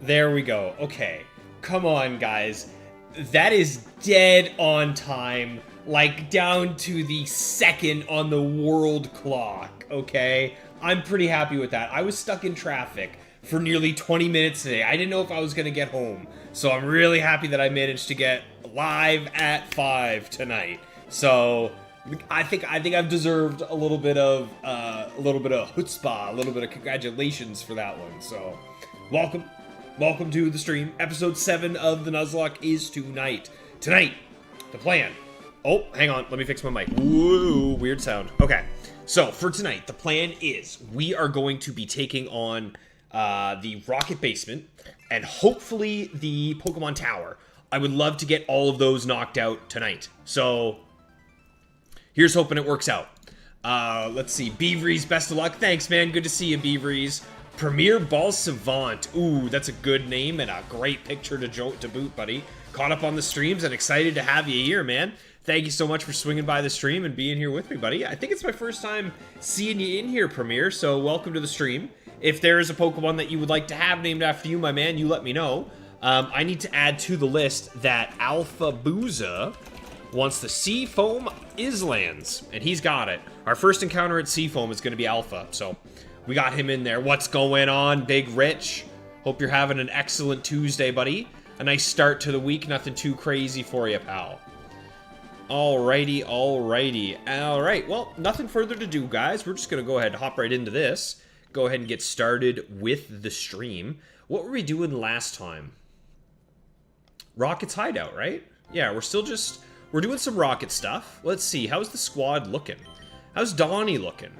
There we go. Okay. Come on, guys. That is dead on time. Like, down to the second on the world clock, okay? I'm pretty happy with that. I was stuck in traffic for nearly 20 minutes today. I didn't know if I was going to get home. So I'm really happy that I managed to get live at 5 tonight. So I think I've deserved a little bit of chutzpah, a little bit of congratulations for that one. So welcome to the stream. Episode 7 of the Nuzlocke is tonight. Tonight, the plan. Oh, hang on, let me fix my mic. Woo, weird sound. Okay, so for tonight, the plan is we are going to be taking on the Rocket Basement and hopefully the Pokemon Tower. I would love to get all of those knocked out tonight. So here's hoping it works out. Let's see. Beaveries, best of luck. Thanks, man. Good to see you, Beaveries. Premier Ball Savant. Ooh, that's a good name and a great picture to boot, buddy. Caught up on the streams and excited to have you here, man. Thank you so much for swinging by the stream and being here with me, buddy. I think it's my first time seeing you in here, Premier, so welcome to the stream. If there is a Pokemon that you would like to have named after you, my man, you let me know. I need to add to the list that Alpha Booza wants the Seafoam Islands, and he's got it. Our first encounter at Seafoam is going to be Alpha, so we got him in there. What's going on, Big Rich? Hope you're having an excellent Tuesday, buddy. A nice start to the week, nothing too crazy for you, pal. Alrighty. Alright, well, nothing further to do, guys. We're just going to go ahead and hop right into this. Go ahead and get started with the stream. What were we doing last time? Rocket's hideout, right? Yeah, we're doing some Rocket stuff. Let's see, how's the squad looking? How's Donnie looking?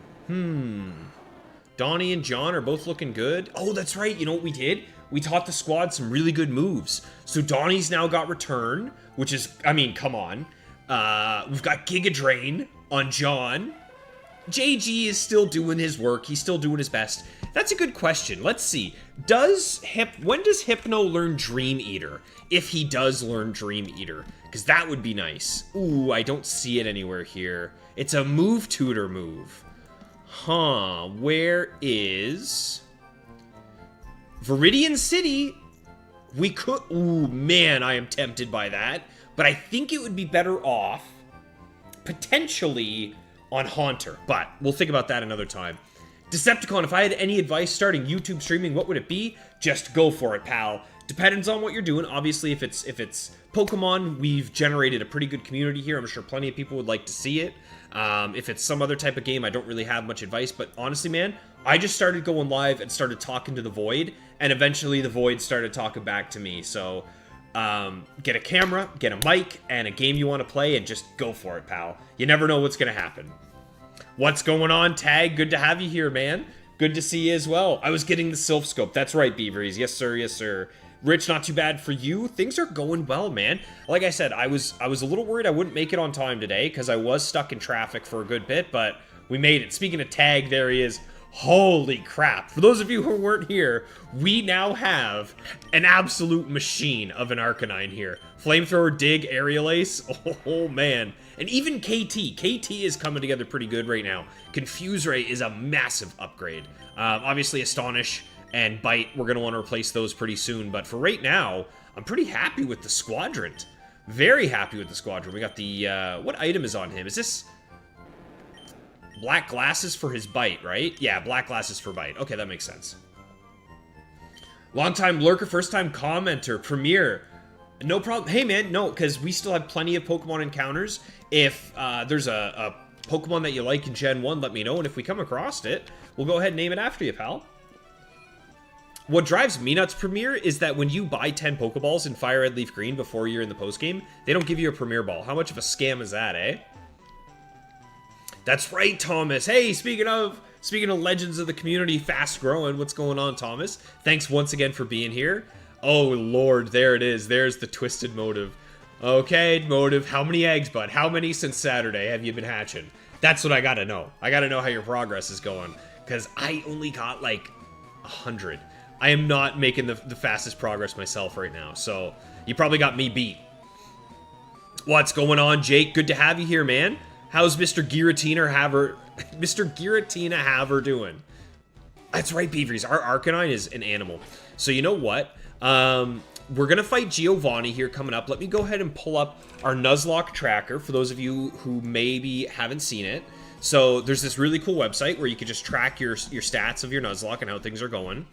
Donnie and John are both looking good. Oh, that's right, you know what we did? We taught the squad some really good moves. So Donnie's now got Return, which is, I mean, come on. We've got Giga Drain on John. JG is still doing his work. He's still doing his best. That's a good question. Let's see. When does Hypno learn Dream Eater? If he does learn Dream Eater. Because that would be nice. Ooh, I don't see it anywhere here. It's a move tutor move. Huh. Where is Viridian City? We could... Ooh, man, I am tempted by that. But I think it would be better off, potentially, on Haunter. But we'll think about that another time. Decepticon, if I had any advice starting YouTube streaming, what would it be? Just go for it, pal. Depends on what you're doing. Obviously, if it's Pokemon, we've generated a pretty good community here. I'm sure plenty of people would like to see it. If it's some other type of game, I don't really have much advice. But honestly, man, I just started going live and started talking to the Void. And eventually the Void started talking back to me. So get a camera, get a mic, and a game you want to play, and just go for it, pal. You never know what's going to happen. What's going on, Tag? Good to have you here, man. Good to see you as well. I was getting the Sylph Scope. That's right, Beaveries. Yes, sir. Yes, sir. Rich, not too bad for you. Things are going well, man. Like I said, I was a little worried I wouldn't make it on time today because I was stuck in traffic for a good bit, but we made it. Speaking of Tag, there he is. Holy crap. For those of you who weren't here, we now have an absolute machine of an Arcanine here. Flamethrower, Dig, Aerial Ace. Oh, man. And even KT. KT is coming together pretty good right now. Confuse Ray is a massive upgrade. Obviously, Astonish and Bite, we're going to want to replace those pretty soon. But for right now, I'm pretty happy with the Squadrant. Very happy with the Squadrant. We got the, what item is on him? Is this black glasses for his Bite, right? Yeah, black glasses for Bite. Okay, that makes sense. Long-time lurker, first-time commenter, Premier. No problem. Hey, man, no, because we still have plenty of Pokemon encounters. If there's a Pokemon that you like in Gen 1, let me know. And if we come across it, we'll go ahead and name it after you, pal. What drives me nuts, Premier, is that when you buy 10 Pokeballs in Fire Red Leaf Green before you're in the postgame, they don't give you a Premier Ball. How much of a scam is that, eh? That's right, Thomas. Hey, speaking of legends of the community, fast growing, what's going on, Thomas? Thanks once again for being here. Oh, Lord, there it is. There's the twisted motive. Okay, motive, how many eggs, bud? How many since Saturday have you been hatching? That's what I gotta know. I gotta know how your progress is going, because I only got, like, 100. I am not making the fastest progress myself right now, so you probably got me beat. What's going on, Jake? Good to have you here, man. How's Mr. Giratina Haver doing? That's right, Beaveries. Our Arcanine is an animal. So you know what? We're going to fight Giovanni here coming up. Let me go ahead and pull up our Nuzlocke tracker for those of you who maybe haven't seen it. So there's this really cool website where you can just track your stats of your Nuzlocke and how things are going.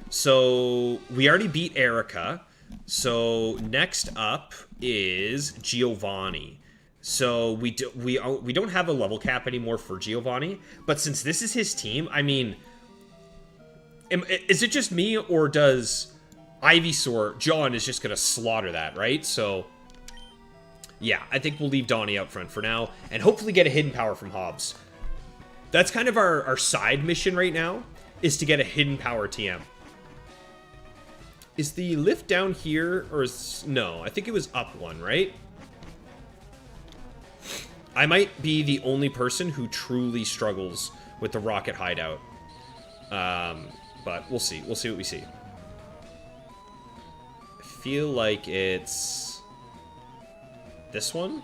So we already beat Erica. So next up is Giovanni. So we don't have a level cap anymore for Giovanni, but since this is his team, I mean, is it just me, or does Ivysaur, John is just gonna slaughter that, right? So yeah, I think we'll leave Donnie out front for now, and hopefully get a hidden power from Hobbs. That's kind of our side mission right now, is to get a hidden power TM. Is the lift down here, or is... No, I think it was up one, right? I might be the only person who truly struggles with the rocket hideout. But we'll see. We'll see what we see. I feel like it's... this one?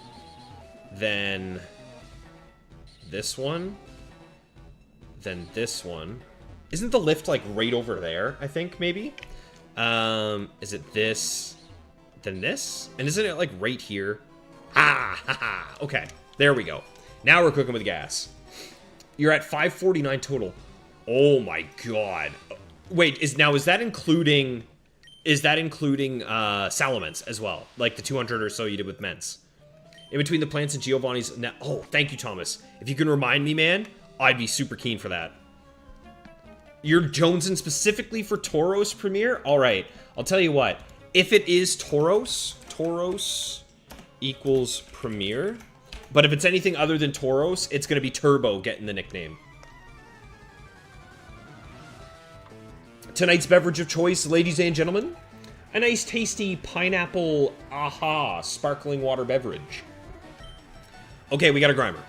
Then... this one? Then this one. Isn't the lift, like, right over there, I think, maybe? Is it this? Then this? And isn't it, like, right here? Ah! Ha ha! Okay. There we go. Now we're cooking with gas. You're at 549 total. Oh my god. Wait, is that including... is that including, Salamence as well? Like the 200 or so you did with Mence? In between the plants and Giovanni's... oh, thank you, Thomas. If you can remind me, man, I'd be super keen for that. You're jonesing specifically for Tauros Premier? Alright, I'll tell you what. If it is Tauros equals Premier... but if it's anything other than Tauros, it's going to be Turbo getting the nickname. Tonight's beverage of choice, ladies and gentlemen, a nice tasty pineapple aha sparkling water beverage. Okay, we got a Grimer.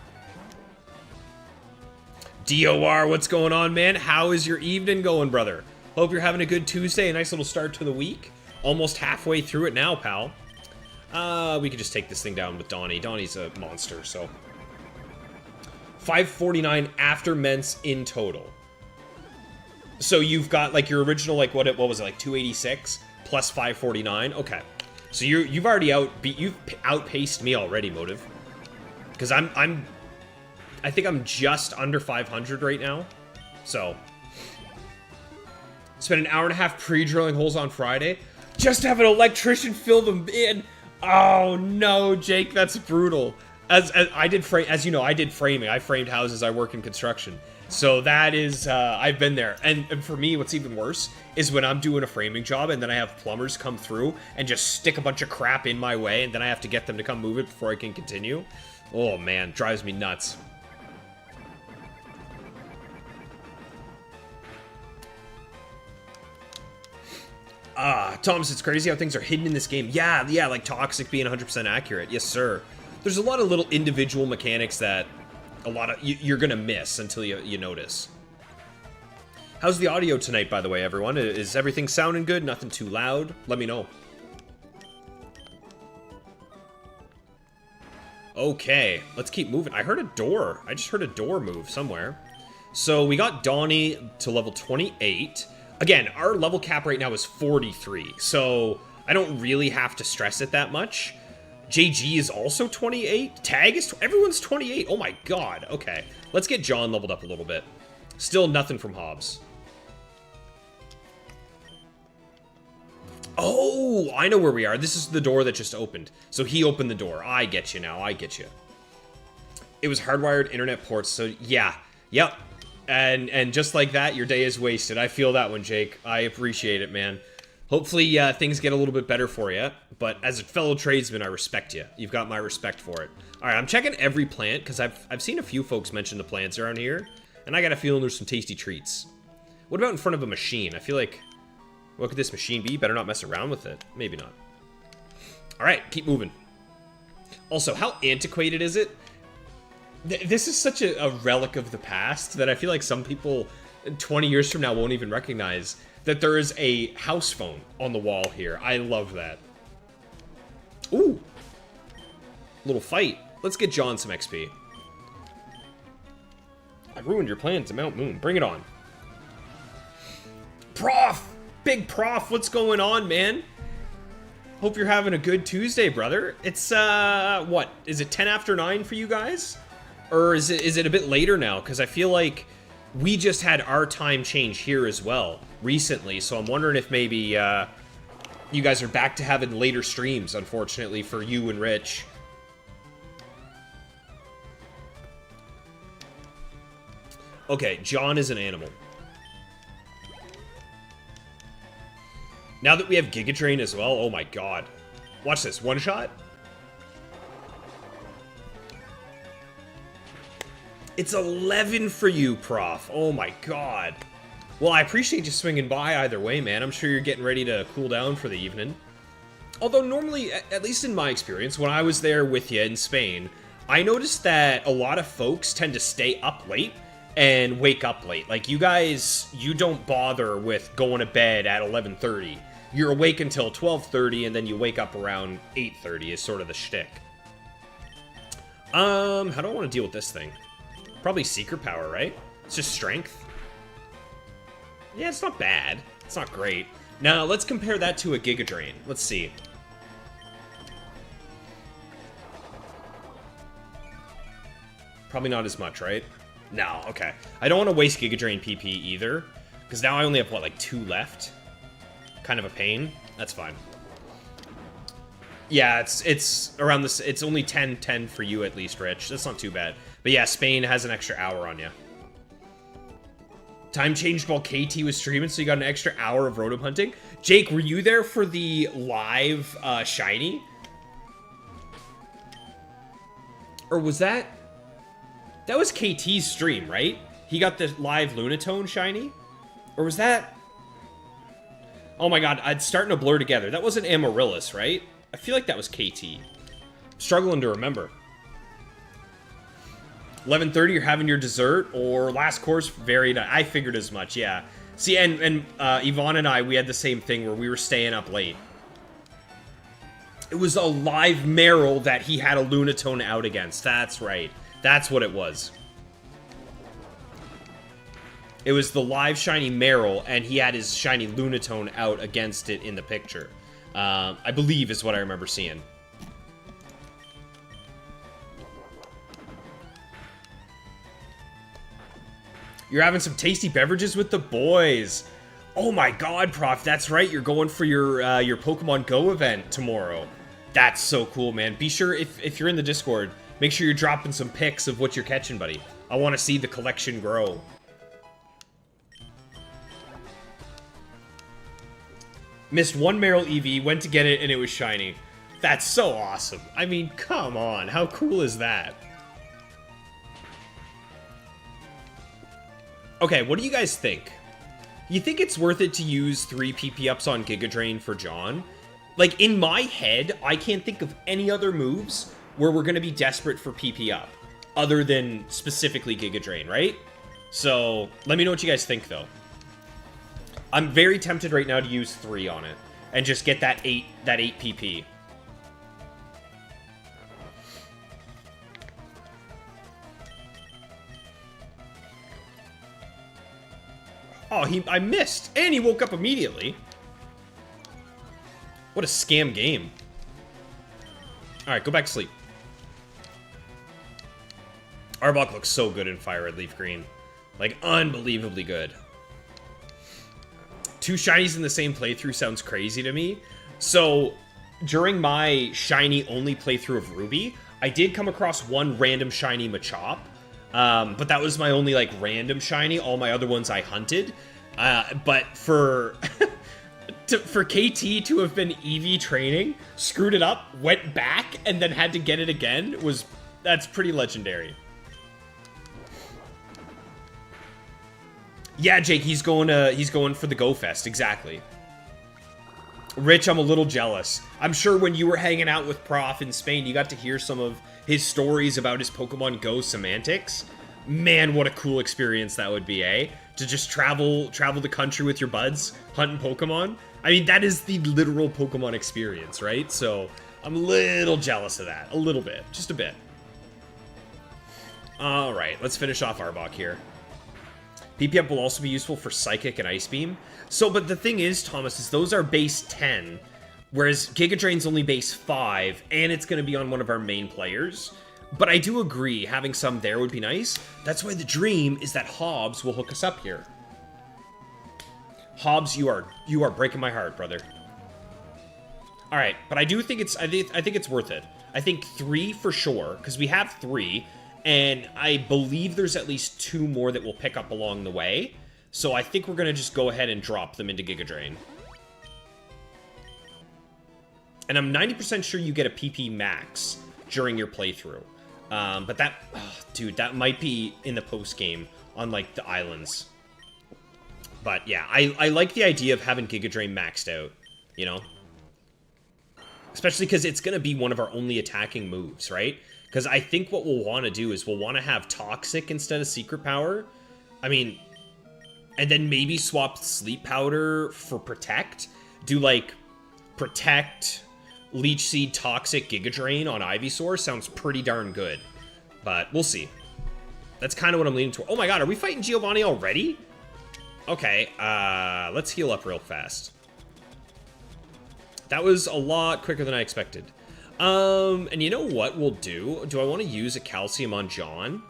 DOR, what's going on, man? How is your evening going, brother? Hope you're having a good Tuesday, a nice little start to the week. Almost halfway through it now, pal. We could just take this thing down with Donnie. Donnie's a monster, so. 549 after Mence in total. So you've got, like, your original, like, what was it, like, 286 plus 549? Okay. So you've already you've outpaced me already, Motive. Because I think I'm just under 500 right now. So. Spent an hour and a half pre-drilling holes on Friday. Just to have an electrician fill them in. Oh no, Jake, that's brutal. As you know, I did framing. I framed houses. I work in construction. So that is, I've been there. And for me, what's even worse is when I'm doing a framing job and then I have plumbers come through and just stick a bunch of crap in my way and then I have to get them to come move it before I can continue. Oh man, drives me nuts. Thomas, it's crazy how things are hidden in this game. Yeah, like Toxic being 100% accurate. Yes, sir. There's a lot of little individual mechanics that you're gonna miss until you notice. How's the audio tonight, by the way, everyone? Is everything sounding good? Nothing too loud? Let me know. Okay, let's keep moving. I heard a door. I just heard a door move somewhere. So we got Donnie to level 28. Again, our level cap right now is 43, so I don't really have to stress it that much. JG is also 28. Tag is... everyone's 28. Oh my god. Okay. Let's get John leveled up a little bit. Still nothing from Hobbs. Oh, I know where we are. This is the door that just opened. So he opened the door. I get you now. I get you. It was hardwired internet ports, so yeah. Yep. And just like that, your day is wasted. I feel that one, Jake. I appreciate it, man. Hopefully, things get a little bit better for you. But as a fellow tradesman, I respect you. You've got my respect for it. All right, I'm checking every plant, because I've seen a few folks mention the plants around here. And I got a feeling there's some tasty treats. What about in front of a machine? I feel like, what could this machine be? Better not mess around with it. Maybe not. All right, keep moving. Also, how antiquated is it? This is such a relic of the past that I feel like some people 20 years from now won't even recognize that there is a house phone on the wall here. I love that. Ooh. Little fight. Let's get John some XP. I ruined your plans to Mount Moon. Bring it on. Prof! Big Prof, what's going on, man? Hope you're having a good Tuesday, brother. It's, what? Is it 10 after 9 for you guys? Or is it a bit later now? Because I feel like we just had our time change here as well recently. So I'm wondering if maybe, you guys are back to having later streams, unfortunately, for you and Rich. Okay, John is an animal. Now that we have Giga Drain as well, oh my god. Watch this, one shot. It's 11 for you, Prof. Oh my god. Well, I appreciate you swinging by either way, man. I'm sure you're getting ready to cool down for the evening. Although normally, at least in my experience, when I was there with you in Spain, I noticed that a lot of folks tend to stay up late and wake up late. Like, you guys, you don't bother with going to bed at 11:30. You're awake until 12:30, and then you wake up around 8:30 is sort of the shtick. How do I want to deal with this thing? Probably Secret Power, right? It's just Strength. Yeah, it's not bad. It's not great. Now, let's compare that to a Giga Drain. Let's see. Probably not as much, right? No, okay. I don't want to waste Giga Drain PP either, because now I only have, what, like 2 left? Kind of a pain. That's fine. Yeah, it's around this. It's only 10 for you at least, Rich. That's not too bad. But yeah, Spain has an extra hour on you. Time changed while KT was streaming, so you got an extra hour of Rotom hunting. Jake, were you there for the live shiny? Or was that... That was KT's stream, right? He got the live Lunatone shiny? Or was that... Oh my god, it's starting to blur together. That wasn't Amaryllis, right? I feel like that was KT. Struggling to remember. 11:30, you're having your dessert, or last course, very nice. I figured as much, yeah. See, and Yvonne and I, we had the same thing where we were staying up late. It was a live Meryl that he had a Lunatone out against. That's right. That's what it was. It was the live shiny Meryl, and he had his shiny Lunatone out against it in the picture. I believe is what I remember seeing. You're having some tasty beverages with the boys. Oh my god, Prof, that's right. You're going for your Pokemon Go event tomorrow. That's so cool, man. Be sure, if you're in the Discord, make sure you're dropping some pics of what you're catching, buddy. I want to see the collection grow. Missed one Meryl EV, went to get it, and it was shiny. That's so awesome. I mean, come on. How cool is that? Okay, what do you guys think? You think it's worth it to use 3 PP ups on Giga Drain for John? Like, in my head, I can't think of any other moves where we're going to be desperate for PP up, other than specifically Giga Drain, right? So, let me know what you guys think, though. I'm very tempted right now to use 3 on it, and just get that 8 PP. Oh, I missed, and he woke up immediately. What a scam game. Alright, go back to sleep. Arbok looks so good in Fire Red Leaf Green. Like, unbelievably good. 2 shinies in the same playthrough sounds crazy to me. So, during my shiny-only playthrough of Ruby, I did come across one random shiny Machop. But that was my only, like, random shiny. All my other ones I hunted. But for... for KT to have been EV training, screwed it up, went back, and then had to get it again, that's pretty legendary. Yeah, Jake, he's going for the Go Fest, exactly. Rich, I'm a little jealous. I'm sure when you were hanging out with Prof in Spain, you got to hear some of his stories about his Pokemon Go semantics. Man, what a cool experience that would be, eh? To just travel the country with your buds, hunting Pokemon. I mean, that is the literal Pokemon experience, right? So, I'm a little jealous of that. A little bit. Just a bit. Alright, let's finish off Arbok here. PP up will also be useful for Psychic and Ice Beam. So, but the thing is, Thomas, is those are base 10, whereas Giga Drain's only base 5, and it's going to be on one of our main players. But I do agree, having some there would be nice. That's why the dream is that Hobbs will hook us up here. Hobbs, you are breaking my heart, brother. All right, but I do think I think it's worth it. I think 3 for sure, because we have 3, and I believe there's at least 2 more that we'll pick up along the way. So I think we're gonna just go ahead and drop them into Giga Drain. And I'm 90% sure you get a PP max during your playthrough. But that, dude, that might be in the post game on like the islands. But yeah, I like the idea of having Giga Drain maxed out, you know? Especially because it's going to be one of our only attacking moves, right? Because I think what we'll want to do is we'll want to have Toxic instead of Secret Power. I mean, and then maybe swap Sleep Powder for Protect. Do like Protect, Leech Seed, Toxic, Giga Drain on Ivysaur. Sounds pretty darn good. But we'll see. That's kind of what I'm leaning toward. Oh my god, are we fighting Giovanni already? Okay, let's heal up real fast. That was a lot quicker than I expected. And you know what we'll do? Do I want to use a Calcium on John?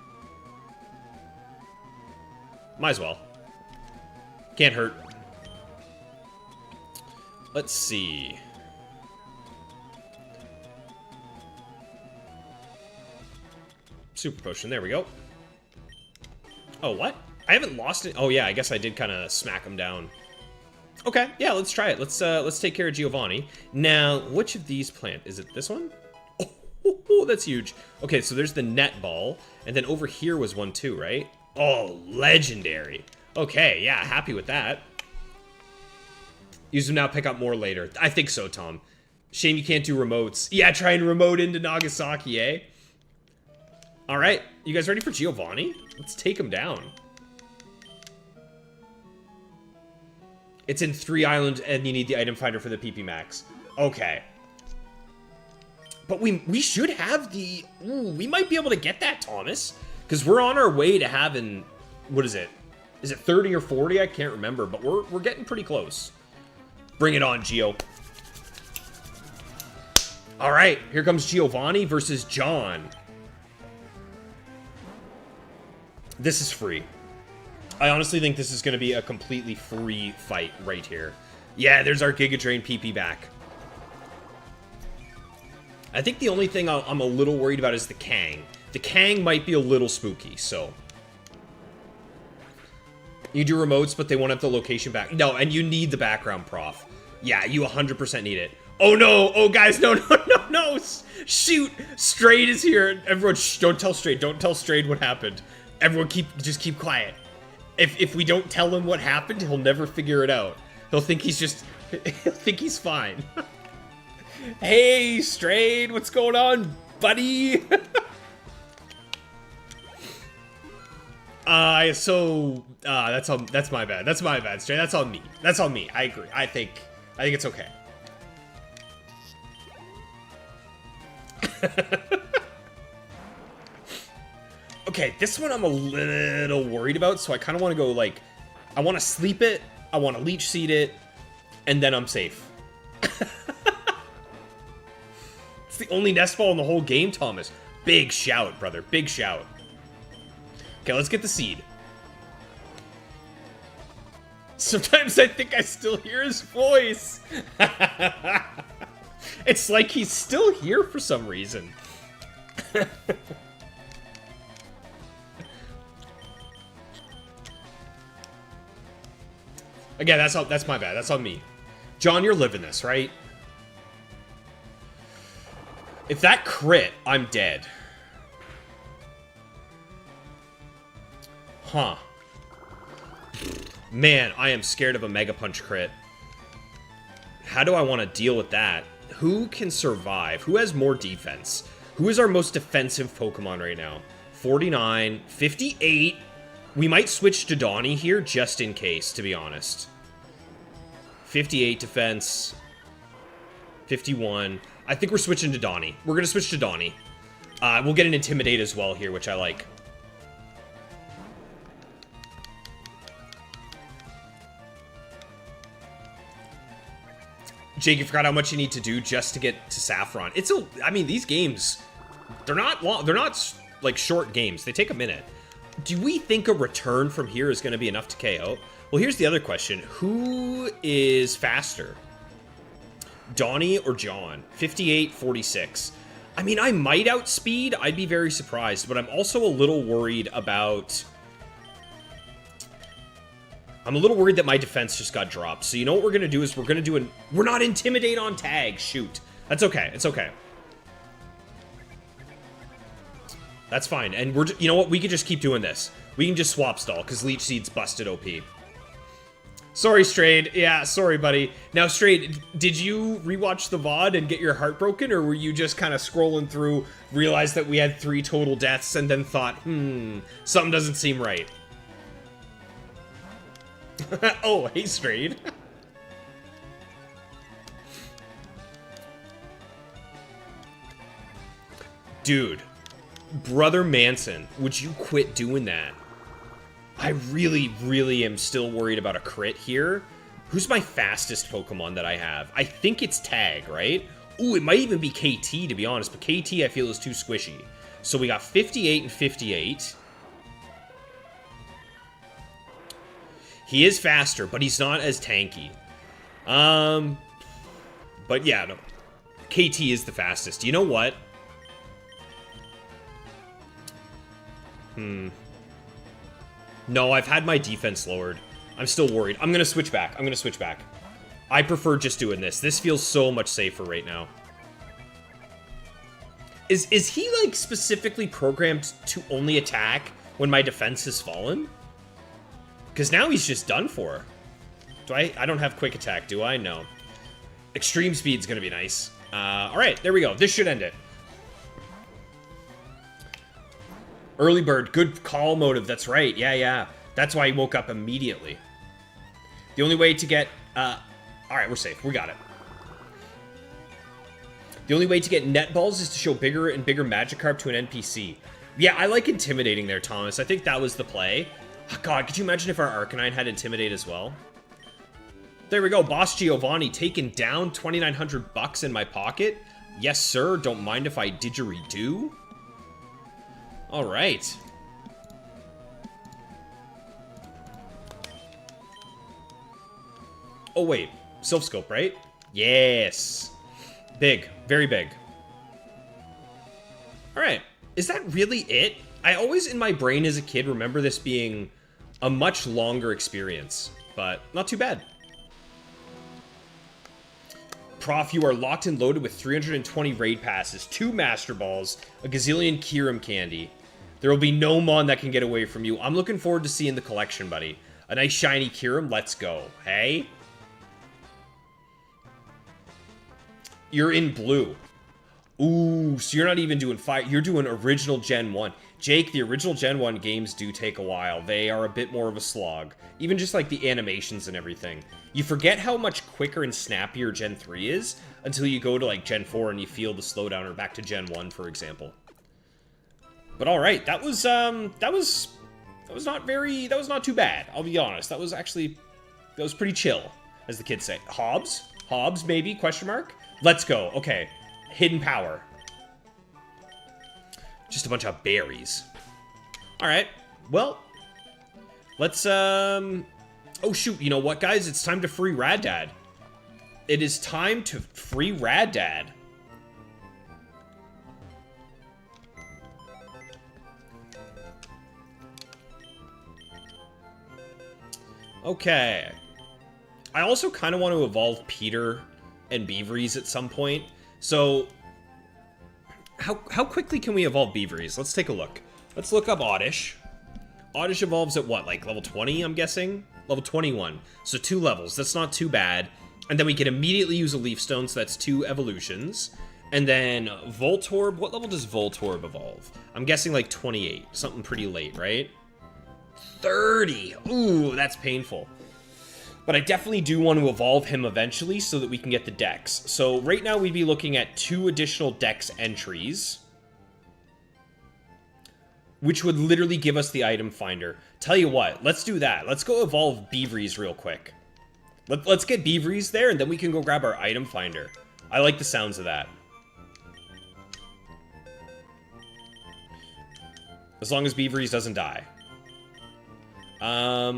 Might as well. Can't hurt. Let's see. Super Potion, there we go. Oh, what? I haven't lost it. Oh, yeah, I guess I did kind of smack him down. Okay, yeah, let's try it. Let's take care of Giovanni. Now, which of these plant? Is it this one? Oh, that's huge. Okay, so there's the net ball, and then over here was one too, right? Oh, legendary. Okay, yeah, happy with that. Use them now, pick up more later. I think so, Tom. Shame you can't do remotes. Yeah, try and remote into Nagasaki, eh? All right, you guys ready for Giovanni? Let's take him down. It's in 3 islands, and you need the item finder for the PP max. Okay. But we should have the... Ooh, we might be able to get that, Thomas. Because we're on our way to having... What is it? Is it 30 or 40? I can't remember, but we're getting pretty close. Bring it on, Gio. All right, here comes Giovanni versus John. This is free. I honestly think this is going to be a completely free fight right here. Yeah, there's our Giga Drain PP back. I think the only thing I'm a little worried about is the Kang. The Kang might be a little spooky, so... You do remotes, but they won't have the location back. No, and you need the background prof. Yeah, you 100% need it. Oh no! Oh guys, no, no, no, no! Shoot! Strayed is here. Everyone, shh, don't tell Strayed. Don't tell Strayed what happened. Everyone just keep quiet. If we don't tell him what happened, he'll never figure it out. He'll think he's just... He'll think he's fine. Hey, Strayed, what's going on, buddy? That's my bad. That's my bad, Strayed. That's on me. That's on me. I agree. I think it's okay. Okay, this one I'm a little worried about, so I kind of want to go, like... I want to sleep it, I want to leech seed it, and then I'm safe. It's the only nest ball in the whole game, Thomas. Big shout, brother. Big shout. Okay, let's get the seed. Sometimes I think I still hear his voice. It's like he's still here for some reason. Again, that's my bad. That's on me. John, you're living this, right? If that crit, I'm dead. Huh. Man, I am scared of a Mega Punch crit. How do I want to deal with that? Who can survive? Who has more defense? Who is our most defensive Pokemon right now? 49, 58. We might switch to Donnie here just in case, to be honest. 58 defense. 51. I think we're switching to Donnie. We're going to switch to Donnie. We'll get an Intimidate as well here, which I like. Jake, you forgot how much you need to do just to get to Saffron. I mean, these games, they're not long. They're not like short games. They take a minute. Do we think a return from here is going to be enough to KO? Well, here's the other question. Who is faster? Donnie or John? 58, 46. I mean, I might outspeed. I'd be very surprised, but I'm also a little worried about... I'm a little worried that my defense just got dropped. So you know what we're going to do is we're going to do an... We're not Intimidate on tag. Shoot. That's okay. It's okay. That's fine. And we're... You know what? We could just keep doing this. We can just swap stall because Leech Seed's busted OP. Sorry, Strayed. Yeah, sorry, buddy. Now, Strayed, did you rewatch the VOD and get your heart broken, or were you just kind of scrolling through, realized that we had 3 total deaths, and then thought, something doesn't seem right? Oh, hey, Strayed. Dude, Brother Manson, would you quit doing that? I really, really am still worried about a crit here. Who's my fastest Pokemon that I have? I think it's Tag, right? Ooh, it might even be KT, to be honest, but KT I feel is too squishy. So we got 58 and 58. He is faster, but he's not as tanky. But yeah, no. KT is the fastest. You know what? No, I've had my defense lowered. I'm still worried. I'm going to switch back. I prefer just doing this. This feels so much safer right now. Is he, like, specifically programmed to only attack when my defense has fallen? Because now he's just done for. I don't have quick attack, do I? No. Extreme speed's going to be nice. Alright, there we go. This should end it. Early bird, good call motive, that's right, yeah. That's why he woke up immediately. The only way to get, alright, we're safe, we got it. The only way to get net balls is to show bigger and bigger Magikarp to an NPC. Yeah, I like intimidating there, Thomas. I think that was the play. Oh, God, could you imagine if our Arcanine had Intimidate as well? There we go, Boss Giovanni taking down 2,900 bucks in my pocket. Yes, sir, don't mind if I didgeridoo. All right. Oh, wait. Silph Scope, right? Yes. Big. Very big. All right. Is that really it? I always, in my brain as a kid, remember this being a much longer experience, but not too bad. Prof, you are locked and loaded with 320 raid passes, 2 Master Balls, a gazillion Kyurem candy. There will be no Mon that can get away from you. I'm looking forward to seeing the collection, buddy. A nice shiny Kyurem, let's go. Hey? You're in blue. Ooh, so you're not even doing fire. You're doing original Gen 1. Jake, the original Gen 1 games do take a while. They are a bit more of a slog. Even just like the animations and everything. You forget how much quicker and snappier Gen 3 is until you go to like Gen 4 and you feel the slowdown, or back to Gen 1, for example. But all right, that was not too bad. I'll be honest. That was pretty chill, as the kids say. Hobbs, maybe, question mark? Let's go. Okay. Hidden power. Just a bunch of berries. All right. Well, let's, oh shoot, you know what, guys? It's time to free Rad Dad. It is time to free Rad Dad. Okay. I also kind of want to evolve Peter and Beaveries at some point. So, how quickly can we evolve Beaveries? Let's take a look. Let's look up Oddish. Oddish evolves at what, like level 20, I'm guessing? Level 21. So 2 levels. That's not too bad. And then we can immediately use a Leaf Stone, so that's 2 evolutions. And then Voltorb. What level does Voltorb evolve? I'm guessing like 28. Something pretty late, right? 30! Ooh, that's painful. But I definitely do want to evolve him eventually so that we can get the Dex. So right now we'd be looking at 2 additional Dex entries, which would literally give us the item finder. Tell you what, let's do that. Let's go evolve Beaveries real quick. Let's get Beaveries there, and then we can go grab our item finder. I like the sounds of that. As long as Beaveries doesn't die. I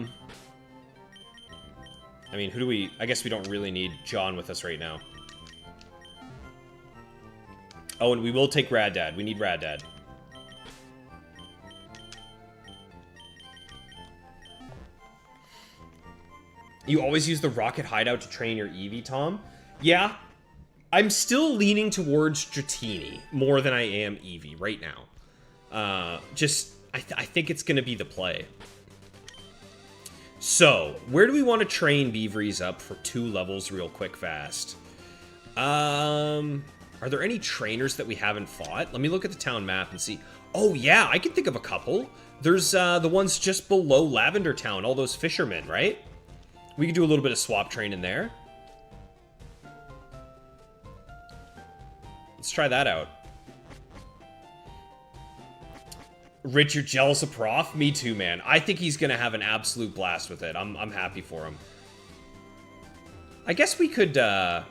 mean, who do we... I guess we don't really need John with us right now. Oh, and we will take Rad Dad. We need Rad Dad. You always use the rocket hideout to train your Eevee, Tom? Yeah. I'm still leaning towards Dratini more than I am Eevee right now. I think it's going to be the play. So, where do we want to train Beaveries up for 2 levels real quick fast? Are there any trainers that we haven't fought? Let me look at the town map and see. Oh, yeah, I can think of a couple. There's the ones just below Lavender Town, all those fishermen, right? We could do a little bit of swap training there. Let's try that out. Rich, you're jealous of Prof? Me too, man. I think he's gonna have an absolute blast with it. I'm happy for him. I guess we could probably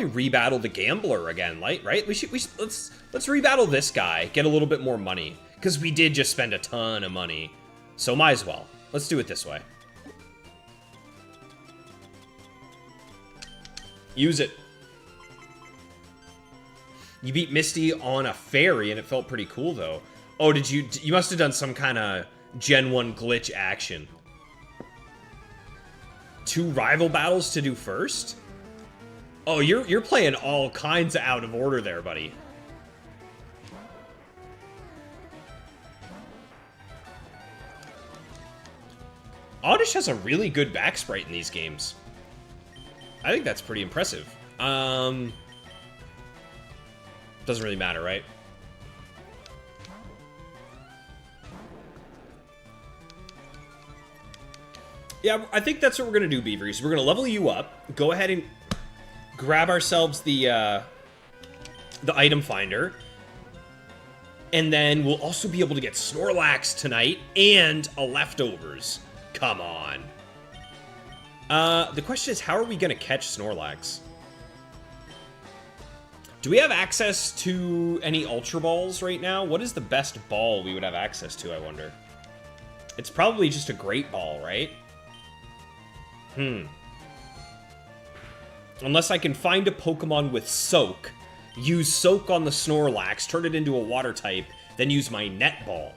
rebattle the Gambler again, right? Let's rebattle this guy, get a little bit more money. Because we did just spend a ton of money. So might as well. Let's do it this way. Use it. You beat Misty on a fairy, and it felt pretty cool, though. Oh, did you... You must have done some kind of Gen 1 glitch action. 2 rival battles to do first? Oh, you're playing all kinds of out of order there, buddy. Oddish has a really good back sprite in these games. I think that's pretty impressive. Doesn't really matter, right? Yeah, I think that's what we're going to do, Beaveries. We're going to level you up. Go ahead and grab ourselves the item finder. And then we'll also be able to get Snorlax tonight and a leftovers. Come on. The question is, how are we going to catch Snorlax? Do we have access to any Ultra Balls right now? What is the best ball we would have access to, I wonder? It's probably just a Great Ball, right? Unless I can find a Pokemon with Soak, use Soak on the Snorlax, turn it into a Water type, then use my Net Ball.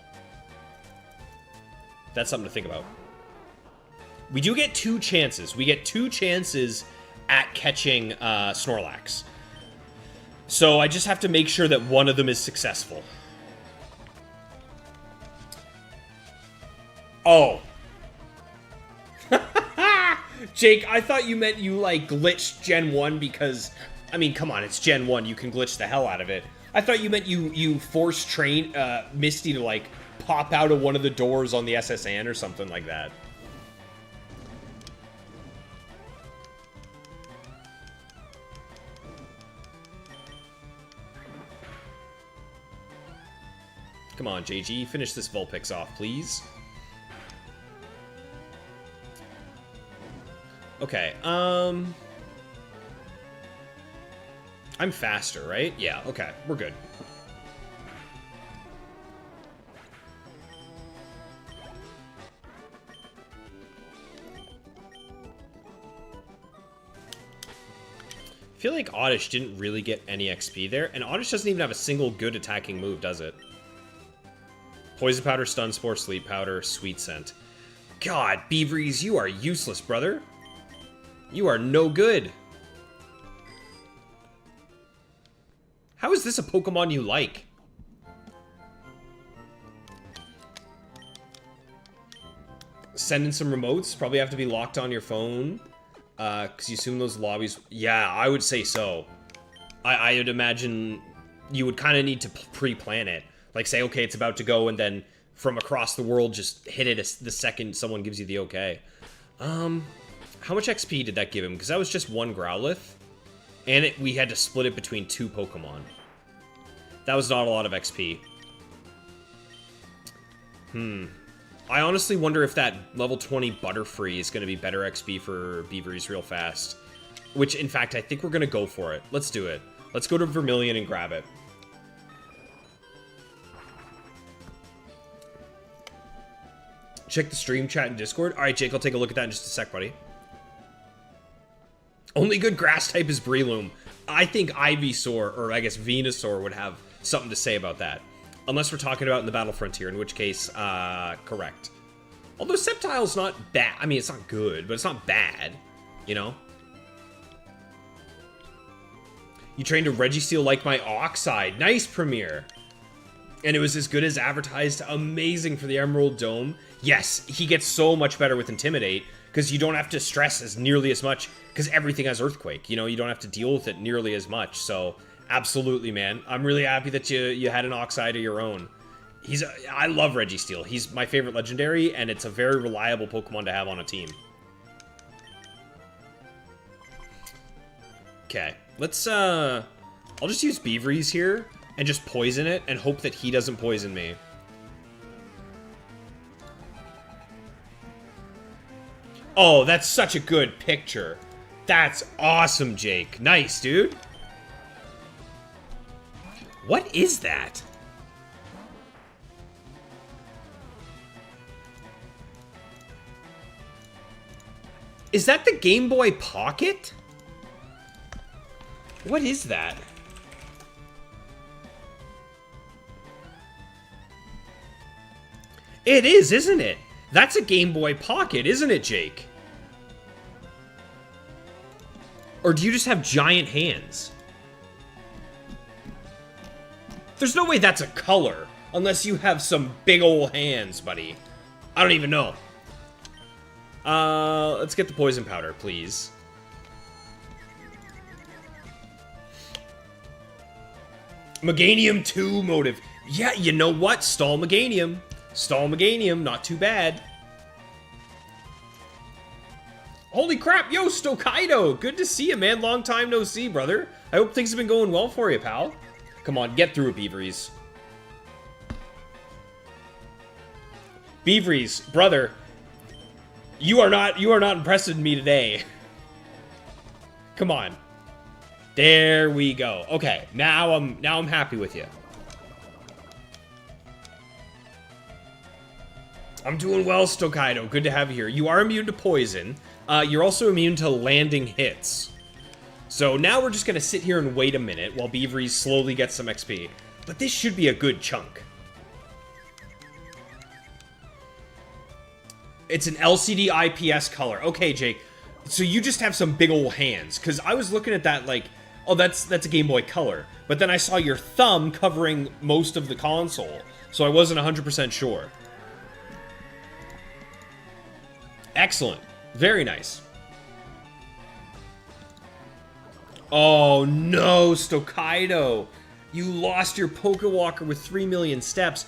That's something to think about. We do get 2 chances. We get 2 chances at catching Snorlax. So I just have to make sure that one of them is successful. Oh. Jake, I thought you meant you, like, glitched Gen 1 because... I mean, come on, it's Gen 1. You can glitch the hell out of it. I thought you meant you forced train Misty to, like, pop out of one of the doors on the SSN or something like that. Come on, JG, finish this Vulpix off, please. Okay, I'm faster, right? Yeah, okay, we're good. I feel like Oddish didn't really get any XP there, and Oddish doesn't even have a single good attacking move, does it? Poison Powder, Stun Spore, Sleep Powder, Sweet Scent. God, Beaveries, you are useless, brother. You are no good. How is this a Pokemon you like? Send in some remotes. Probably have to be locked on your phone. Because you assume those lobbies... Yeah, I would say so. I would imagine you would kind of need to pre-plan it. Like, say, okay, it's about to go, and then from across the world, just hit it the second someone gives you the okay. How much XP did that give him? Because that was just 1 Growlithe. And we had to split it between 2 Pokemon. That was not a lot of XP. I honestly wonder if that level 20 Butterfree is going to be better XP for Beaveries real fast. Which, in fact, I think we're going to go for it. Let's do it. Let's go to Vermilion and grab it. Check the stream chat and Discord. All right, Jake, I'll take a look at that in just a sec, buddy. Only good grass type is Breloom. I think Ivysaur, or I guess Venusaur, would have something to say about that. Unless we're talking about in the Battle Frontier, in which case, correct. Although Sceptile's not bad. I mean, it's not good, but it's not bad, you know? You trained a Registeel like my Oxide. Nice, Premier. And it was as good as advertised. Amazing for the Emerald Dome. Yes, he gets so much better with Intimidate, because you don't have to stress as nearly as much, because everything has Earthquake. You know, you don't have to deal with it nearly as much, so... Absolutely, man. I'm really happy that you had an Oxide of your own. I love Registeel. He's my favorite legendary, and it's a very reliable Pokemon to have on a team. Okay, let's I'll just use Beaveries here and just poison it and hope that he doesn't poison me. Oh, that's such a good picture. That's awesome, Jake. Nice, dude. What is that? Is that the Game Boy Pocket? What is that? It is, isn't it? That's a Game Boy Pocket, isn't it, Jake? Or do you just have giant hands? There's no way that's a color, unless you have some big ol' hands, buddy. I don't even know. Let's get the poison powder, please. Meganium 2 motive. Yeah, you know what? Stall Meganium. Stall Meganium, not too bad. Holy crap, yo, Stokaido! Good to see you, man. Long time no see, brother. I hope things have been going well for you, pal. Come on, get through it, Beaveries. Beaveries, brother, you are not impressing me today. Come on. There we go. Okay, now I'm happy with you. I'm doing well, Stokaido. Good to have you here. You are immune to poison. You're also immune to landing hits. So now we're just going to sit here and wait a minute while Beaveries slowly gets some XP. But this should be a good chunk. It's an LCD IPS color. Okay, Jake. So you just have some big old hands. Because I was looking at that like, oh, that's a Game Boy Color. But then I saw your thumb covering most of the console. So I wasn't 100% sure. Excellent. Very nice. Oh no, Stokaido. You lost your Pokewalker with 3 million steps.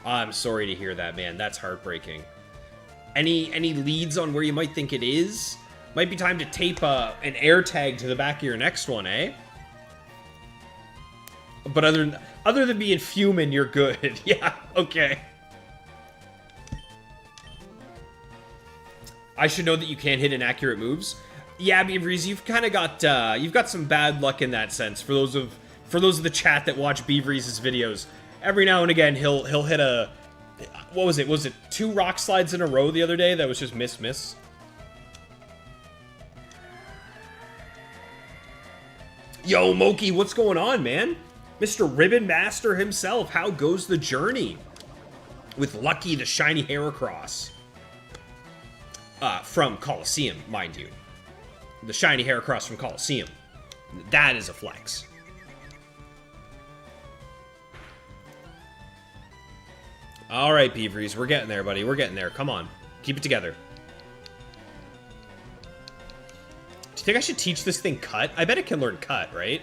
I'm sorry to hear that, man. That's heartbreaking. Any leads on where you might think it is? Might be time to tape an air tag to the back of your next one, eh? But other than being fuming, you're good. Yeah, okay. I should know that you can't hit inaccurate moves. Yeah, Beaveries, you've kind of got some bad luck in that sense. For those of the chat that watch Beaveries' videos, every now and again he'll hit a, what was it? Was it 2 rock slides in a row the other day that was just miss? Yo, Moki, what's going on, man? Mr. Ribbon Master himself, how goes the journey? With Lucky the Shiny Heracross. From Coliseum, mind you. The Shiny Heracross from Coliseum. That is a flex. Alright, Beaveries, we're getting there, buddy. We're getting there. Come on. Keep it together. Do you think I should teach this thing Cut? I bet it can learn Cut, right?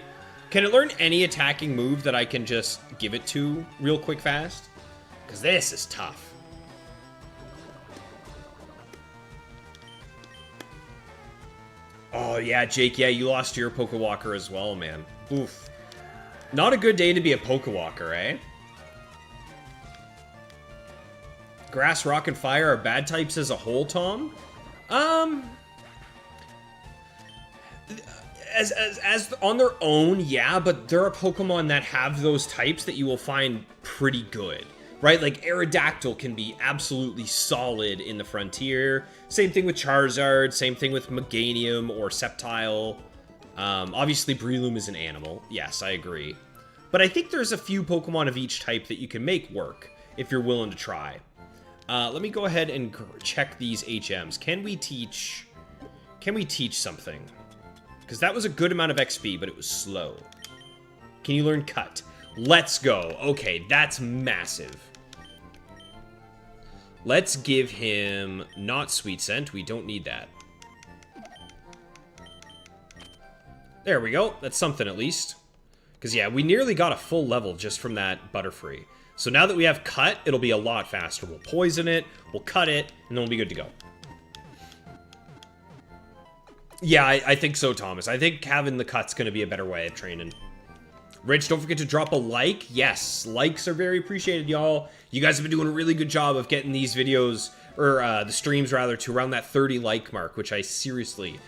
Can it learn any attacking move that I can just give it to real quick fast? Because this is tough. Oh, yeah, Jake, yeah, you lost your Pokewalker as well, man. Oof. Not a good day to be a Pokewalker, eh? Grass, Rock, and Fire are bad types as a whole, Tom. As on their own, yeah, but there are Pokemon that have those types that you will find pretty good, right? Like Aerodactyl can be absolutely solid in the Frontier. Same thing with Charizard, same thing with Meganium or Sceptile. Obviously, Breloom is an animal. Yes, I agree. But I think there's a few Pokemon of each type that you can make work if you're willing to try. Let me go ahead and check these HMs. Can we teach something? Because that was a good amount of XP, but it was slow. Can you learn Cut? Let's go. Okay, that's massive. Let's give him not Sweet Scent. We don't need that. There we go. That's something at least. Because, yeah, we nearly got a full level just from that Butterfree. So now that we have Cut, it'll be a lot faster. We'll poison it, we'll cut it, and then we'll be good to go. Yeah, I think so, Thomas. I think having the Cut's going to be a better way of training. Rich, don't forget to drop a like. Yes, likes are very appreciated, y'all. You guys have been doing a really good job of getting these videos, or the streams, rather, to around that 30 like mark, which I seriously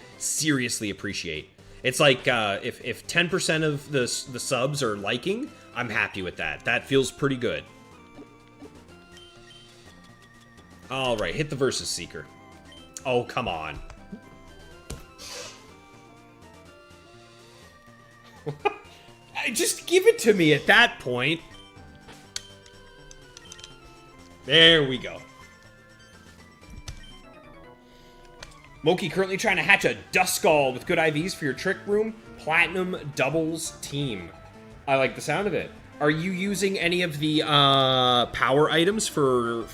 appreciate. It's like, if 10% of the subs are liking, I'm happy with that. That feels pretty good. Alright, hit the Versus Seeker. Oh, come on. Just give it to me at that point. There we go. Moki currently trying to hatch a Duskull with good IVs for your Trick Room Platinum Doubles team. I like the sound of it. Are you using any of the power items for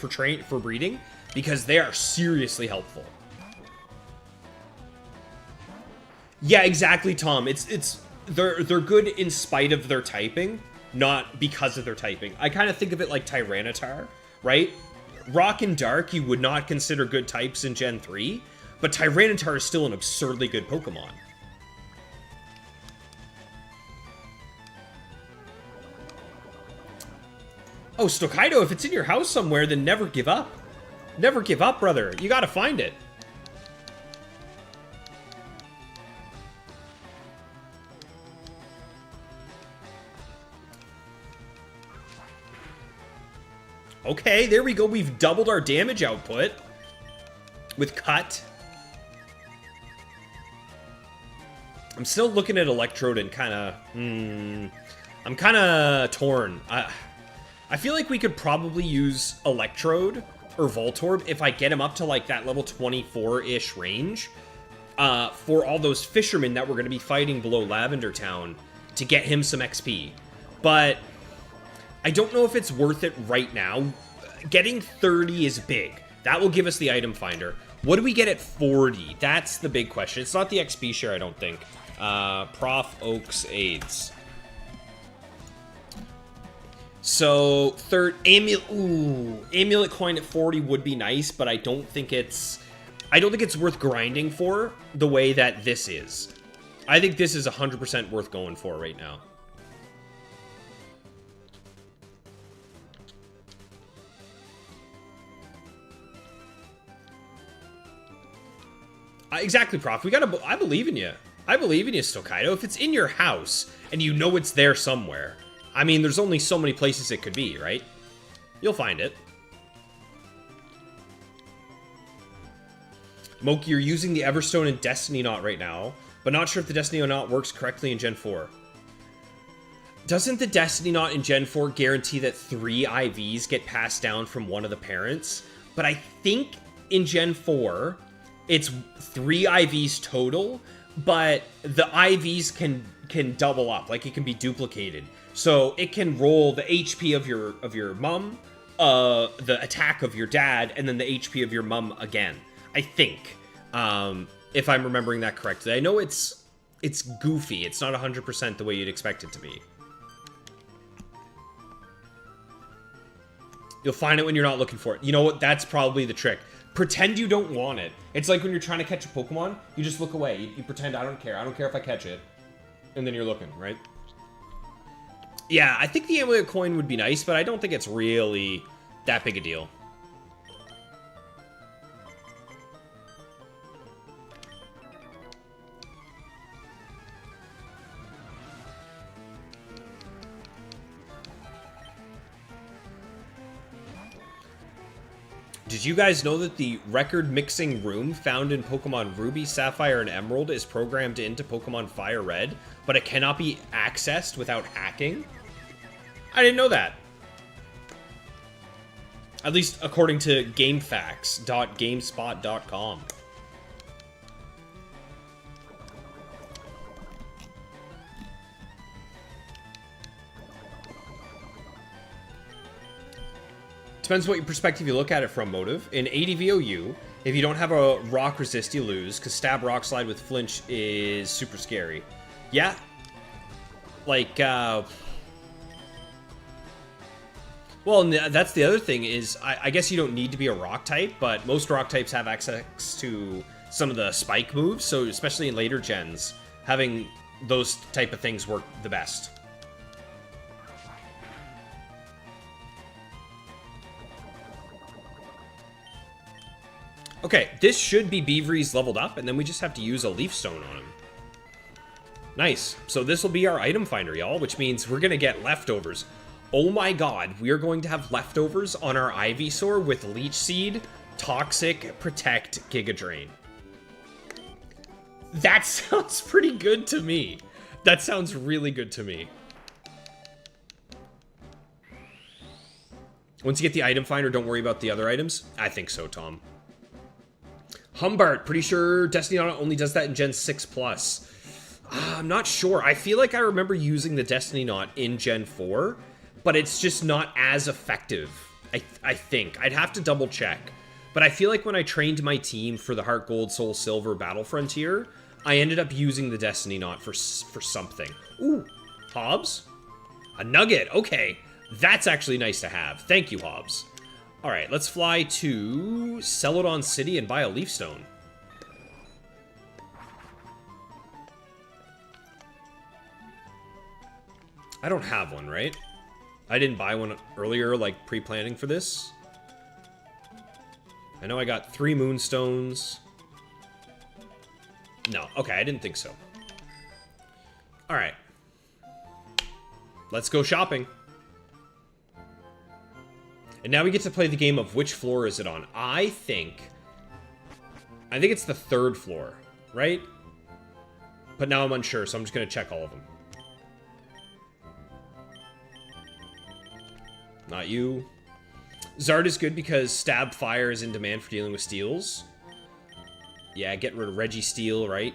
breeding? Because they are seriously helpful. Yeah, exactly, Tom. They're good in spite of their typing, not because of their typing. I kind of think of it like Tyranitar, right? Rock and Dark you would not consider good types in Gen 3, but Tyranitar is still an absurdly good Pokemon. Oh, Stokaido, if it's in your house somewhere, then never give up. Never give up, brother. You gotta find it. Okay, there we go. We've doubled our damage output with Cut. I'm still looking at Electrode and kind of... I'm kind of torn. I feel like we could probably use Electrode or Voltorb if I get him up to like that level 24-ish range for all those fishermen that we're going to be fighting below Lavender Town to get him some XP. But I don't know if it's worth it right now. Getting 30 is big. That will give us the item finder. What do we get at 40? That's the big question. It's not the XP share, I don't think. Prof Oaks AIDS. So, Amulet Coin at 40 would be nice, but I don't think it's worth grinding for the way that this is. I think this is 100% worth going for right now. Exactly, Prof. I believe in you. I believe in you, Stokaido. If it's in your house and you know it's there somewhere, I mean, there's only so many places it could be, right? You'll find it. Moki, you're using the Everstone and Destiny Knot right now, but not sure if the Destiny Knot works correctly in Gen 4. Doesn't the Destiny Knot in Gen 4 guarantee that 3 IVs get passed down from one of the parents? But I think in Gen 4... it's 3 IVs total, but the IVs can double up, like it can be duplicated. So it can roll the HP of your mom, the attack of your dad, and then the HP of your mom again. I think, if I'm remembering that correctly. I know it's goofy. It's not 100% the way you'd expect it to be. You'll find it when you're not looking for it. You know what? That's probably the trick. Pretend you don't want it. It's like when you're trying to catch a Pokemon, you just look away. You pretend, I don't care. I don't care if I catch it. And then you're looking, right? Yeah, I think the Amulet Coin would be nice, but I don't think it's really that big a deal. Did you guys know that the record mixing room found in Pokemon Ruby, Sapphire, and Emerald is programmed into Pokemon Fire Red, but it cannot be accessed without hacking? I didn't know that. At least according to GameFAQs.gamespot.com. Depends what your perspective you look at it from, Motive. In ADVOU, if you don't have a rock resist, you lose, because stab rock slide with flinch is super scary. Yeah. Like, well, and that's the other thing is, I guess you don't need to be a rock type, but most rock types have access to some of the spike moves, so especially in later gens, having those type of things work the best. Okay, this should be Beavery's leveled up, and then we just have to use a Leaf Stone on him. Nice. So this will be our item finder, y'all, which means we're going to get leftovers. Oh my god, we are going to have leftovers on our Ivysaur with Leech Seed, Toxic, Protect, Giga Drain. That sounds pretty good to me. That sounds really good to me. Once you get the item finder, don't worry about the other items. I think so, Tom. Humbart, pretty sure Destiny Knot only does that in Gen 6+. I'm not sure. I feel like I remember using the Destiny Knot in Gen 4, but it's just not as effective, I think. I'd have to double check. But I feel like when I trained my team for the Heart Gold, Soul Silver Battle Frontier, I ended up using the Destiny Knot for something. Ooh, Hobbs? A nugget, okay. That's actually nice to have. Thank you, Hobbs. All right, let's fly to Celadon City and buy a Leaf Stone. I don't have one, right? I didn't buy one earlier, like pre-planning for this. I know I got 3 Moonstones. No, okay, I didn't think so. All right. Let's go shopping. And now we get to play the game of which floor is it on. I think it's the 3rd floor, right? But now I'm unsure, so I'm just going to check all of them. Not you. Zard is good because Stab Fire is in demand for dealing with steals. Yeah, get rid of Registeel, right?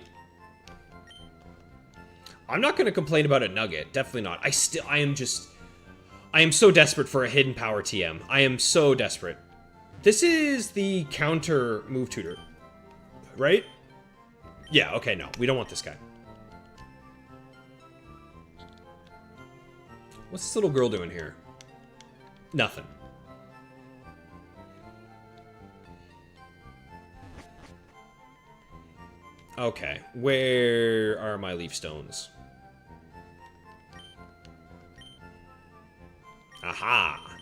I'm not going to complain about a Nugget. Definitely not. I am so desperate for a Hidden Power TM. I am so desperate. This is the counter move tutor, right? Yeah, okay, no. We don't want this guy. What's this little girl doing here? Nothing. Okay, where are my Leaf Stones? Aha!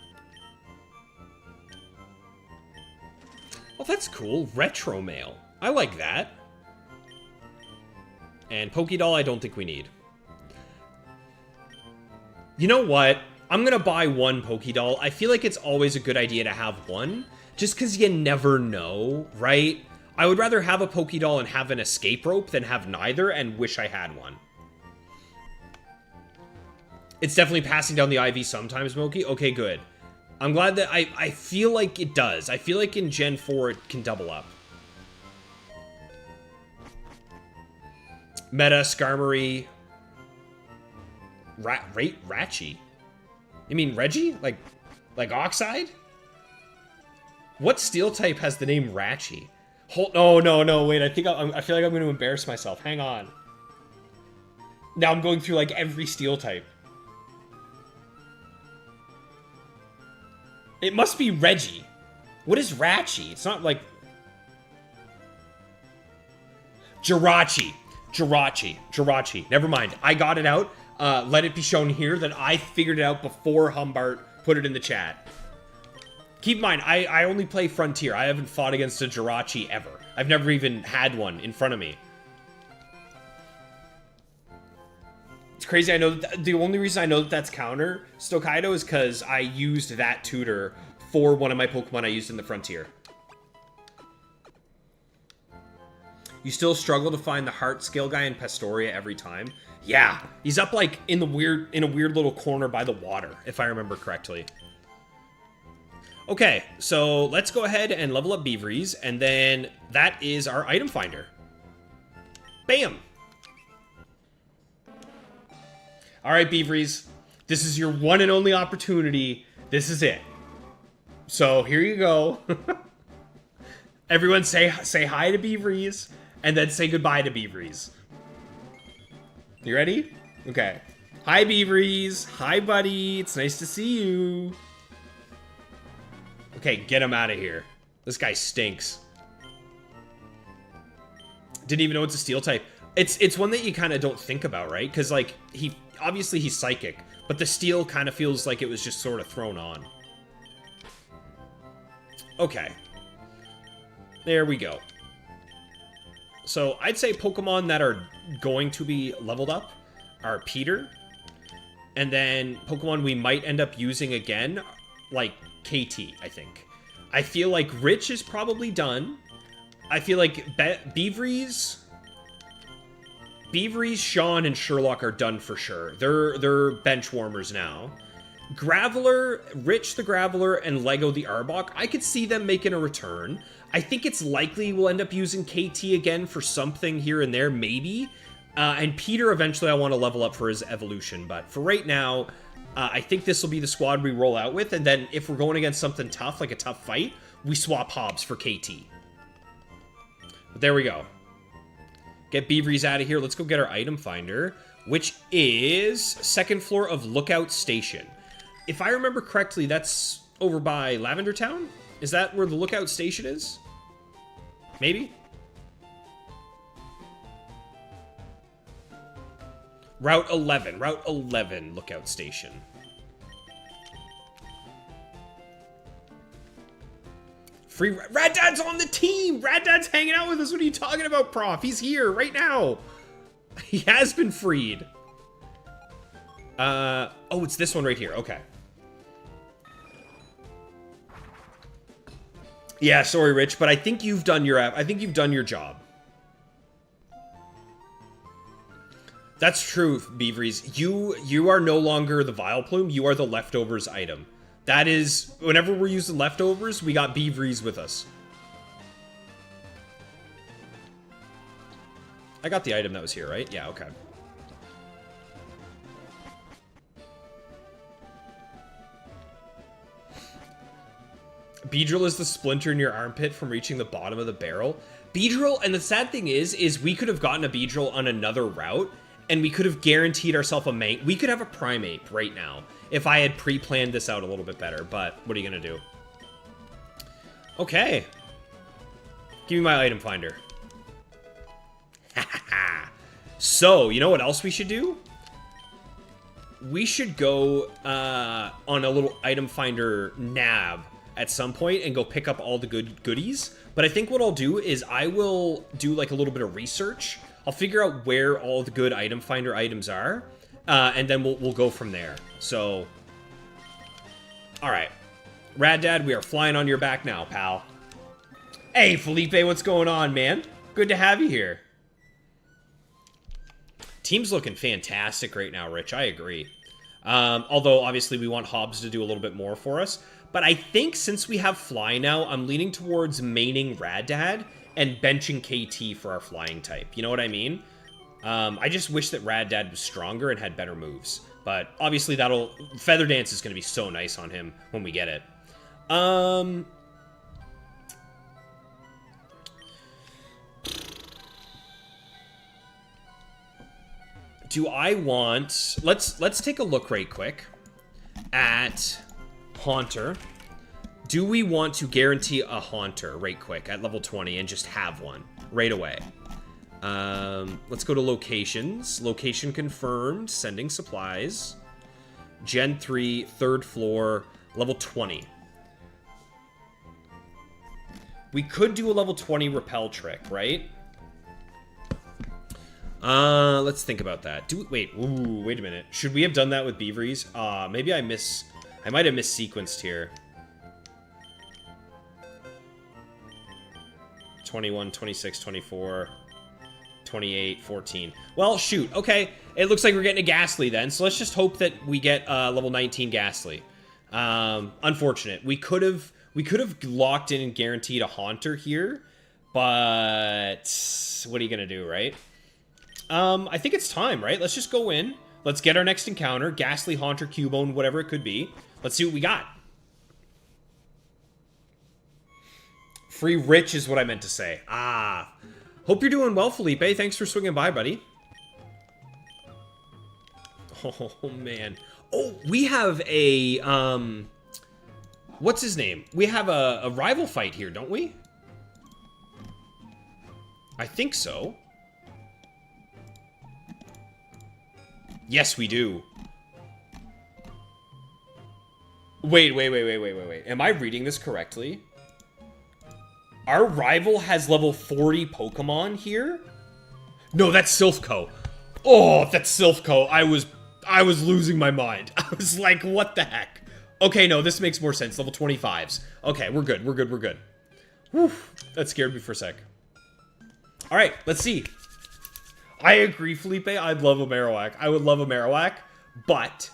Well, that's cool. Retro Mail. I like that. And Pokédoll, I don't think we need. You know what? I'm gonna buy 1 Pokédoll. I feel like it's always a good idea to have 1, just because you never know, right? I would rather have a Pokédoll and have an escape rope than have neither and wish I had one. It's definitely passing down the IV sometimes, Moki. Okay, good. I'm glad that I feel like it does. I feel like in Gen 4 it can double up. Meta, Skarmory, Ratchy. You mean Reggie? Like Oxide? What steel type has the name Ratchy? No, wait, I feel like I'm going to embarrass myself. Hang on. Now I'm going through like every steel type. It must be Reggie. What is Ratchy? It's not like... Jirachi. Never mind. I got it out. Let it be shown here that I figured it out before Humbart put it in the chat. Keep in mind, I only play Frontier. I haven't fought against a Jirachi ever. I've never even had one in front of me. It's crazy. I know that the only reason I know that that's counter Stokaido is because I used that tutor for one of my Pokemon I used in the Frontier. You still struggle to find the heart scale guy in Pastoria every time? Yeah, he's up like in a weird little corner by the water, if I remember correctly. Okay, so let's go ahead and level up Beaveries, and then that is our item finder. Bam! All right, Beaveries, this is your one and only opportunity. This is it. So here you go. Everyone say hi to Beaveries, and then say goodbye to Beaveries. You ready? Okay. Hi, Beaveries. Hi, buddy. It's nice to see you. Okay, get him out of here. This guy stinks. Didn't even know it's a steel type. It's one that you kind of don't think about, right? Because, like, obviously he's psychic, but the steel kind of feels like it was just sort of thrown on. Okay. There we go. So I'd say Pokemon that are going to be leveled up are Peter. And then Pokemon we might end up using again, like KT, I think. I feel like Rich is probably done. I feel like Beaveries, Sean, and Sherlock are done for sure. They're bench warmers now. Graveler, Rich the Graveler, and Lego the Arbok, I could see them making a return. I think it's likely we'll end up using KT again for something here and there, maybe. And Peter, eventually I want to level up for his evolution. But for right now, I think this will be the squad we roll out with. And then if we're going against something tough, like a tough fight, we swap Hobbs for KT. But there we go. Get Beaveries out of here. Let's go get our item finder, which is second floor of Lookout Station. If I remember correctly, that's over by Lavender Town? Is that where the Lookout Station is? Maybe? Route 11. Route 11, Lookout Station. Free... Rad Dad's on the team! Rad Dad's hanging out with us. What are you talking about, Prof? He's here right now. He has been freed. Oh, it's this one right here. Okay. Yeah, sorry, Rich, but I think you've done your job. That's true, Beaveries. You are no longer the Vileplume. You are the leftovers item. That is, whenever we're using leftovers, we got Beaveries with us. I got the item that was here, right? Yeah, okay. Beedrill is the splinter in your armpit from reaching the bottom of the barrel. Beedrill, and the sad thing is we could have gotten a Beedrill on another route, and we could have guaranteed ourselves a mate. We could have a Primeape right now if I had pre-planned this out a little bit better, but what are you going to do? Okay. Give me my item finder. So, you know what else we should do? We should go on a little item finder nab at some point and go pick up all the goodies. But I think what I'll do is I will do like a little bit of research. I'll figure out where all the good item finder items are, and then we'll go from there. So, all right. Rad Dad, we are flying on your back now, pal. Hey, Felipe, what's going on, man? Good to have you here. Team's looking fantastic right now, Rich. I agree. Although, obviously, we want Hobbs to do a little bit more for us. But I think since we have Fly now, I'm leaning towards maining Rad Dad and benching KT for our flying type. You know what I mean? I just wish that Rad Dad was stronger and had better moves. But obviously Feather Dance is going to be so nice on him when we get it. Do I want... Let's take a look right quick at Haunter. Do we want to guarantee a Haunter right quick at level 20 and just have one right away? Let's go to locations. Location confirmed. Sending supplies. Gen 3, third floor, level 20. We could do a level 20 repel trick, right? Let's think about that. Wait a minute. Should we have done that with Beaveries? Maybe I might have missequenced here. 21, 26, 24. 28, 14. Well, shoot. Okay, it looks like we're getting a Ghastly then. So let's just hope that we get level 19 Ghastly. Unfortunate. We could have locked in and guaranteed a Haunter here, but what are you gonna do, right? I think it's time, right? Let's just go in. Let's get our next encounter. Ghastly, Haunter, Cubone, whatever it could be. Let's see what we got. Free Rich is what I meant to say. Ah. Hope you're doing well, Felipe. Thanks for swinging by, buddy. Oh, man. Oh, we have a, what's his name? We have a rival fight here, don't we? I think so. Yes, we do. Wait. Am I reading this correctly? Our rival has level 40 Pokemon here? No, that's Silphco. Oh, that's Silphco. I was losing my mind. I was like, what the heck? Okay, no, this makes more sense. Level 25s. Okay, we're good. Whew, that scared me for a sec. All right, let's see. I agree, Felipe. I'd love a Marowak. I would love a Marowak, but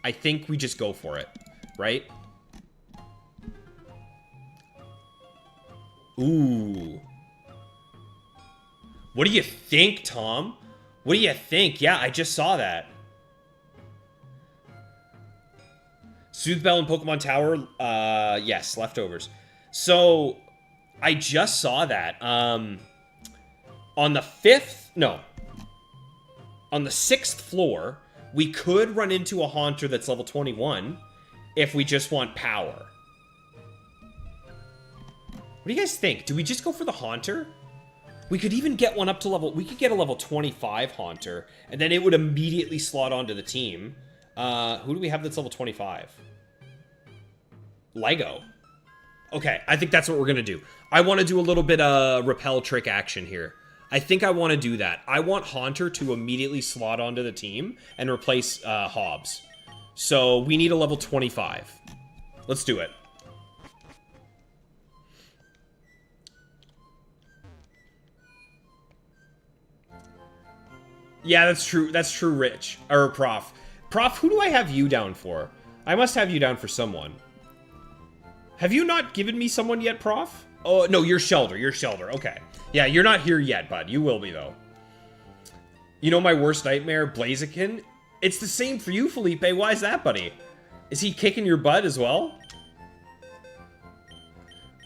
I think we just go for it, right? Ooh. What do you think, Tom? What do you think? Yeah, I just saw that. Soothbell and Pokemon Tower, yes, leftovers. So, I just saw that. On the 6th floor, we could run into a Haunter that's level 21 if we just want power. What do you guys think? Do we just go for the Haunter? We could even get one up to level... We could get a level 25 Haunter, and then it would immediately slot onto the team. Who do we have that's level 25? Lego. Okay, I think that's what we're going to do. I want to do a little bit of repel trick action here. I think I want to do that. I want Haunter to immediately slot onto the team and replace Hobbs. So we need a level 25. Let's do it. Yeah, that's true. That's true, Rich. Or Prof. Prof, who do I have you down for? I must have you down for someone. Have you not given me someone yet, Prof? Oh, no, you're Shelter. You're Shelter. Okay. Yeah, you're not here yet, bud. You will be, though. You know my worst nightmare, Blaziken? It's the same for you, Felipe. Why is that, buddy? Is he kicking your butt as well?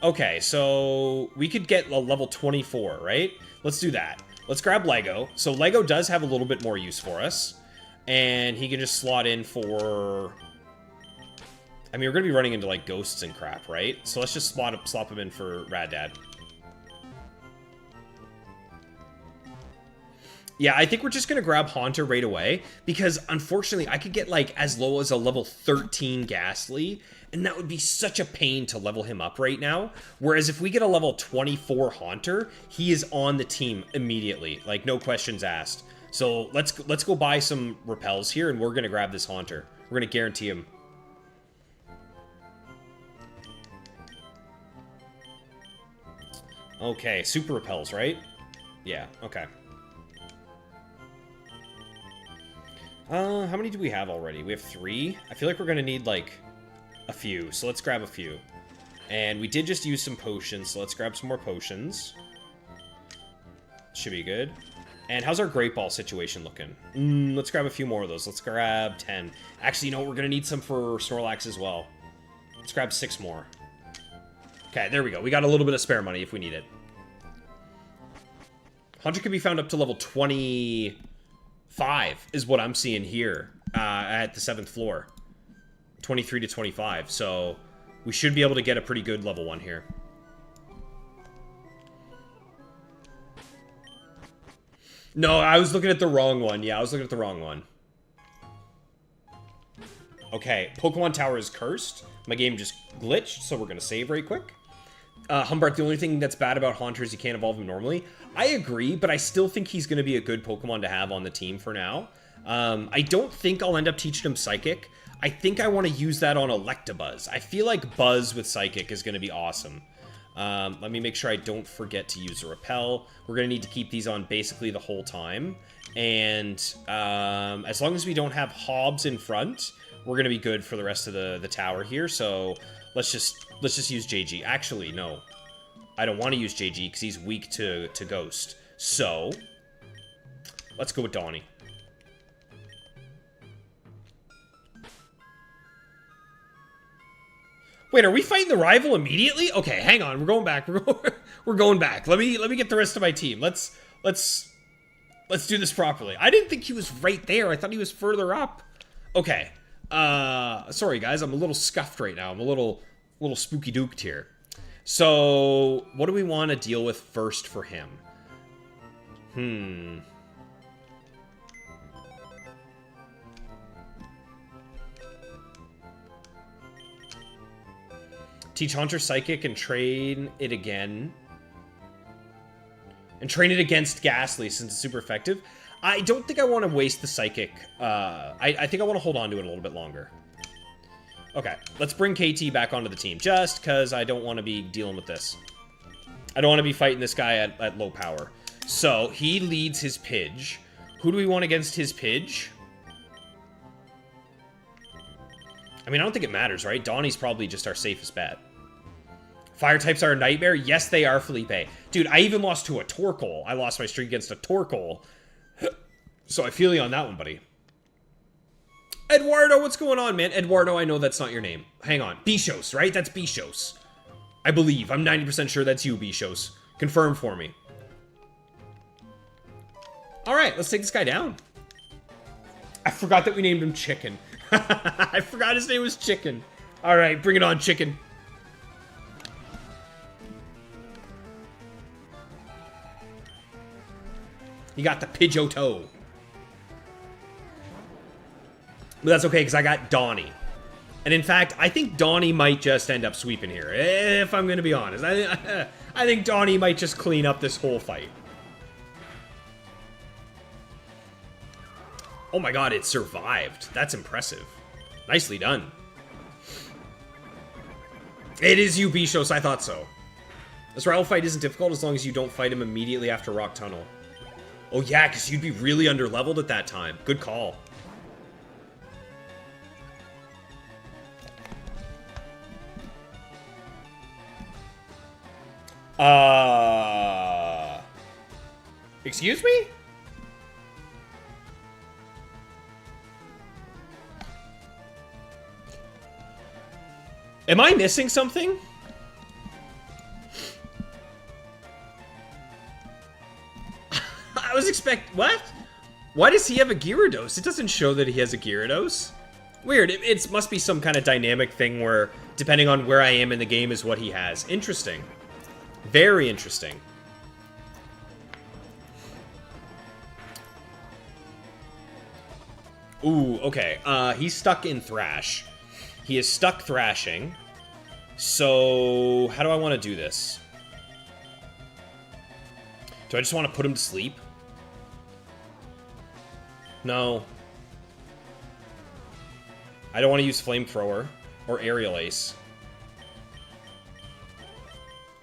Okay, so we could get a level 24, right? Let's do that. Let's grab Lego. So Lego does have a little bit more use for us. And he can just slot in for... I mean, we're going to be running into, like, ghosts and crap, right? So let's just swap him in for Rad Dad. Yeah, I think we're just going to grab Haunter right away. Because, unfortunately, I could get, like, as low as a level 13 Ghastly. And that would be such a pain to level him up right now. Whereas if we get a level 24 Haunter, he is on the team immediately. Like, no questions asked. So let's go buy some repels here, and we're going to grab this Haunter. We're going to guarantee him. Okay, super repels, right? Yeah, okay. How many do we have already? We have 3. I feel like we're going to need, like... a few, so let's grab a few. And we did just use some potions, so let's grab some more potions. Should be good. And how's our Great Ball situation looking? Let's grab a few more of those. Let's grab 10. Actually, you know what? We're going to need some for Snorlax as well. Let's grab 6 more. Okay, there we go. We got a little bit of spare money if we need it. Haunter can be found up to level 25 is what I'm seeing here at the 7th floor. 23 to 25, so we should be able to get a pretty good level 1 here. No, I was looking at the wrong one. Yeah, I was looking at the wrong one. Okay, Pokemon Tower is cursed. My game just glitched, so we're going to save right quick. Humbart, the only thing that's bad about Haunter is you can't evolve him normally. I agree, but I still think he's going to be a good Pokemon to have on the team for now. I don't think I'll end up teaching him Psychic. I think I want to use that on Electabuzz. I feel like Buzz with Psychic is going to be awesome. Let me make sure I don't forget to use a repel. We're going to need to keep these on basically the whole time. And as long as we don't have Hobbs in front, we're going to be good for the rest of the tower here. So let's just use JG. Actually, no. I don't want to use JG because he's weak to Ghost. So let's go with Donnie. Wait, are we fighting the rival immediately? Okay, hang on. We're going back. We're going back. Let me get the rest of my team. Let's do this properly. I didn't think he was right there. I thought he was further up. Okay. Sorry guys, I'm a little scuffed right now. I'm a little spooky dooked here. So, what do we want to deal with first for him? Teach Haunter Psychic and train it again. And train it against Ghastly since it's super effective. I don't think I want to waste the Psychic. I think I want to hold on to it a little bit longer. Okay, let's bring KT back onto the team. Just because I don't want to be dealing with this. I don't want to be fighting this guy at low power. So, he leads his Pidge. Who do we want against his Pidge? I mean, I don't think it matters, right? Donnie's probably just our safest bet. Fire types are a nightmare? Yes, they are, Felipe. Dude, I even lost to a Torkoal. I lost my streak against a Torkoal. So I feel you on that one, buddy. Eduardo, what's going on, man? Eduardo, I know that's not your name. Hang on. Bishos, right? That's Bishos. I believe. I'm 90% sure that's you, Bishos. Confirm for me. Alright, let's take this guy down. I forgot that we named him Chicken. I forgot his name was Chicken. Alright, bring it on, Chicken. You got the Pidgeotto. But that's okay, because I got Donnie. And in fact, I think Donnie might just end up sweeping here, if I'm going to be honest. I think Donnie might just clean up this whole fight. Oh my god, it survived. That's impressive. Nicely done. It is you, Bishos. I thought so. This rival fight isn't difficult as long as you don't fight him immediately after Rock Tunnel. Oh yeah, because you'd be really underleveled at that time. Good call. Excuse me? Am I missing something? I was what? Why does he have a Gyarados? It doesn't show that he has a Gyarados. Weird. It must be some kind of dynamic thing where, depending on where I am in the game, is what he has. Interesting. Very interesting. Ooh, okay. He's stuck in Thrash. He is stuck thrashing. So, how do I want to do this? Do I just want to put him to sleep? No. I don't want to use Flamethrower or Aerial Ace.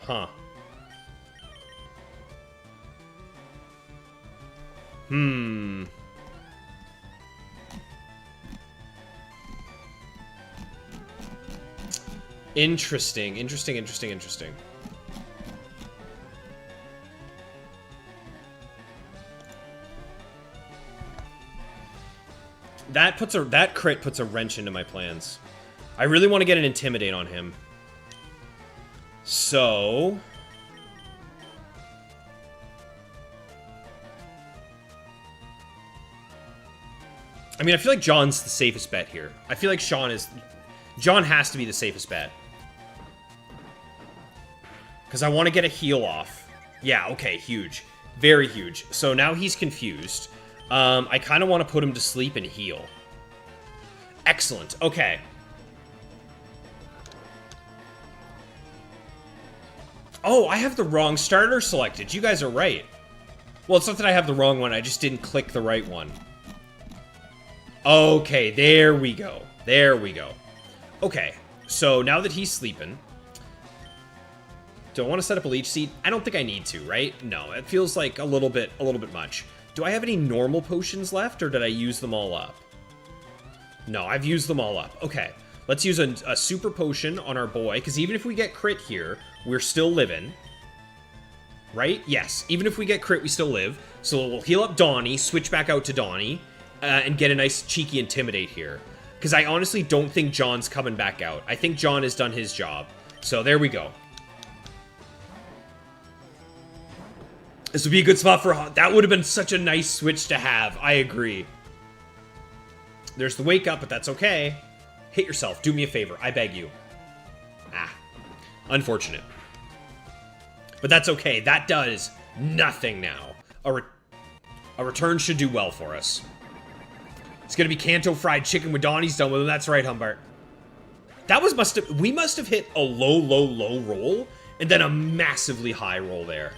Huh. Interesting. That crit puts a wrench into my plans. I really want to get an Intimidate on him. So... I mean, I feel like John's the safest bet here. I feel like John has to be the safest bet. Because I want to get a heal off. Yeah, okay, huge. Very huge. So now he's confused. I kind of want to put him to sleep and heal. Excellent. Okay. Oh, I have the wrong starter selected. You guys are right. Well, it's not that I have the wrong one. I just didn't click the right one. Okay, there we go. There we go. Okay, so now that he's sleeping... Do I want to set up a leech seed? I don't think I need to, right? No, it feels like a little bit much. Do I have any normal potions left, or did I use them all up? No, I've used them all up. Okay, let's use a super potion on our boy, because even if we get crit here, we're still living. Right? Yes, even if we get crit, we still live. So we'll heal up Donnie, switch back out to Donnie, and get a nice cheeky Intimidate here. Because I honestly don't think John's coming back out. I think John has done his job. So there we go. This would be a good spot for... That would have been such a nice switch to have. I agree. There's the wake up, but that's okay. Hit yourself. Do me a favor. I beg you. Ah. Unfortunate. But that's okay. That does nothing now. A return should do well for us. It's going to be Kanto fried chicken when Donnie's done with him. That's right, Humbart. That was we must have hit a low roll and then a massively high roll there.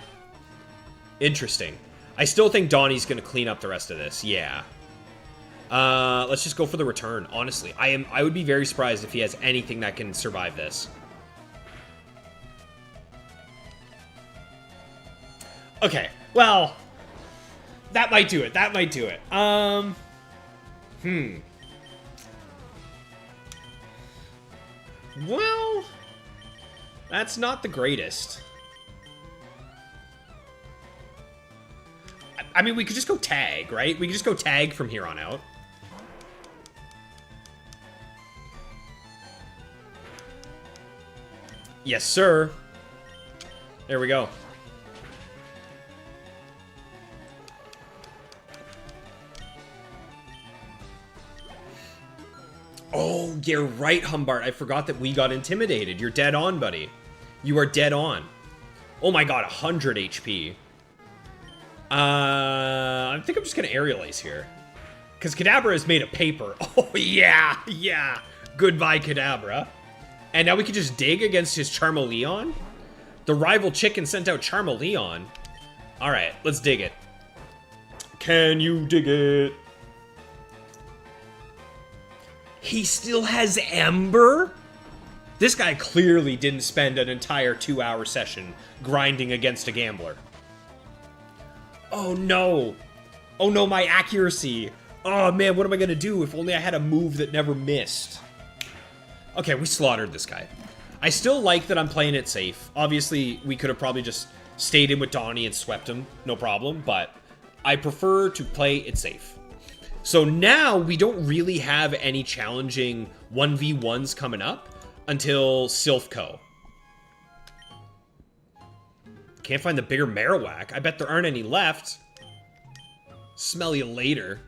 Interesting. I still think Donnie's going to clean up the rest of this. Yeah. Let's just go for the return. Honestly, I would be very surprised if he has anything that can survive this. Okay. Well, that might do it. That might do it. Well, that's not the greatest. I mean, we could just go tag, right? We could just go tag from here on out. Yes, sir. There we go. Oh, you're right, Humbart. I forgot that we got intimidated. You're dead on, buddy. You are dead on. Oh my god, 100 HP. I think I'm just gonna Aerial Ace here. Because Kadabra is made of paper. Oh, yeah, yeah. Goodbye, Kadabra. And now we can just dig against his Charmeleon? The rival chicken sent out Charmeleon. Alright, let's dig it. Can you dig it? He still has Ember? This guy clearly didn't spend an entire 2-hour session grinding against a gambler. Oh no. Oh no, my accuracy. Oh man, what am I gonna do? If only I had a move that never missed. Okay, we slaughtered this guy. I still like that I'm playing it safe. Obviously, we could have probably just stayed in with Donnie and swept him. No problem, but I prefer to play it safe. So now we don't really have any challenging 1v1s coming up until Silphco. Can't find the bigger Marowak. I bet there aren't any left. Smell you later.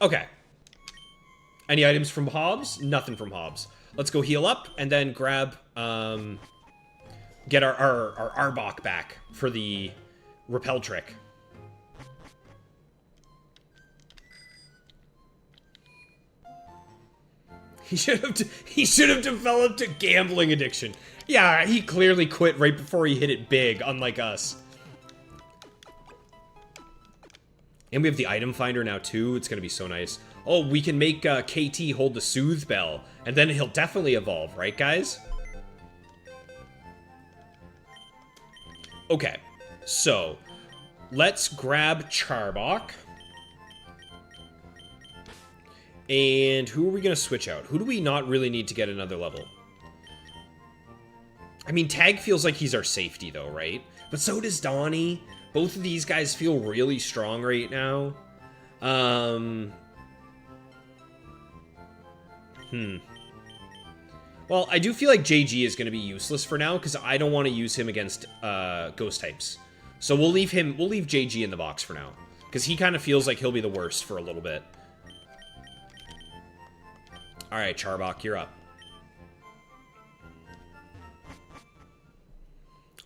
Okay. Any items from Hobbs? Nothing from Hobbs. Let's go heal up and then grab, get our Arbok back for the repel trick. He should have developed a gambling addiction. Yeah, he clearly quit right before he hit it big, unlike us. And we have the item finder now too. It's gonna be so nice. Oh, we can make KT hold the Soothe Bell, and then he'll definitely evolve, right, guys? Okay, so let's grab Charbok. And who are we gonna switch out? Who do we not really need to get another level? I mean, Tag feels like he's our safety, though, right? But so does Donnie. Both of these guys feel really strong right now. Well, I do feel like JG is going to be useless for now, because I don't want to use him against ghost types. So we'll leave JG in the box for now, because he kind of feels like he'll be the worst for a little bit. Alright, Charbok, you're up.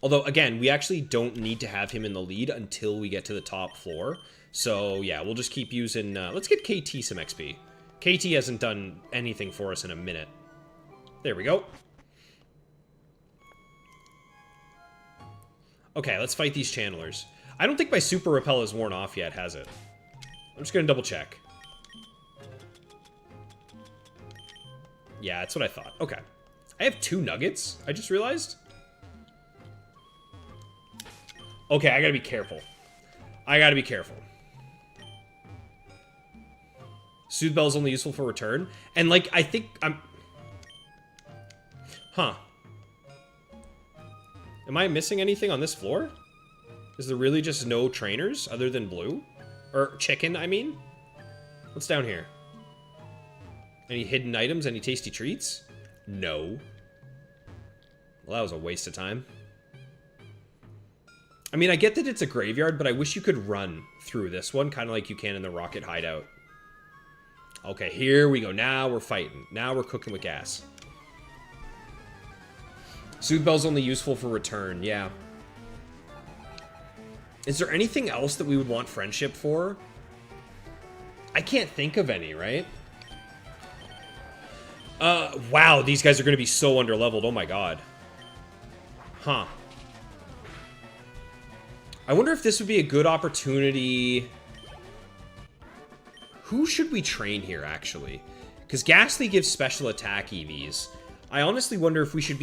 Although, again, we actually don't need to have him in the lead until we get to the top floor. So, yeah, we'll just keep using... let's get KT some XP. KT hasn't done anything for us in a minute. There we go. Okay, let's fight these channelers. I don't think my Super Repel is worn off yet, has it? I'm just going to double check. Yeah, that's what I thought. Okay. I have 2 nuggets, I just realized. Okay, I gotta be careful. I gotta be careful. Soothe Bell's only useful for return. And, like, I think I'm... Huh. Am I missing anything on this floor? Is there really just no trainers other than blue? Or chicken, I mean? What's down here? Any hidden items? Any tasty treats? No. Well, that was a waste of time. I mean, I get that it's a graveyard, but I wish you could run through this one, kind of like you can in the Rocket Hideout. Okay, here we go. Now we're fighting. Now we're cooking with gas. Soothe Bell's only useful for return, yeah. Is there anything else that we would want friendship for? I can't think of any, right? Wow, these guys are going to be so underleveled. Oh my god. Huh. I wonder if this would be a good opportunity. Who should we train here, actually? Because Ghastly gives special attack EVs. I honestly wonder if we should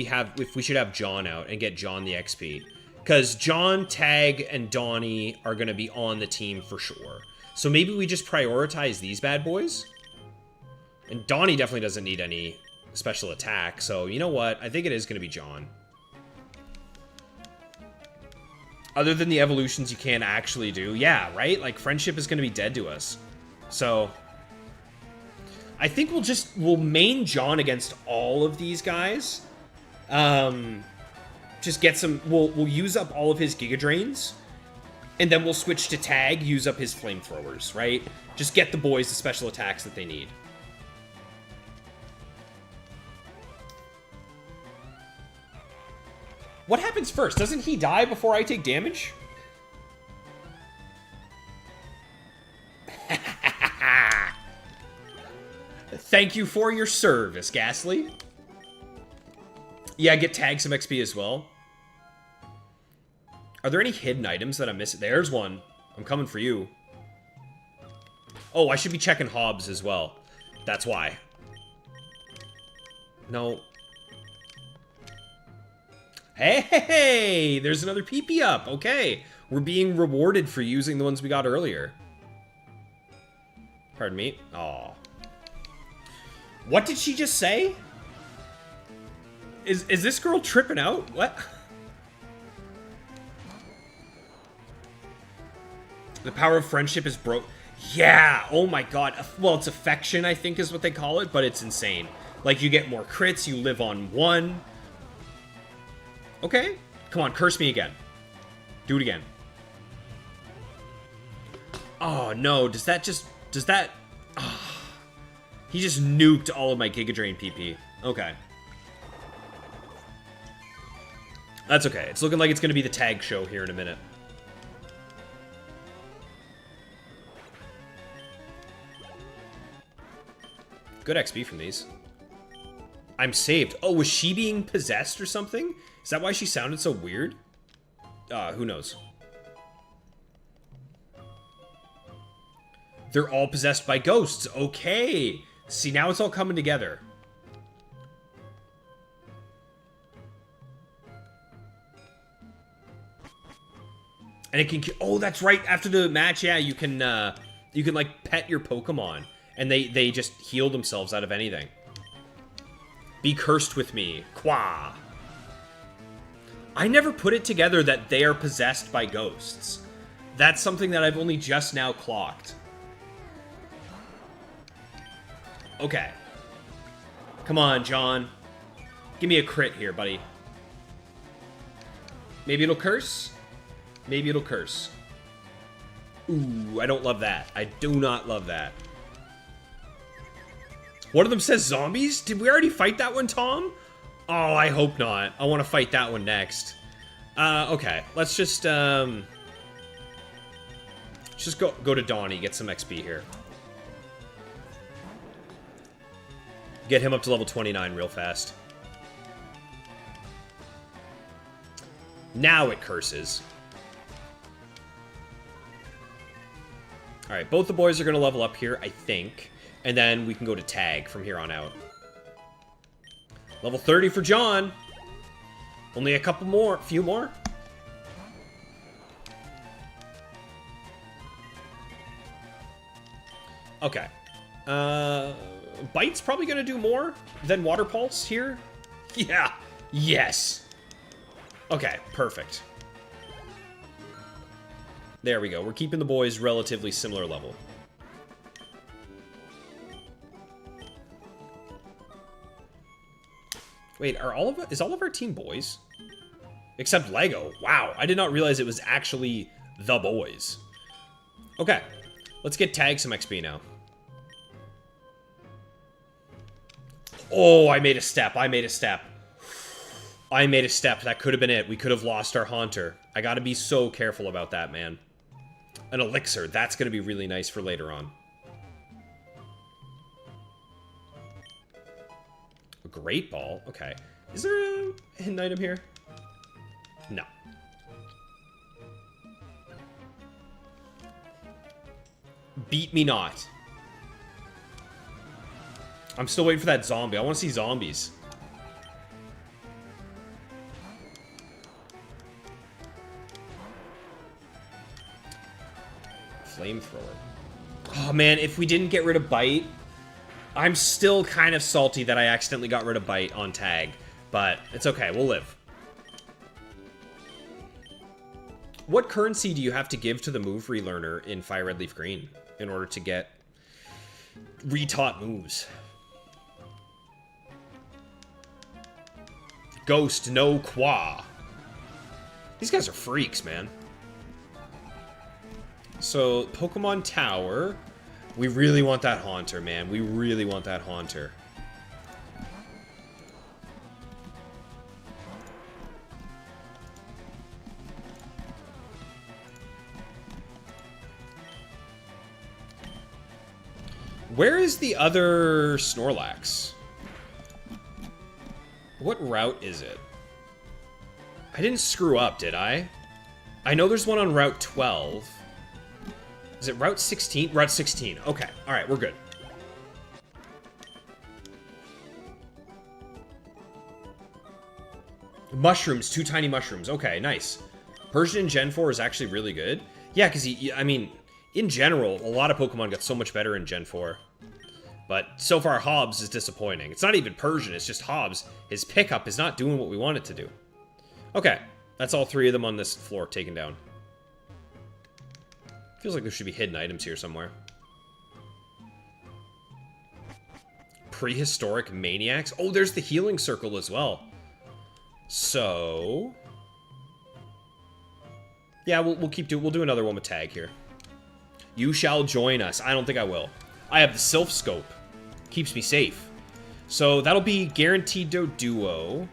have John out and get John the XP. Because John, Tag, and Donnie are going to be on the team for sure. So maybe we just prioritize these bad boys? And Donnie definitely doesn't need any special attack. So, you know what? I think it is going to be John. Other than the evolutions you can't actually do. Yeah, right? Like, friendship is going to be dead to us. So, I think we'll main John against all of these guys. Just get some, we'll use up all of his Giga Drains. And then we'll switch to Tag, use up his flamethrowers, right? Just get the boys the special attacks that they need. What happens first? Doesn't he die before I take damage? Thank you for your service, Ghastly. Yeah, get Tag some XP as well. Are there any hidden items that I'm missing? There's one. I'm coming for you. Oh, I should be checking Hobbs as well. That's why. No. Hey, there's another PP up. Okay. We're being rewarded for using the ones we got earlier. Pardon me. Aw. What did she just say? Is this girl tripping out? What? The power of friendship is broke. Yeah, oh my god. Well, it's affection, I think is what they call it, but it's insane. Like, you get more crits, you live on 1. Okay. Come on, curse me again. Do it again. Oh, no. Does that... Oh, he just nuked all of my Giga Drain PP. Okay. That's okay. It's looking like it's going to be the Tag show here in a minute. Good XP from these. I'm saved. Oh, was she being possessed or something? Is that why she sounded so weird? Who knows? They're all possessed by ghosts. Okay. See, now it's all coming together. And it can... Oh, that's right. After the match, yeah, you can like, pet your Pokemon. And they just heal themselves out of anything. Be cursed with me. Qua. I never put it together that they are possessed by ghosts. That's something that I've only just now clocked. Okay. Come on, John. Give me a crit here, buddy. Maybe it'll curse? Maybe it'll curse. Ooh, I don't love that. I do not love that. One of them says zombies? Did we already fight that one, Tom? Oh, I hope not. I want to fight that one next. Okay. Let's just go to Donnie, get some XP here. Get him up to level 29 real fast. Now it curses. Alright, both the boys are going to level up here, I think. And then we can go to Tag from here on out. Level 30 for John. Only a couple more, few more. Okay. Bite's probably gonna do more than Water Pulse here. Yeah. Yes. Okay, perfect. There we go. We're keeping the boys relatively similar level. Wait, is all of our team boys? Except Lego. Wow, I did not realize it was actually the boys. Okay, let's get Tag some XP now. Oh, I made a step. I made a step. I made a step. That could have been it. We could have lost our Haunter. I gotta be so careful about that, man. An Elixir. That's gonna be really nice for later on. A Great Ball? Okay. Is there a hidden item here? No. Beat me not. I'm still waiting for that zombie. I want to see zombies. Flamethrower. Oh man, if we didn't get rid of Bite, I'm still kind of salty that I accidentally got rid of Bite on Tag. But it's okay, we'll live. What currency do you have to give to the move relearner in Fire Red Leaf Green in order to get retaught moves? Ghost no qua. These guys are freaks, man. So, Pokemon Tower. We really want that Haunter, man. We really want that Haunter. Where is the other Snorlax? What route is it? I didn't screw up, did I? I know there's one on Route 12. Is it Route 16? Route 16. Okay. Alright, we're good. Mushrooms. 2 tiny mushrooms. Okay, nice. Persian in Gen 4 is actually really good. Yeah, because I mean, in general, a lot of Pokemon got so much better in Gen 4. But so far, Hobbs is disappointing. It's not even Persian, it's just Hobbs. His pickup is not doing what we want it to do. Okay, that's all 3 of them on this floor taken down. Feels like there should be hidden items here somewhere. Prehistoric Maniacs? Oh, there's the healing circle as well. So... yeah, we'll keep doing... we'll do another one with Tag here. You shall join us. I don't think I will. I have the Sylph Scope. Keeps me safe. So that'll be guaranteed Doduo.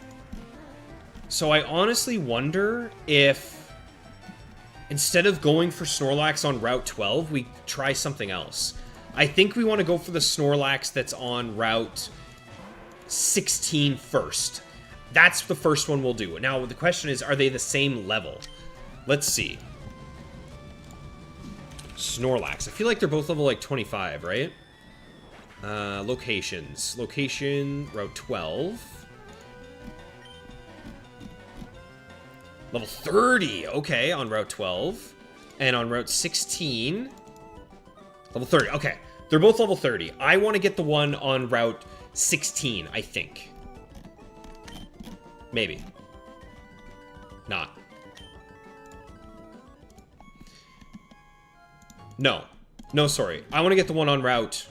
So I honestly wonder if instead of going for Snorlax on Route 12, we try something else. I think we want to go for the Snorlax that's on Route 16 first. That's the first one we'll do. Now, the question is, are they the same level? Let's see. Snorlax. I feel like they're both level, like, 25, right? Locations. Location, Route 12. Level 30. Okay, on Route 12. And on Route 16. Level 30. Okay, they're both level 30. I want to get the one on Route 16, I think. Maybe. Not. No. No, sorry. I want to get the one on Route...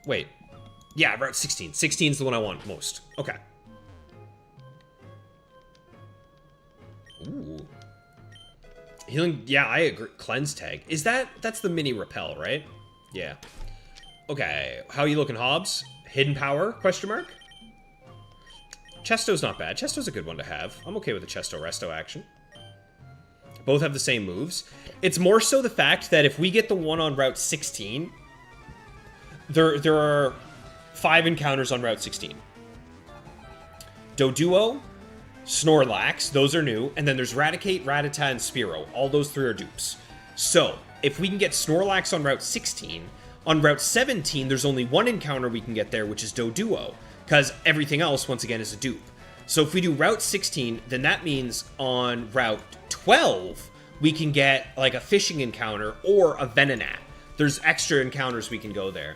wait. Yeah, Route 16. 16 is the one I want most. Okay. Ooh. Healing... yeah, I agree. Cleanse Tag. Is that... that's the mini Repel, right? Yeah. Okay. How are you looking, Hobbs? Hidden Power? Question mark? Chesto's not bad. Chesto's a good one to have. I'm okay with the Chesto Resto action. Both have the same moves. It's more so the fact that if we get the one on Route 16, there are 5 encounters on Route 16. Doduo, Snorlax, those are new, and then there's Raticate, Rattata, and Spearow. All those 3 are dupes. So, if we can get Snorlax on Route 16, on Route 17, there's only 1 encounter we can get there, which is Doduo. because everything else, once again, is a dupe. So if we do Route 16, then that means on Route 12, we can get like a fishing encounter or a Venonat. There's extra encounters we can go there.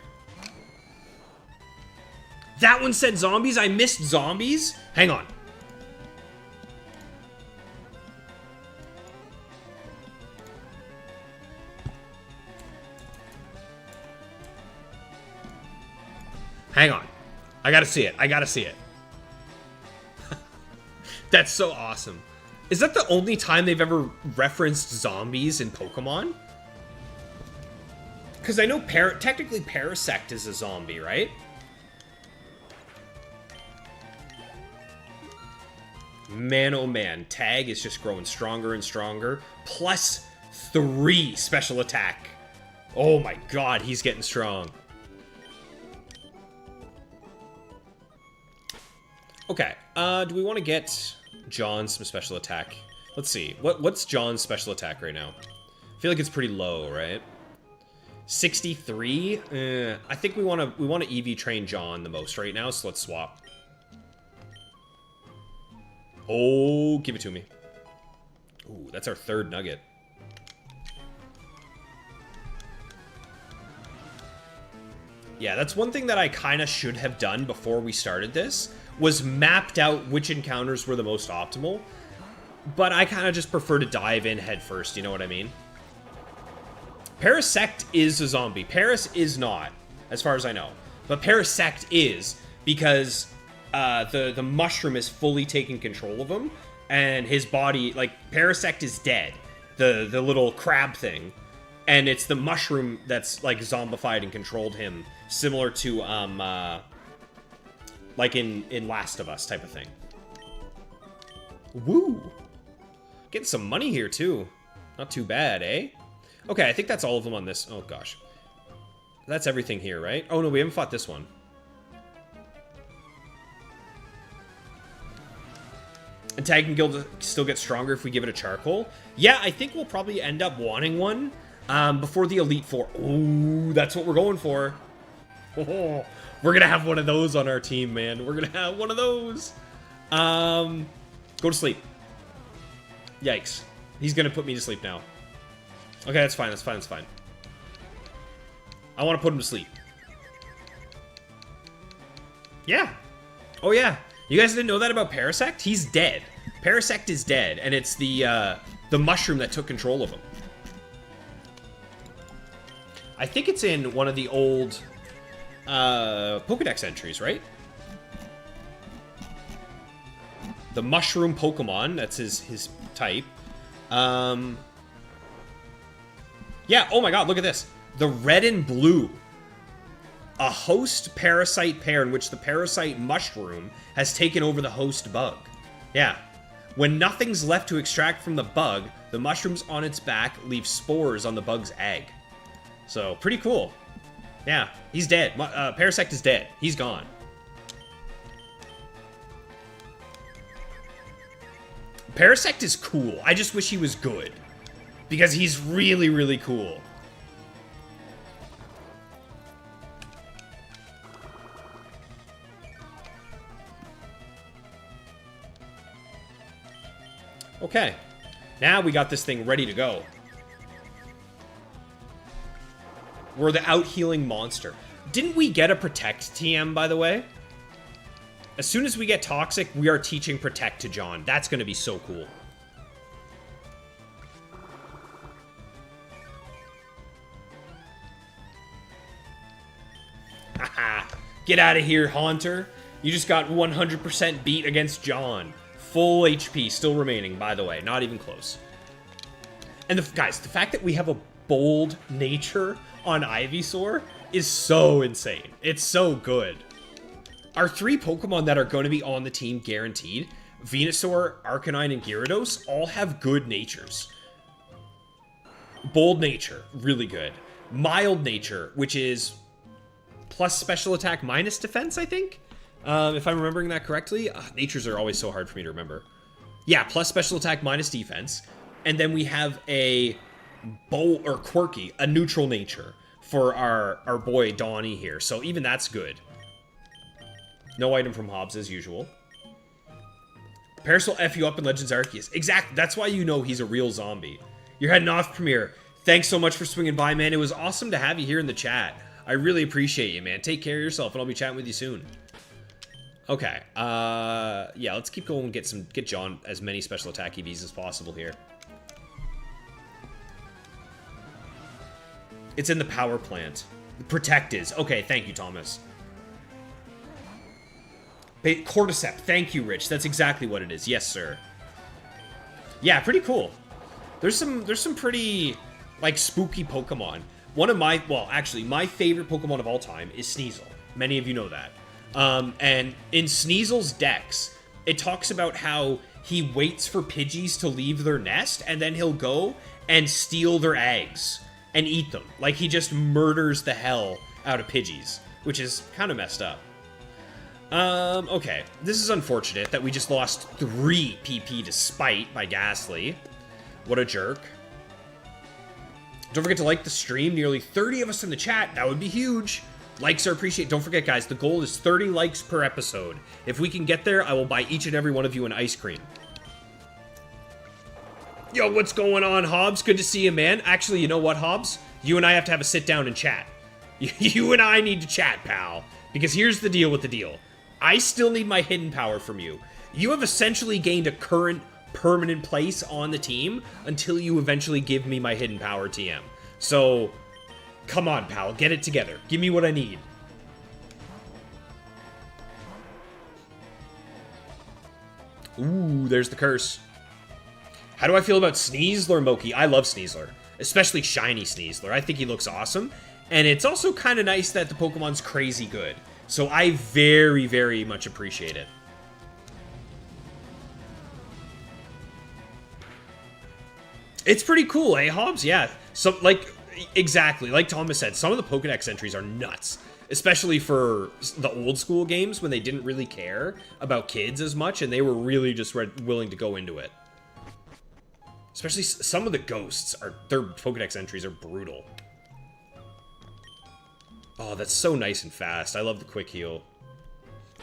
That one said zombies? I missed zombies? Hang on. Hang on. I gotta see it. I gotta see it. That's so awesome. Is that the only time they've ever referenced zombies in Pokemon? Because I know technically Parasect is a zombie, right? Man, oh man. Tag is just growing stronger and stronger. +3 special attack. Oh my god, he's getting strong. Okay, do we want to get John some special attack? Let's see. What's John's special attack right now? I feel like it's pretty low, right? 63? I think we want to EV train John the most right now, so let's swap. Oh, give it to me. Ooh, that's our 3rd nugget. Yeah, that's one thing that I kind of should have done before we started this, was mapped out which encounters were the most optimal. But I kind of just prefer to dive in head first, you know what I mean? Parasect is a zombie. Paris is not, as far as I know. But Parasect is, because the mushroom is fully taking control of him, and his body, like, Parasect is dead. The little crab thing. And it's the mushroom that's, like, zombified and controlled him, similar to, like in Last of Us type of thing. Woo! Getting some money here, too. Not too bad, eh? Okay, I think that's all of them on this. Oh, gosh. That's everything here, right? Oh, no, we haven't fought this one. And Tag and Guild still get stronger if we give it a charcoal. Yeah, I think we'll probably end up wanting one before the Elite Four. Ooh, that's what we're going for. Oh, we're going to have one of those on our team, man. We're going to have one of those. Go to sleep. Yikes. He's going to put me to sleep now. Okay, that's fine, that's fine, that's fine. I want to put him to sleep. Yeah. Oh, yeah. You guys didn't know that about Parasect? He's dead. Parasect is dead, and it's the mushroom that took control of him. I think it's in one of the old Pokedex entries, right? The mushroom Pokemon, that's his type. Yeah, oh my god, look at this. The red and blue. A host-parasite pair in which the parasite mushroom has taken over the host bug. Yeah. When nothing's left to extract from the bug, the mushrooms on its back leave spores on the bug's egg. So, pretty cool. Yeah, he's dead. Parasect is dead. He's gone. Parasect is cool. I just wish he was good. Because he's really, really cool. Okay. Now we got this thing ready to go. We're the out-healing monster. Didn't we get a Protect TM, by the way? As soon as we get Toxic, we are teaching Protect to John. That's going to be so cool. Haha. Get out of here, Haunter. You just got 100% beat against John. Full HP still remaining, by the way. Not even close. And guys, the fact that we have a bold nature on Ivysaur is so insane. It's so good. Our 3 Pokemon that are going to be on the team guaranteed, Venusaur, Arcanine, and Gyarados, all have good natures. Bold nature, really good. Mild nature, which is plus special attack minus defense, I think? If I'm remembering that correctly. Natures are always so hard for me to remember. Yeah, plus special attack minus defense. And then we have a quirky, a neutral nature for our boy Donnie here. So even that's good. No item from Hobbs as usual. Paris will F you up in Legends Arceus. Exactly. That's why you know he's a real zombie. You're heading off, Premier. Thanks so much for swinging by, man. It was awesome to have you here in the chat. I really appreciate you, man. Take care of yourself, and I'll be chatting with you soon. Okay. Yeah, let's keep going and get John as many special attack EVs as possible here. It's in the power plant. Protect is. Okay, thank you, Thomas. Cordyceps. Thank you, Rich. That's exactly what it is. Yes, sir. Yeah, pretty cool. There's some pretty, like, spooky Pokemon. One of my, well, actually, my favorite Pokemon of all time is Sneasel. Many of you know that. And in Sneasel's dex, it talks about how he waits for Pidgeys to leave their nest, and then he'll go and steal their eggs and eat them. Like, he just murders the hell out of Pidgeys, which is kind of messed up. Okay. This is unfortunate that we just lost 3 PP to Spite by Ghastly. What a jerk. Don't forget to like the stream. Nearly 30 of us in the chat. That would be huge. Likes are appreciated. Don't forget, guys, the goal is 30 likes per episode. If we can get there, I will buy each and every one of you an ice cream. Yo, what's going on, Hobbs? Good to see you, man. Actually, you know what, Hobbs? You and I have to have a sit down and chat. You and I need to chat, pal. Because here's the deal with the deal. I still need my hidden power from you. You have essentially gained a current permanent place on the team until you eventually give me my hidden power TM. So, come on, pal. Get it together. Give me what I need. Ooh, there's the curse. How do I feel about Sneasler, Moki? I love Sneasler. Especially shiny Sneasler. I think he looks awesome. And it's also kind of nice that the Pokemon's crazy good. So I very, very much appreciate it. It's pretty cool, eh, Hobbs? Yeah. So, like, exactly. Like Thomas said, some of the Pokedex entries are nuts. Especially for the old school games when they didn't really care about kids as much and they were really just willing to go into it. Especially some of the ghosts, their Pokedex entries are brutal. Oh, that's so nice and fast. I love the quick heal.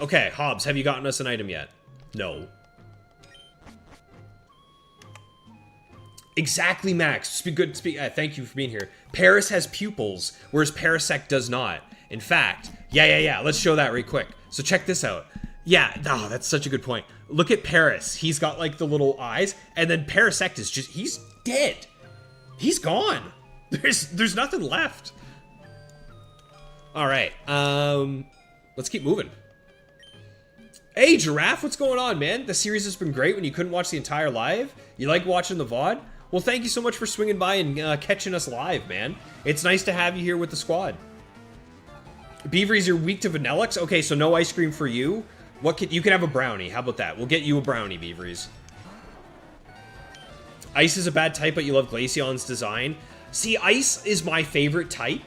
Okay, Hobbs, have you gotten us an item yet? No. Exactly, Max. Thank you for being here. Paris has pupils, whereas Parasect does not. In fact, yeah. Let's show that real quick. So check this out. Yeah, oh, that's such a good point. Look at Paris. He's got, like, the little eyes, and then Parasect is just, he's dead. He's gone. There's nothing left. All right, let's keep moving. Hey, Giraffe, what's going on, man? The series has been great when you couldn't watch the entire live. You like watching the VOD? Well, thank you so much for swinging by and catching us live, man. It's nice to have you here with the squad. Beaveries, you're weak to Vanillix? Okay, so no ice cream for you. You can have a brownie. How about that? We'll get you a brownie, Beaveries. Ice is a bad type, but you love Glaceon's design. See, Ice is my favorite type.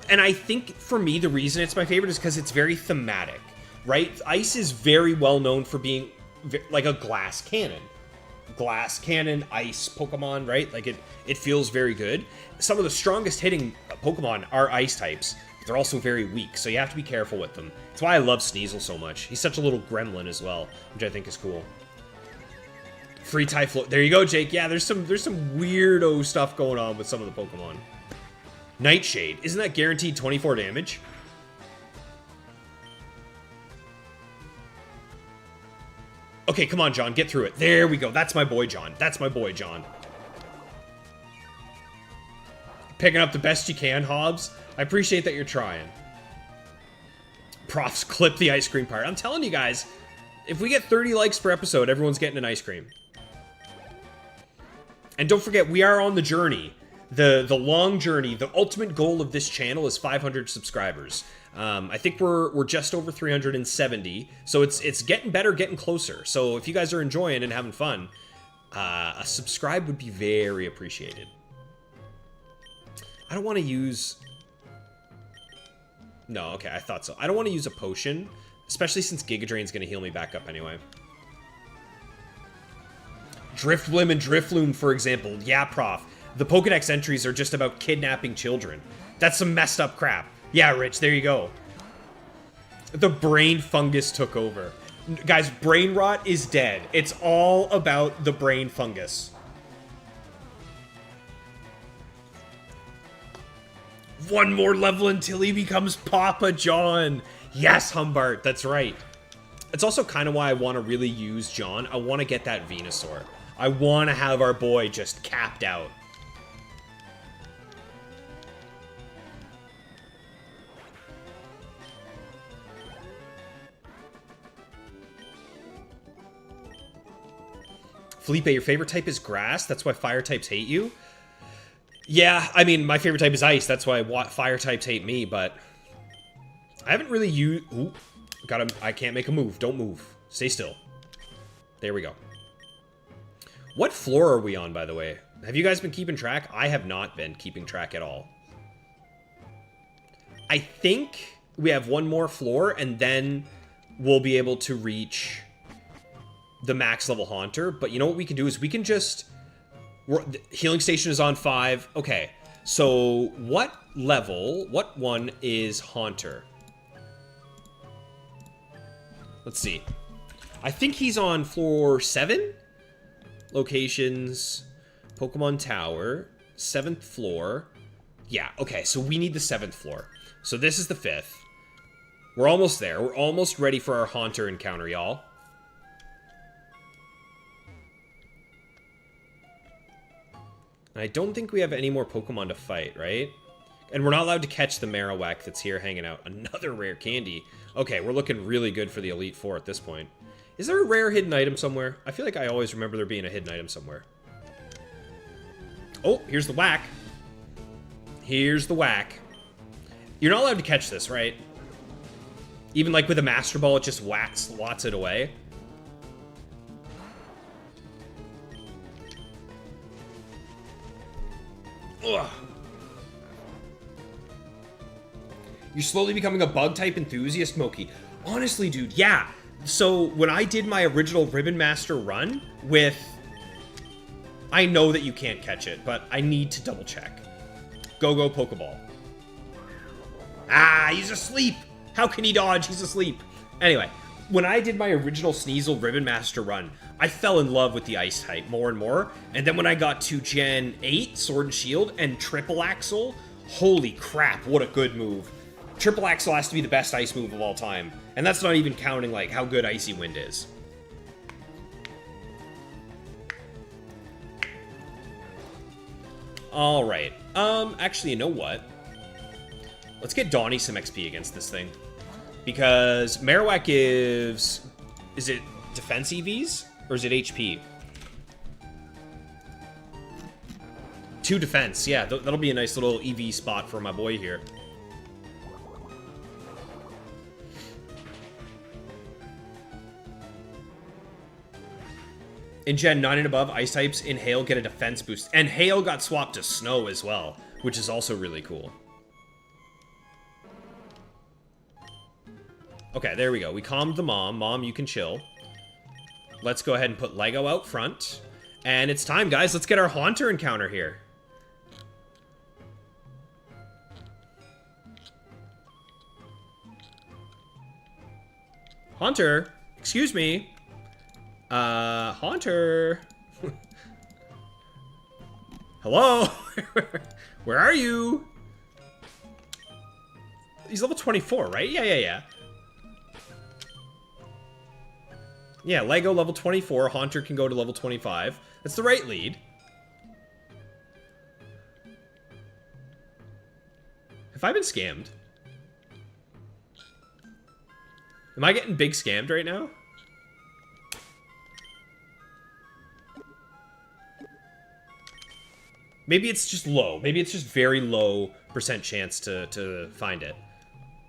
And I think, for me, the reason it's my favorite is because it's very thematic, right? Ice is very well known for being like a glass cannon. Glass cannon, ice Pokemon, right? Like, it feels very good. Some of the strongest hitting Pokemon are ice types. But they're also very weak, so you have to be careful with them. That's why I love Sneasel so much. He's such a little gremlin as well, which I think is cool. Free Typhlosion. There you go, Jake. Yeah, there's some weirdo stuff going on with some of the Pokemon. Nightshade. Isn't that guaranteed 24 damage? Okay, come on, John. Get through it. There we go. That's my boy, John. That's my boy, John. Picking up the best you can, Hobbs. I appreciate that you're trying. Profs, clip the ice cream part. I'm telling you guys, if we get 30 likes per episode, everyone's getting an ice cream. And don't forget, we are on the journey. The long journey, the ultimate goal of this channel is 500 subscribers. I think we're just over 370, so it's getting better, getting closer. So if you guys are enjoying and having fun, a subscribe would be very appreciated. I don't want to use... No, okay, I thought so. I don't want to use a potion, especially since Giga Drain's going to heal me back up anyway. Drifblim and Drifloon, for example. Yeah, Prof. The Pokedex entries are just about kidnapping children. That's some messed up crap. Yeah, Rich, there you go. The brain fungus took over. Guys, brain rot is dead. It's all about the brain fungus. One more level until he becomes Papa John. Yes, Humbart, that's right. It's also kind of why I want to really use John. I want to get that Venusaur. I want to have our boy just capped out. Felipe, your favorite type is grass? That's why fire types hate you? Yeah, I mean, my favorite type is ice. That's why fire types hate me, but... I haven't really used... Ooh, I can't make a move. Don't move. Stay still. There we go. What floor are we on, by the way? Have you guys been keeping track? I have not been keeping track at all. I think we have one more floor, and then we'll be able to reach the max level Haunter. But you know what we can do is we can just... The healing station is on 5. Okay, so what one is Haunter? Let's see. I think he's on floor 7. Locations, Pokemon Tower, 7th floor. Yeah, okay, so we need the 7th floor. So this is the 5th. We're almost there. We're almost ready for our Haunter encounter, y'all. I don't think we have any more Pokemon to fight, right? And we're not allowed to catch the Marowak that's here hanging out. Another rare candy. Okay, we're looking really good for the Elite Four at this point. Is there a rare hidden item somewhere? I feel like I always remember there being a hidden item somewhere. Oh, here's the whack. Here's the whack. You're not allowed to catch this, right? Even like with a Master Ball, it just swats it away. Ugh. You're slowly becoming a bug-type enthusiast, Moki. Honestly, dude, yeah. So, when I did my original Ribbon Master run with... I know that you can't catch it, but I need to double-check. Go Pokeball. Ah, he's asleep! How can he dodge? He's asleep. Anyway, when I did my original Sneasel Ribbon Master run, I fell in love with the Ice type more and more. And then when I got to Gen 8, Sword and Shield, and Triple Axle, holy crap, what a good move. Triple Axle has to be the best ice move of all time. And that's not even counting, like, how good Icy Wind is. Alright. Actually, you know what? Let's get Donnie some XP against this thing. Because Marowak gives... Is it defense EVs? Or is it HP? 2 defense. Yeah, that'll be a nice little EV spot for my boy here. In Gen 9 and above, Ice types in Hail get a defense boost. And Hail got swapped to Snow as well, which is also really cool. Okay, there we go. We calmed the mom. Mom, you can chill. Let's go ahead and put Lego out front. And it's time, guys. Let's get our Haunter encounter here. Haunter, excuse me. Haunter. Hello? Where are you? He's level 24, right? Yeah. Yeah, Lego level 24. Haunter can go to level 25. That's the right lead. Have I been scammed? Am I getting big scammed right now? Maybe it's just low. Maybe it's just very low % chance to find it.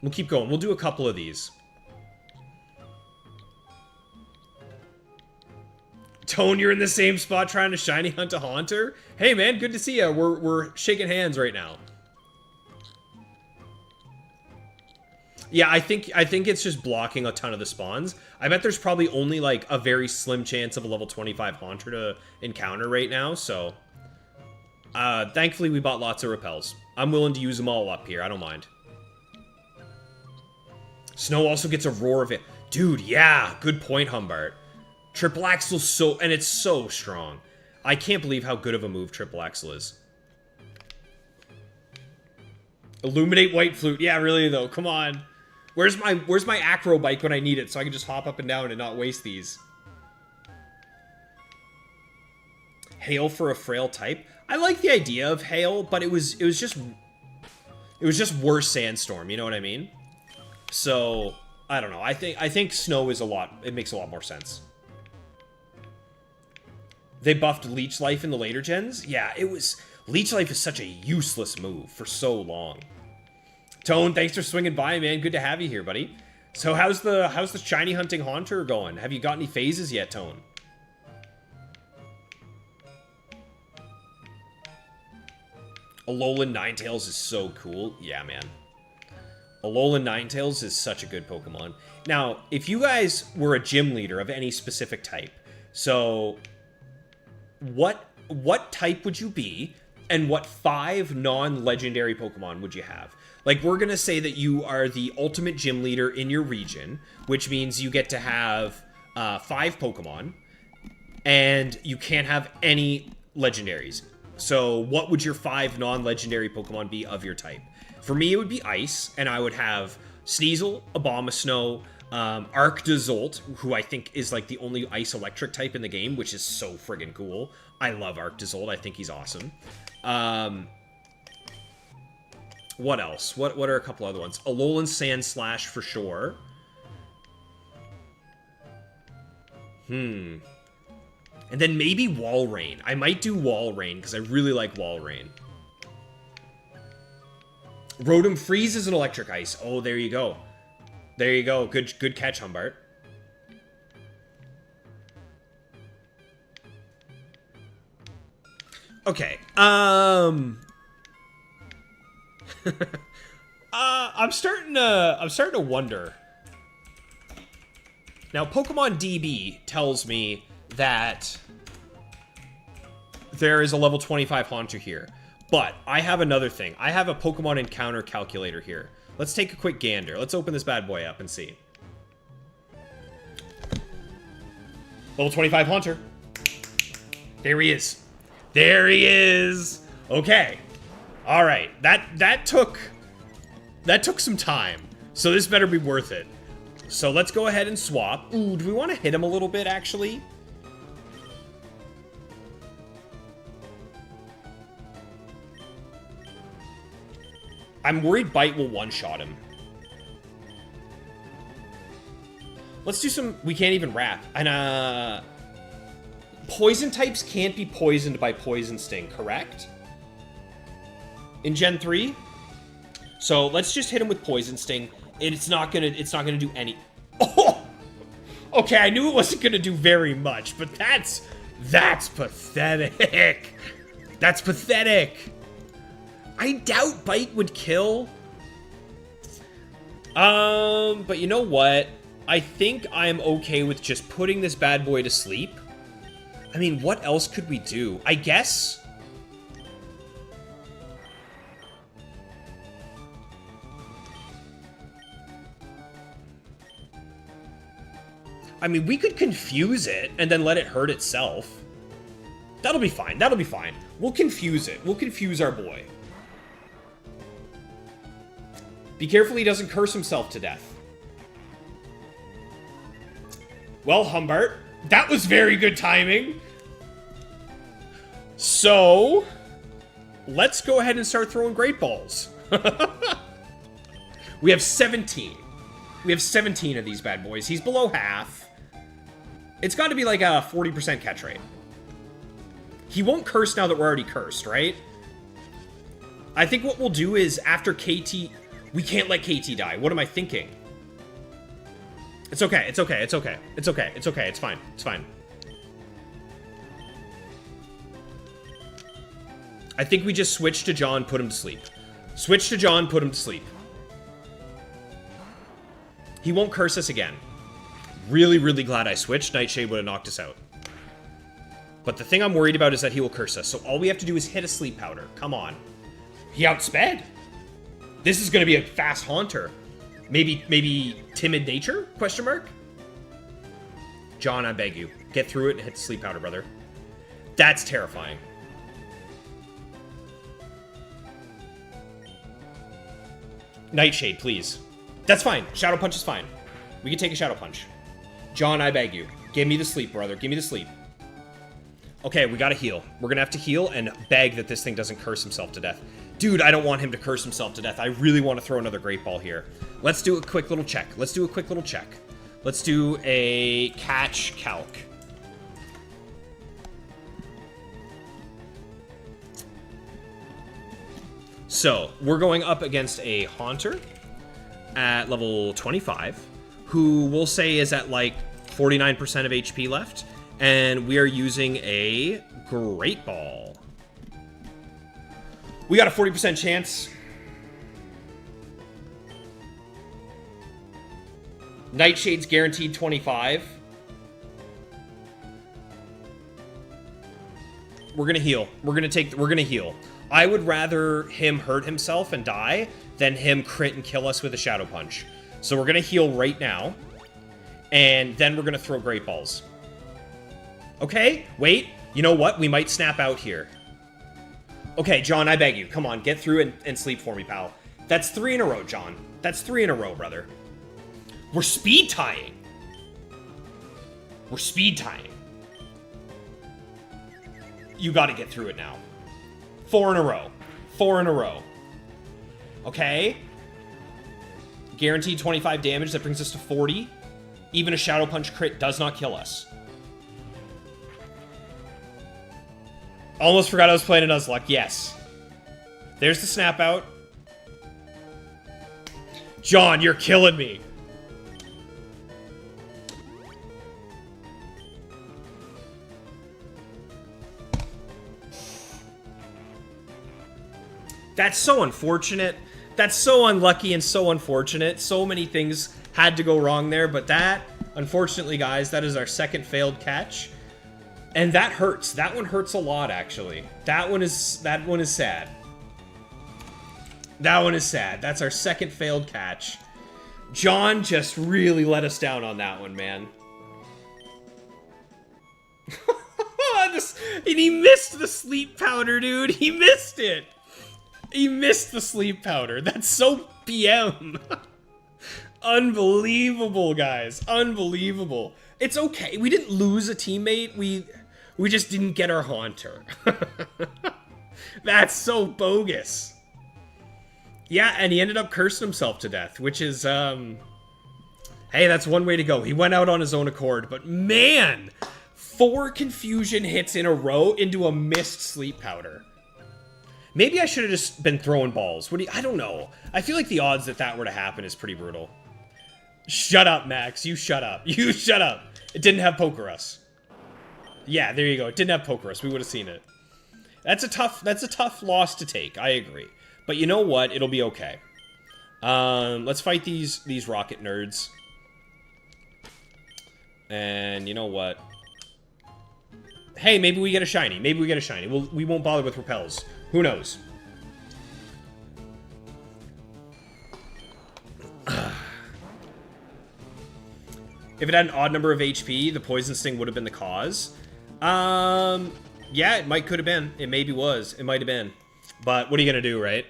We'll keep going. We'll do a couple of these. Tone, you're in the same spot trying to shiny hunt a Haunter? Hey man, good to see ya. We're shaking hands right now. Yeah, I think it's just blocking a ton of the spawns. I bet there's probably only like a very slim chance of a level 25 Haunter to encounter right now, so... thankfully we bought lots of repels. I'm willing to use them all up here, I don't mind. Snow also gets a roar of it. Dude, yeah, good point, Humbart. Triple Axle's so... And it's so strong. I can't believe how good of a move Triple Axle is. Illuminate White Flute. Yeah, really, though. Come on. Where's my acro bike when I need it so I can just hop up and down and not waste these? Hail for a frail type. I like the idea of hail, but it was just worse Sandstorm, you know what I mean? So, I don't know. I think snow is it makes a lot more sense. They buffed Leech Life in the later gens? Yeah, Leech Life is such a useless move for so long. Tone, thanks for swinging by, man. Good to have you here, buddy. So how's the shiny hunting Haunter going? Have you got any phases yet, Tone? Alolan Ninetales is so cool. Yeah, man. Alolan Ninetales is such a good Pokemon. Now, if you guys were a gym leader of any specific type, so what type would you be, and what 5 non-legendary Pokemon would you have? Like, we're gonna say that you are the ultimate gym leader in your region, which means you get to have 5 Pokemon, and you can't have any legendaries. So what would your 5 non-legendary Pokemon be of your type? For me, it would be Ice, and I would have Sneasel, Abomasnow, Arctozolt, who I think is like the only Ice-Electric type in the game, which is so friggin' cool. I love Arctozolt. I think he's awesome. What else? What are a couple other ones? Alolan Sandslash for sure. And then maybe Walrein. I might do Walrein, because I really like Walrein. Rotom Freeze is an electric ice. Oh, there you go. There you go. Good catch, Humbart. Okay. I'm starting to wonder. Now, Pokemon DB tells me that there is a level 25 Haunter here. But I have another thing. I have a Pokemon encounter calculator here. Let's take a quick gander. Let's open this bad boy up and see. Level 25 Haunter. There he is. There he is. Okay. All right. That took some time. So this better be worth it. So let's go ahead and swap. Ooh, do we want to hit him a little bit, actually? I'm worried Bite will one-shot him. Let's do some... We can't even wrap. And, Poison types can't be poisoned by Poison Sting, correct? In Gen 3? So, let's just hit him with Poison Sting. It's not gonna do any... Oh! Okay, I knew it wasn't gonna do very much, but that's pathetic. That's pathetic. I doubt Bite would kill. But you know what? I think I'm okay with just putting this bad boy to sleep. I mean, what else could we do? I guess... I mean, we could confuse it and then let it hurt itself. That'll be fine. That'll be fine. We'll confuse it. We'll confuse our boy. Be careful he doesn't curse himself to death. Well, Humbart, that was very good timing. So, let's go ahead and start throwing Great Balls. We have 17. We have 17 of these bad boys. He's below half. It's got to be like a 40% catch rate. He won't curse now that we're already cursed, right? I think what we'll do is after KT... We can't let KT die. What am I thinking? It's okay. It's okay. It's okay. It's okay. It's okay. It's fine. It's fine. I think we just switch to John, put him to sleep. Switch to John, put him to sleep. He won't curse us again. Really, really glad I switched. Nightshade would have knocked us out. But the thing I'm worried about is that he will curse us. So all we have to do is hit a sleep powder. Come on. He outsped. This is going to be a fast Haunter. Maybe timid nature? Question mark? John, I beg you. Get through it and hit the sleep powder, brother. That's terrifying. Nightshade, please. That's fine. Shadow Punch is fine. We can take a Shadow Punch. John, I beg you. Give me the sleep, brother. Give me the sleep. Okay, we gotta heal. We're gonna have to heal and beg that this thing doesn't curse himself to death. Dude, I don't want him to curse himself to death. I really want to throw another Great Ball here. Let's do a quick little check. Let's do a quick little check. Let's do a catch calc. So, we're going up against a Haunter at level 25, who we'll say is at like 49% of HP left, and we are using a Great Ball. We got a 40% chance. Nightshade's guaranteed 25. We're gonna heal. We're gonna heal. I would rather him hurt himself and die than him crit and kill us with a Shadow Punch. So we're gonna heal right now. And then we're gonna throw Great Balls. Okay, wait. You know what? We might snap out here. Okay, John, I beg you. Come on, get through and sleep for me, pal. That's 3 in a row, John. That's 3 in a row, brother. We're speed tying. We're speed tying. You gotta get through it now. 4 in a row. 4 in a row. Okay. Guaranteed 25 damage. That brings us to 40. Even a Shadow Punch crit does not kill us. Almost forgot I was playing a Nuzlocke. Yes. There's the snap out. John, you're killing me. That's so unfortunate. That's so unlucky and so unfortunate. So many things had to go wrong there, but that, unfortunately, guys, that is our second failed catch. And that hurts. That one hurts a lot, actually. That one is sad. That one is sad. That's our second failed catch. John just really let us down on that one, man. And he missed the sleep powder, dude. He missed it. He missed the sleep powder. That's so PM. Unbelievable, guys. Unbelievable. It's okay. We didn't lose a teammate. We just didn't get our Haunter. That's so bogus. Yeah, and he ended up cursing himself to death, which is, hey, that's one way to go. He went out on his own accord, but man, 4 confusion hits in a row into a missed sleep powder. Maybe I should have just been throwing balls. I don't know. I feel like the odds that that were to happen is pretty brutal. Shut up, Max. You shut up. You shut up. It didn't have Pokerus. Yeah, there you go. It didn't have Pokerus. We would have seen it. That's a tough loss to take. I agree. But you know what? It'll be okay. Let's fight these rocket nerds. And you know what? Hey, maybe we get a shiny. Maybe we get a shiny. We won't bother with repels. Who knows? If it had an odd number of HP, the Poison Sting would have been the cause. Yeah, it could have been. It maybe was. It might have been. But what are you gonna do, right?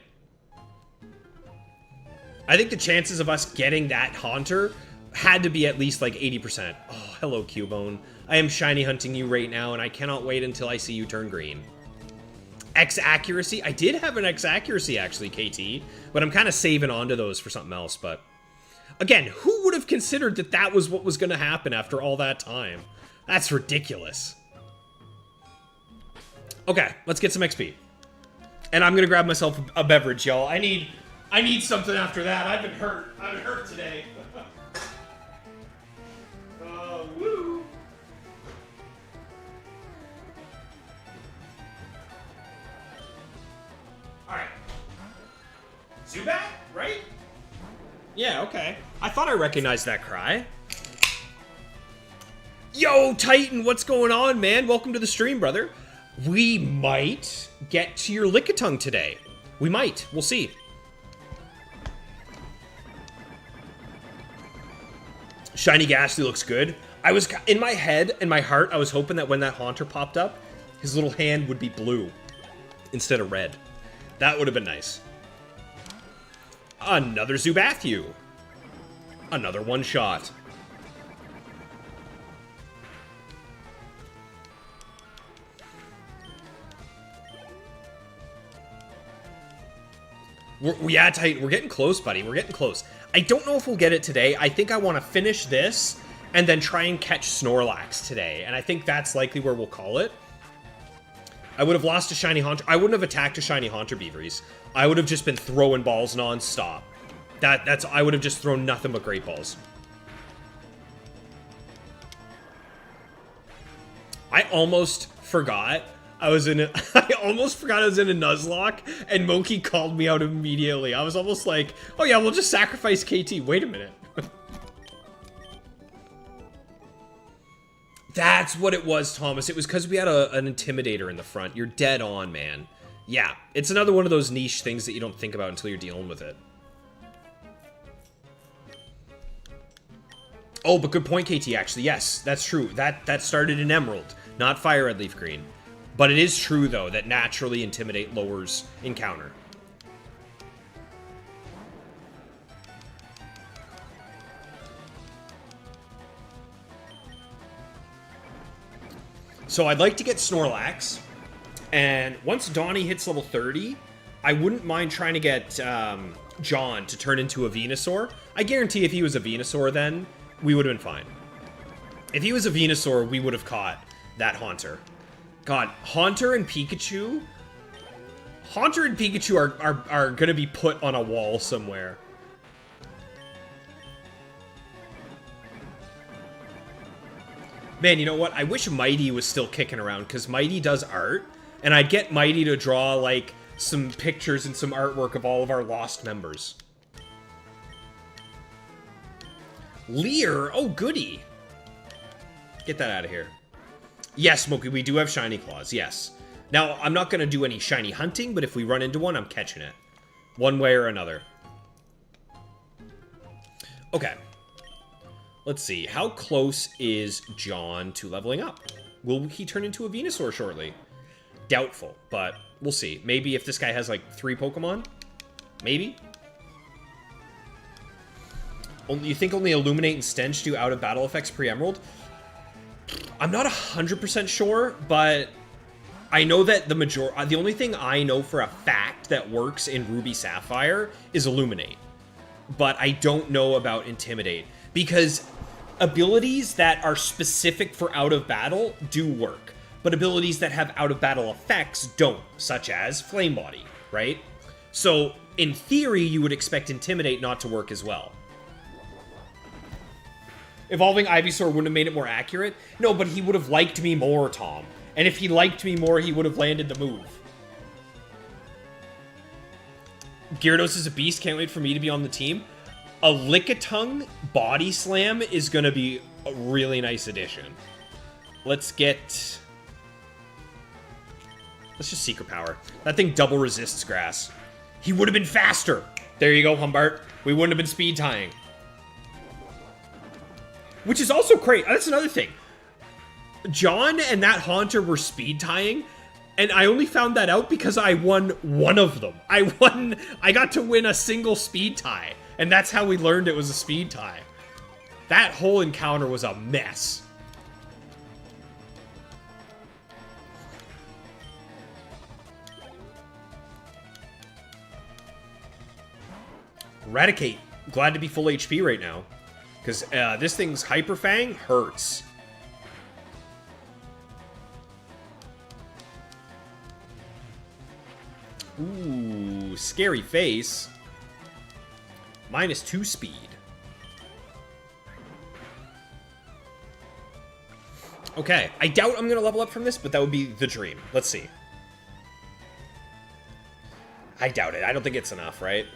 I think the chances of us getting that Haunter had to be at least like 80%. Oh, hello, Cubone. I am shiny hunting you right now, and I cannot wait until I see you turn green. X accuracy? I did have an X accuracy, actually, KT, but I'm kind of saving onto those for something else, but... Again, who would have considered that that was what was going to happen after all that time? That's ridiculous. Okay, let's get some XP. And I'm going to grab myself a beverage, y'all. I need something after that. I've been hurt. I've been hurt today. Woo! Alright. Zubat, right? Yeah, okay. I thought I recognized that cry. Yo, Titan, what's going on, man? Welcome to the stream, brother. We might get to your Lickitung today. We might. We'll see. Shiny Ghastly looks good. I was, in my head, in my heart, I was hoping that when that Haunter popped up, his little hand would be blue instead of red. That would have been nice. Another Zubathu. Another one shot. Yeah, Titan, we're getting close, buddy. We're getting close. I don't know if we'll get it today. I think I want to finish this and then try and catch Snorlax today. And I think that's likely where we'll call it. I would have lost a Shiny Haunter. I wouldn't have attacked a Shiny Haunter, Beaveries. I would have just been throwing balls non-stop. I would have just thrown nothing but great balls. I almost forgot I was in a Nuzlocke, and Moki called me out immediately. I was almost like, oh yeah, we'll just sacrifice KT. Wait a minute. That's what it was, Thomas. It was because we had an Intimidator in the front. You're dead on, man. Yeah, it's another one of those niche things that you don't think about until you're dealing with it. Oh, but good point, KT, actually. Yes, that's true. That started in Emerald, not Fire Red Leaf Green. But it is true, though, that naturally Intimidate lowers encounter. So I'd like to get Snorlax, and once Donnie hits level 30, I wouldn't mind trying to get John to turn into a Venusaur. I guarantee if he was a Venusaur then, we would have been fine. If he was a Venusaur, we would have caught that Haunter. God, Haunter and Pikachu are gonna be put on a wall somewhere. Man, you know what? I wish Mighty was still kicking around, because Mighty does art, and I'd get Mighty to draw, like, some pictures and some artwork of all of our lost members. Leer? Oh, goody. Get that out of here. Yes, Smokey, we do have Shiny Claws, yes. Now, I'm not going to do any Shiny hunting, but if we run into one, I'm catching it. One way or another. Okay. Let's see. How close is John to leveling up? Will he turn into a Venusaur shortly? Doubtful, but we'll see. Maybe if this guy has, like, 3 Pokemon? Maybe? You think only Illuminate and Stench do out-of-battle effects pre-Emerald? I'm not 100% sure, but I know that the only thing I know for a fact that works in Ruby Sapphire is Illuminate. But I don't know about Intimidate, because abilities that are specific for out of battle do work, but abilities that have out of battle effects don't, such as Flame Body, right? So in theory, you would expect Intimidate not to work as well. Evolving Ivysaur wouldn't have made it more accurate? No, but he would have liked me more, Tom. And if he liked me more, he would have landed the move. Gyarados is a beast. Can't wait for me to be on the team. A Lickitung Body Slam is going to be a really nice addition. Let's just Secret Power. That thing double resists grass. He would have been faster. There you go, Humbart. We wouldn't have been speed tying. Which is also great. That's another thing. John and that Haunter were speed tying, and I only found that out because I won one of them. I got to win a single speed tie, and that's how we learned it was a speed tie. That whole encounter was a mess. Eradicate. Glad to be full HP right now. Because this thing's Hyper Fang hurts. Ooh, scary face. -2 speed. Okay, I doubt I'm going to level up from this, but that would be the dream. Let's see. I doubt it. I don't think it's enough, right?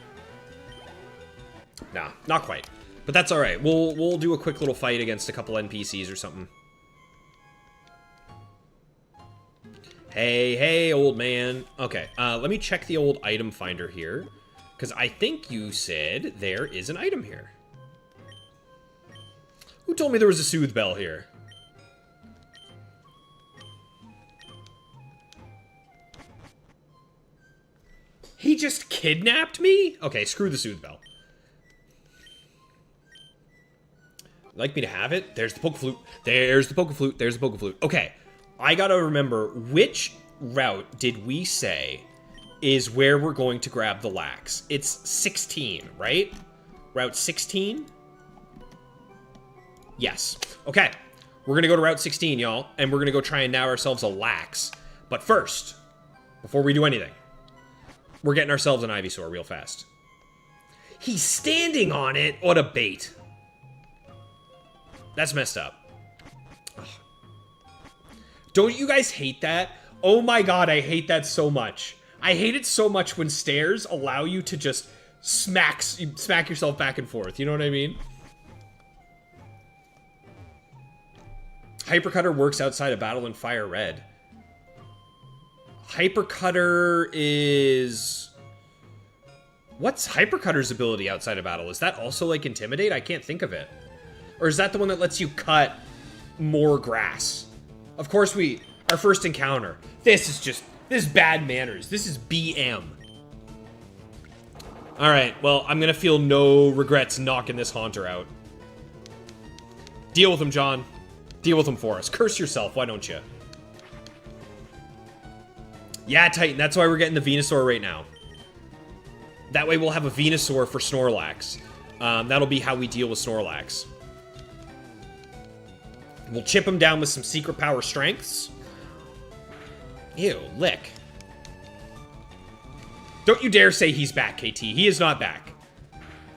Nah, not quite. But that's all right. We'll do a quick little fight against a couple NPCs or something. Hey, old man. Okay, let me check the old item finder here, because I think you said there is an item here. Who told me there was a soothe bell here? He just kidnapped me? Okay, screw the soothe bell. Like me to have it? There's the poke flute. There's the poke flute. There's the poke flute. Okay, I gotta remember, which route did we say is where we're going to grab the lax? It's 16, right? Route 16? Yes. Okay, we're gonna go to Route 16, y'all, and we're gonna go try and nab ourselves a lax. But first, before we do anything, we're getting ourselves an Ivysaur real fast. He's standing on it. What a bait. That's messed up. Ugh. Don't you guys hate that? Oh my god, I hate that so much. I hate it so much when stairs allow you to just smack yourself back and forth. You know what I mean? Hypercutter works outside of battle in Fire Red. Hypercutter is... What's Hypercutter's ability outside of battle? Is that also like Intimidate? I can't think of it. Or is that the one that lets you cut more grass? Of course our first encounter. This is bad manners. This is BM. Alright, well, I'm gonna feel no regrets knocking this Haunter out. Deal with him, John. Deal with him for us. Curse yourself, why don't you? Yeah, Titan, that's why we're getting the Venusaur right now. That way we'll have a Venusaur for Snorlax. That'll be how we deal with Snorlax. We'll chip him down with some secret power strengths. Ew, lick. Don't you dare say he's back, KT. He is not back.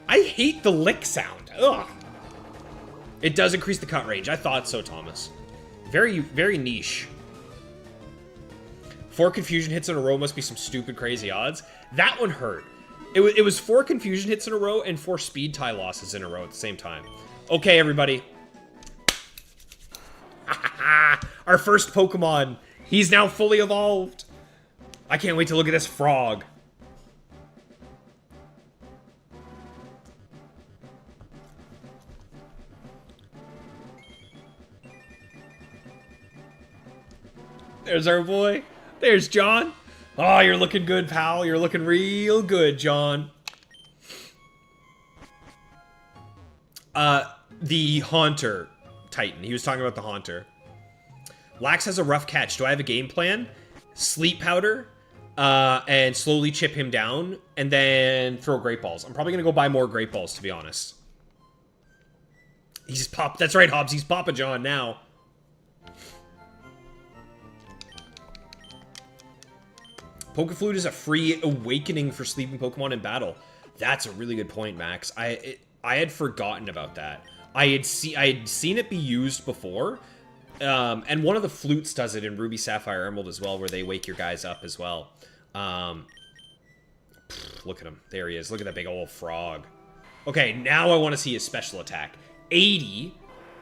I hate the lick sound. Ugh. It does increase the cut range. I thought so, Thomas. Very, very niche. 4 confusion hits in a row must be some stupid, crazy odds. That one hurt. It was 4 confusion hits in a row and 4 speed tie losses in a row at the same time. Okay, everybody. Our first Pokemon. He's now fully evolved. I can't wait to look at this frog. There's our boy. There's John. Oh, you're looking good, pal. You're looking real good, John. The Haunter Titan. He was talking about the Haunter. Lax has a rough catch. Do I have a game plan? Sleep Powder, and slowly chip him down, and then throw Great Balls. I'm probably going to go buy more Great Balls, to be honest. He's Pop. That's right, Hobbs. He's Papa John now. Pokeflute is a free awakening for sleeping Pokemon in battle. That's a really good point, Max. I had forgotten about that. I had seen it be used before, and one of the flutes does it in Ruby, Sapphire, Emerald as well, where they wake your guys up as well. Look at him. There he is. Look at that big old frog. Okay, now I want to see his special attack. 80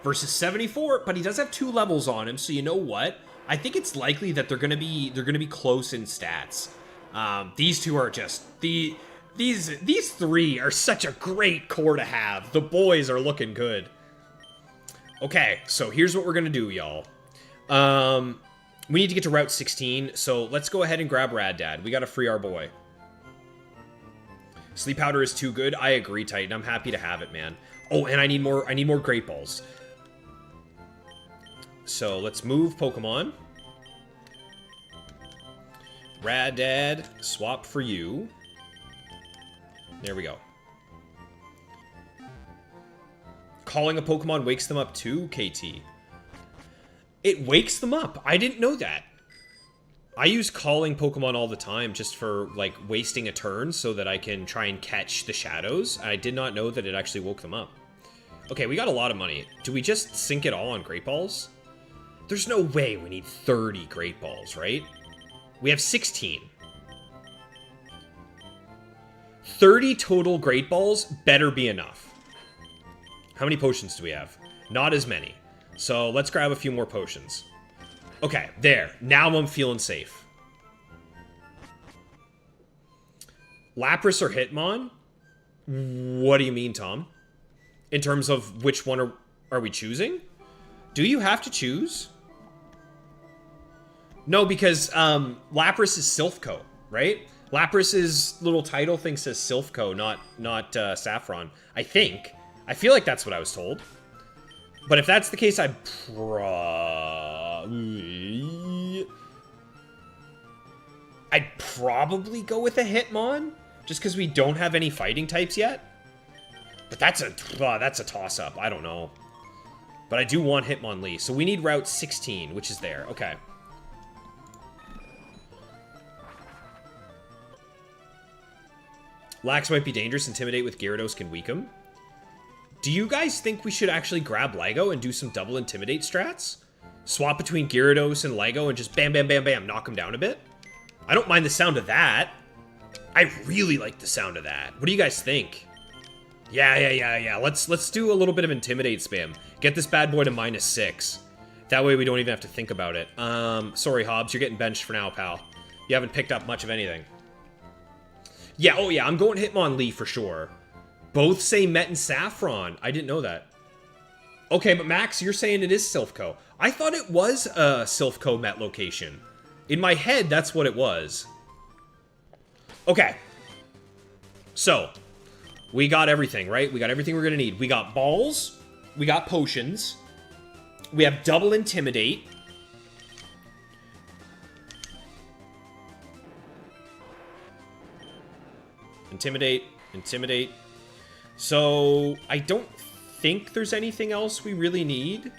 versus 74, but he does have 2 levels on him, so you know what? I think it's likely that they're gonna be close in stats. These two are just these 3 are such a great core to have. The boys are looking good. Okay, so here's what we're gonna do, y'all. We need to get to Route 16, so let's go ahead and grab Rad Dad. We gotta free our boy. Sleep Powder is too good. I agree, Titan. I'm happy to have it, man. Oh, and I need more Great Balls. So let's move Pokemon. Rad Dad, swap for you. There we go. Calling a Pokemon wakes them up too, KT. It wakes them up. I didn't know that. I use calling Pokemon all the time just for, like, wasting a turn so that I can try and catch the shadows. I did not know that it actually woke them up. Okay, we got a lot of money. Do we just sink it all on Great Balls? There's no way we need 30 Great Balls, right? We have 16. 30 total Great Balls better be enough. How many potions do we have? Not as many. So let's grab a few more potions. Okay, there. Now I'm feeling safe. Lapras or Hitmon? What do you mean, Tom? In terms of which one are... Are we choosing? Do you have to choose? No, because Lapras is Silphco, right? Lapris's little title thing says Silphco, not Saffron. I think. I feel like that's what I was told. But if that's the case, I'd probably go with a Hitmon, just because we don't have any fighting types yet. But that's a toss-up. I don't know. But I do want Hitmonlee, so we need Route 16, which is there. Okay. Lax might be dangerous. Intimidate with Gyarados can weaken him. Do you guys think we should actually grab Lego and do some double Intimidate strats? Swap between Gyarados and Lego and just bam, bam, bam, bam, knock him down a bit? I don't mind the sound of that. I really like the sound of that. What do you guys think? Yeah. Let's do a little bit of Intimidate spam. Get this bad boy to -6. That way we don't even have to think about it. Sorry, Hobbs, you're getting benched for now, pal. You haven't picked up much of anything. Yeah, oh yeah, I'm going Hitmonlee for sure. Both say Met and Saffron. I didn't know that. Okay, but Max, you're saying it is Silphco. I thought it was a Silphco Met location. In my head, that's what it was. Okay. So, we got everything, right? We got everything we're gonna need. We got balls. We got potions. We have double Intimidate. Intimidate. So, I don't think there's anything else we really need.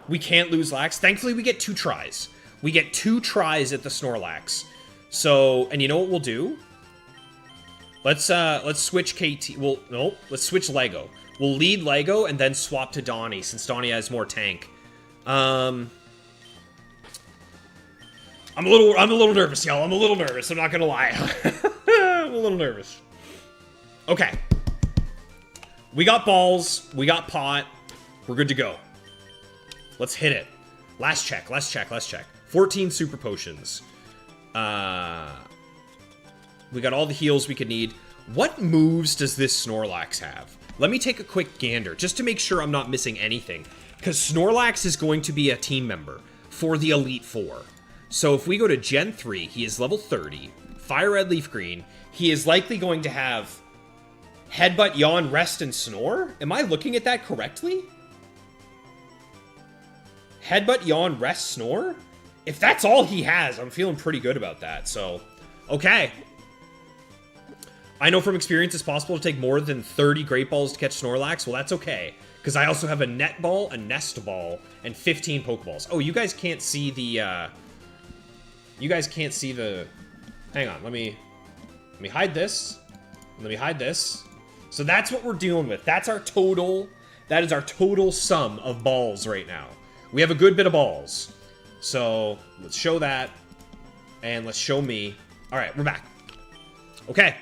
We can't lose Lax. Thankfully, we get 2 tries. We get 2 tries at the Snorlax. So, and you know what we'll do? Let's switch KT. Well, no, let's switch Lego. We'll lead Lego and then swap to Donnie, since Donnie has more tank. I'm a little nervous, y'all. I'm a little nervous. I'm not gonna lie. I'm a little nervous. Okay. We got balls. We got pot. We're good to go. Let's hit it. Last check. 14 super potions. We got all the heals we could need. What moves does this Snorlax have? Let me take a quick gander, just to make sure I'm not missing anything. Because Snorlax is going to be a team member for the Elite Four. So if we go to Gen 3, he is level 30. Fire Red, Leaf Green. He is likely going to have Headbutt, Yawn, Rest, and Snore? Am I looking at that correctly? Headbutt, Yawn, Rest, Snore? If that's all he has, I'm feeling pretty good about that. So, okay. I know from experience it's possible to take more than 30 Great Balls to catch Snorlax. Well, that's okay. Because I also have a Net Ball, a Nest Ball, and 15 Pokeballs. Oh, you guys can't see the, Hang on, let me hide this. Let me hide this. So that's what we're dealing with. That's our total. That is our total sum of balls right now. We have a good bit of balls. So let's show that. And let's show me. Alright, we're back. Okay.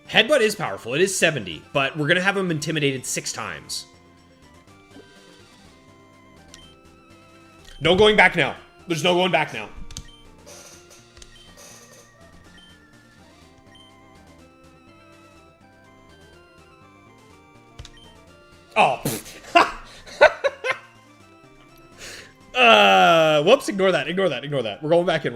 Headbutt is powerful. It is 70. But we're going to have him intimidated 6 times. No going back now. There's no going back now. Oh. Whoops, ignore that. We're going back in.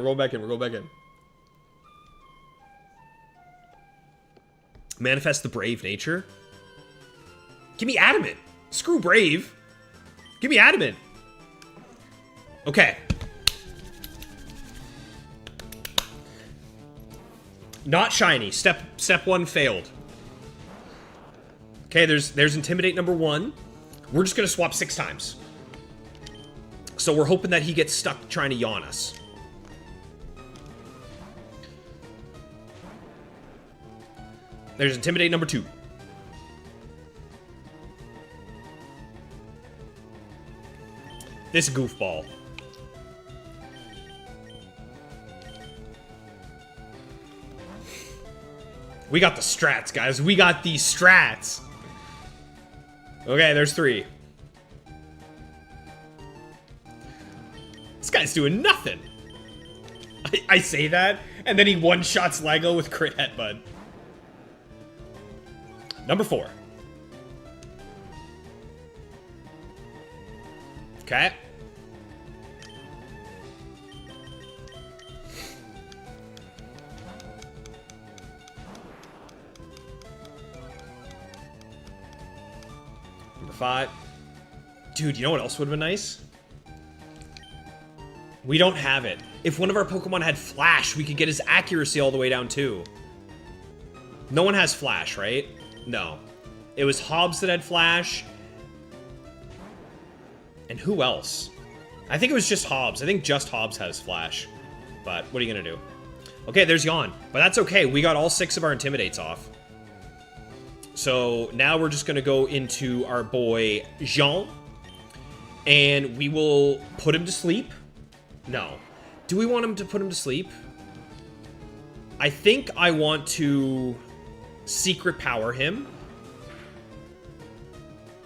Manifest the Brave nature. Give me Adamant. Screw Brave. Give me Adamant. Okay. Not shiny. Step 1 failed. Okay, there's Intimidate number 1. We're just gonna swap 6 times. So we're hoping that he gets stuck trying to yawn us. There's Intimidate number 2. This goofball. We got the strats, guys. We got these strats. Okay, there's 3. This guy's doing nothing. I say that, and then he one-shots Lego with crit headbutt. Number 4. Okay. Number 5. Dude, you know what else would have been nice? We don't have it. If one of our Pokemon had Flash, we could get his accuracy all the way down too. No one has Flash, right? No. It was Hobbs that had Flash. And who else? I think it was just Hobbs. I think just Hobbs has Flash. But what are you gonna do? Okay, there's Yawn. But that's okay. We got all 6 of our Intimidates off. So now we're just gonna go into our boy Jean. And we will put him to sleep. No. Do we want him to put him to sleep? I think I want to secret power him.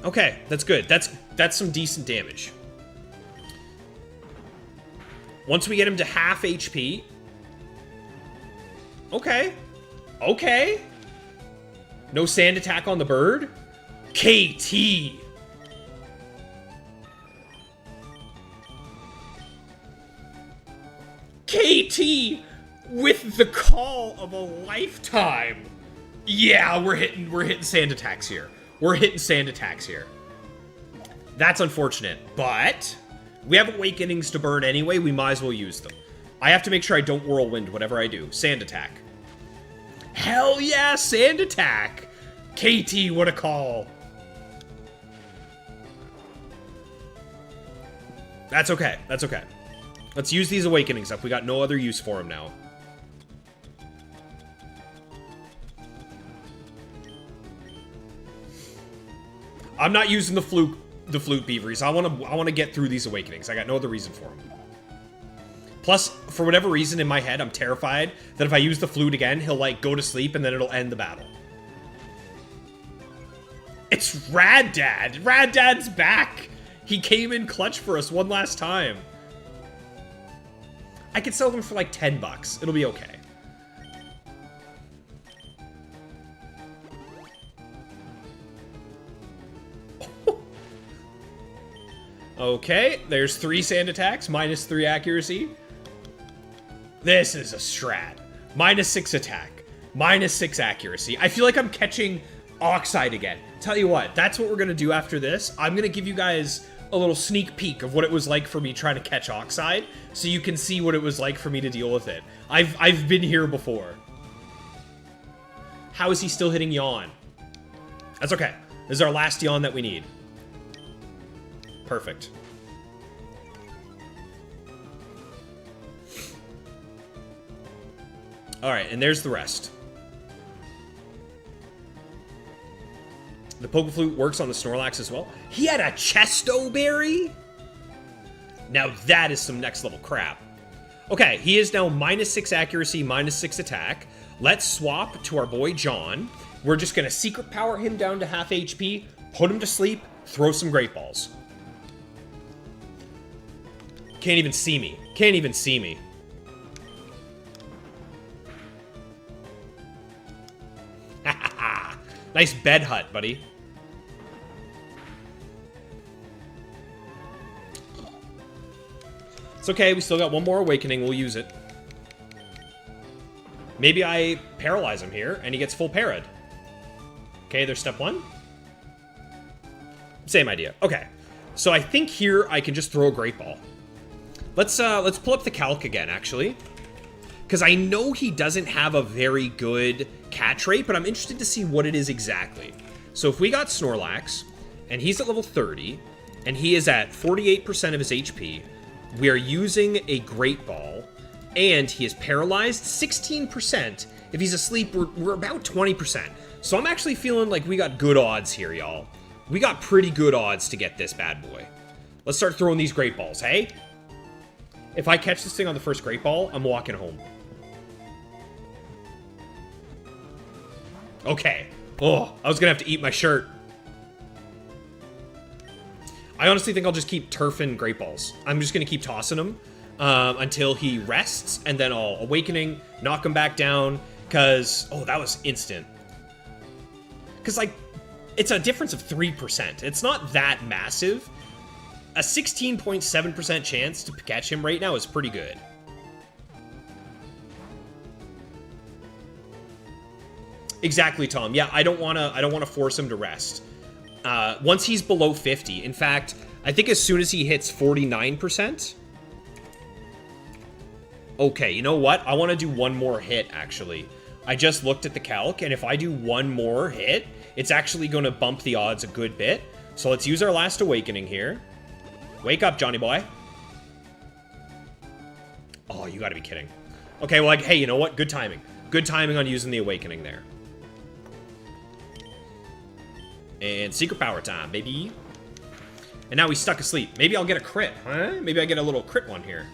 Okay, that's good. That's some decent damage. Once we get him to half HP. Okay. Okay. No sand attack on the bird. KT. KT with the call of a lifetime. Yeah, we're hitting sand attacks here. We're hitting sand attacks here. That's unfortunate, but we have Awakenings to burn anyway. We might as well use them. I have to make sure I don't Whirlwind whatever I do. Sand attack. Hell yeah, sand attack. KT, what a call. That's okay. That's okay. Let's use these Awakenings up. We got no other use for them now. I'm not using the Flute Beaveries. I want to get through these Awakenings. I got no other reason for them. Plus, for whatever reason in my head, I'm terrified that if I use the Flute again, he'll like go to sleep and then it'll end the battle. It's Rad Dad. Rad Dad's back. He came in clutch for us one last time. I could sell them for like 10 bucks. It'll be okay. Okay, there's 3 sand attacks, minus 3 accuracy. This is a strat. Minus 6 attack, minus 6 accuracy. I feel like I'm catching Oxide again. Tell you what, that's what we're gonna do after this. I'm gonna give you guys a little sneak peek of what it was like for me trying to catch Oxide, so you can see what it was like for me to deal with it. I've been here before. How is he still hitting Yawn? That's okay. This is our last Yawn that we need. Perfect. Alright, and there's the rest. The Pokeflute works on the Snorlax as well. He had a Chesto Berry? Now that is some next level crap. Okay, he is now minus 6 accuracy, minus 6 attack. Let's swap to our boy John. We're just going to secret power him down to half HP, put him to sleep, throw some Great Balls. Can't even see me. Can't even see me. Nice bed hut, buddy. It's okay, we still got one more Awakening, we'll use it. Maybe I paralyze him here, and he gets full parried. Okay, there's step 1. Same idea. Okay, so I think here I can just throw a Great Ball. Let's pull up the calc again, actually. Because I know he doesn't have a very good catch rate, but I'm interested to see what it is exactly. So if we got Snorlax, and he's at level 30, and he is at 48% of his HP, we are using a Great Ball, and he is paralyzed 16%. If he's asleep, we're about 20%. So I'm actually feeling like we got good odds here, y'all. We got pretty good odds to get this bad boy. Let's start throwing these Great Balls, hey? If I catch this thing on the first Great Ball, I'm walking home. Okay. Oh, I was gonna have to eat my shirt. I honestly think I'll just keep turfing Great Balls. I'm just gonna keep tossing them until he rests, and then I'll Awakening, knock him back down, because... Oh, that was instant. Because, like, it's a difference of 3%. It's not that massive. a 16.7% chance to catch him right now is pretty good. Exactly, Tom. Yeah, I don't want to force him to rest. Once he's below 50, in fact, I think as soon as he hits 49%. Okay, you know what? I want to do one more hit, actually. I just looked at the calc, and if I do one more hit, it's actually going to bump the odds a good bit. So let's use our last awakening here. Wake up, Johnny boy. Oh, you gotta be kidding. Okay, well, like, hey, you know what? Good timing. Good timing on using the awakening there. And secret power time, baby. And now he's stuck asleep. Maybe I'll get a crit, huh? Maybe I get a little crit one here.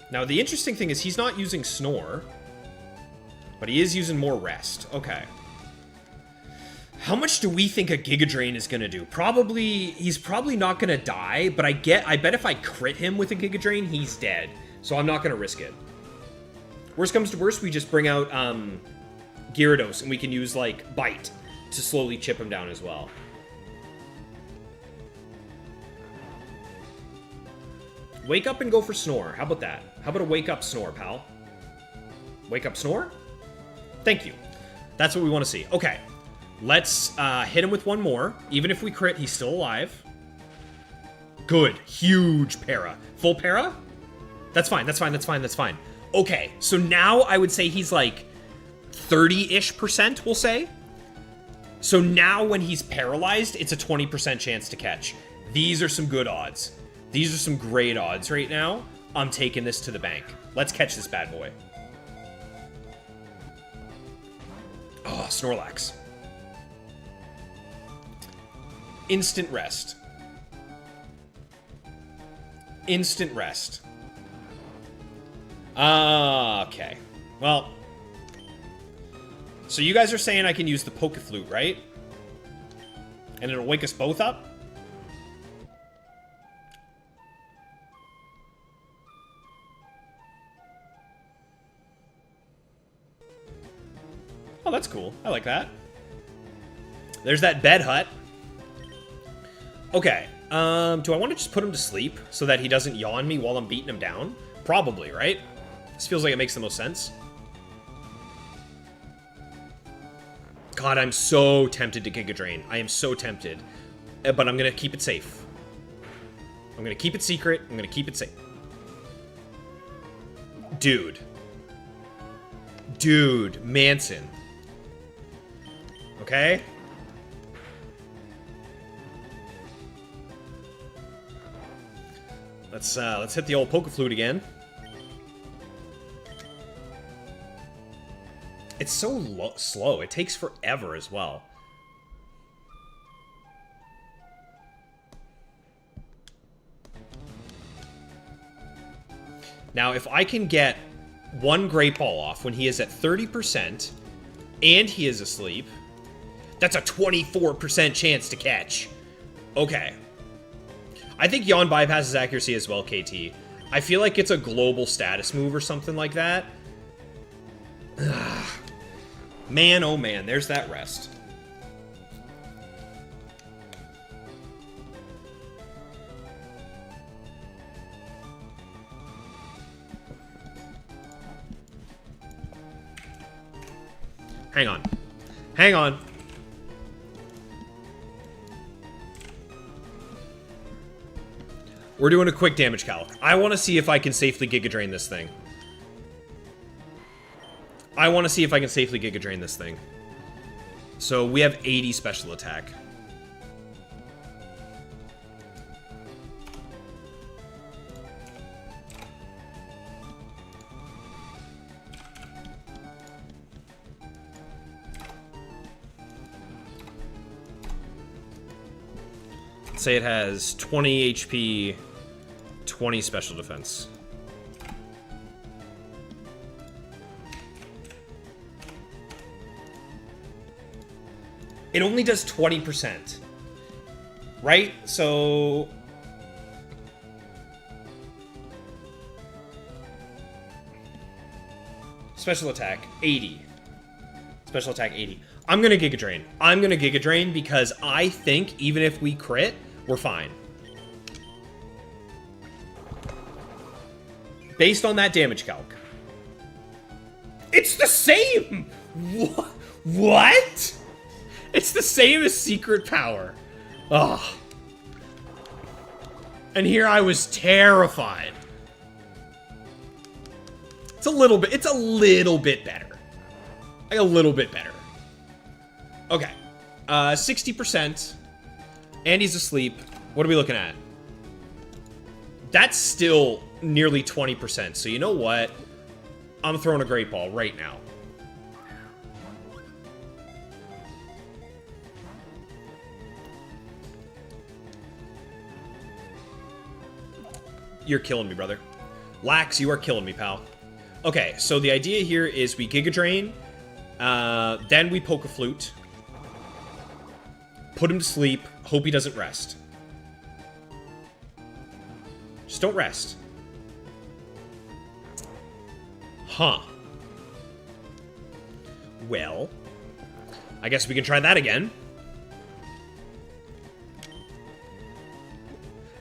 Now, the interesting thing is he's not using Snore, but he is using more Rest. Okay. How much do we think a Giga Drain is going to do? Probably, he's probably not going to die, but I bet if I crit him with a Giga Drain, he's dead. So I'm not going to risk it. Worst comes to worst, we just bring out Gyarados, and we can use, like, Bite to slowly chip him down as well. Wake up and go for Snore. How about that? How about a wake up Snore, pal? Wake up Snore? Thank you. That's what we want to see. Okay. Let's hit him with one more. Even if we crit, he's still alive. Good. Huge para. Full para? That's fine. That's fine. That's fine. That's fine. Okay. So now I would say he's like 30-ish%, we'll say. So now when he's paralyzed, it's a 20% chance to catch. These are some good odds. These are some great odds right now. I'm taking this to the bank. Let's catch this bad boy. Oh, Snorlax. Instant rest. Instant rest. Okay. Well. So you guys are saying I can use the Pokeflute, right? And it'll wake us both up? Oh, that's cool. I like that. There's that bed hut. Okay. Do I want to just put him to sleep so that he doesn't yawn me while I'm beating him down? Probably, right? This feels like it makes the most sense. God, I'm so tempted to Giga Drain. I am so tempted. But I'm going to keep it safe. I'm going to keep it secret. I'm going to keep it safe. Dude. Dude. Manson. Okay? Let's hit the old Pokeflute again. It's so slow. It takes forever as well. Now, if I can get one Great Ball off when he is at 30% and he is asleep, that's a 24% chance to catch. Okay. I think Yawn bypasses accuracy as well, KT. I feel like it's a global status move or something like that. Ugh. Man, oh man, there's that rest. Hang on. Hang on. We're doing a quick damage calc. I want to see if I can safely Giga Drain this thing. I want to see if I can safely Giga Drain this thing. So we have 80 special attack. Let's say it has 20 HP, 20 special defense. It only does 20%, right? So Special attack, 80. Special attack, 80. I'm gonna Giga Drain. I'm gonna Giga Drain because I think even if we crit, we're fine. Based on that damage calc. It's the same! What? It's the same as Secret Power. Ugh. And here I was terrified. It's a little bit better. Like a little bit better. Okay. 60%. Andy's asleep. What are we looking at? That's still nearly 20%. So you know what? I'm throwing a Great Ball right now. You're killing me, brother. Lax, you are killing me, pal. Okay, so the idea here is we Giga Drain, then we Poke Flute, put him to sleep, hope he doesn't rest. Just don't rest. Huh. Well, I guess we can try that again.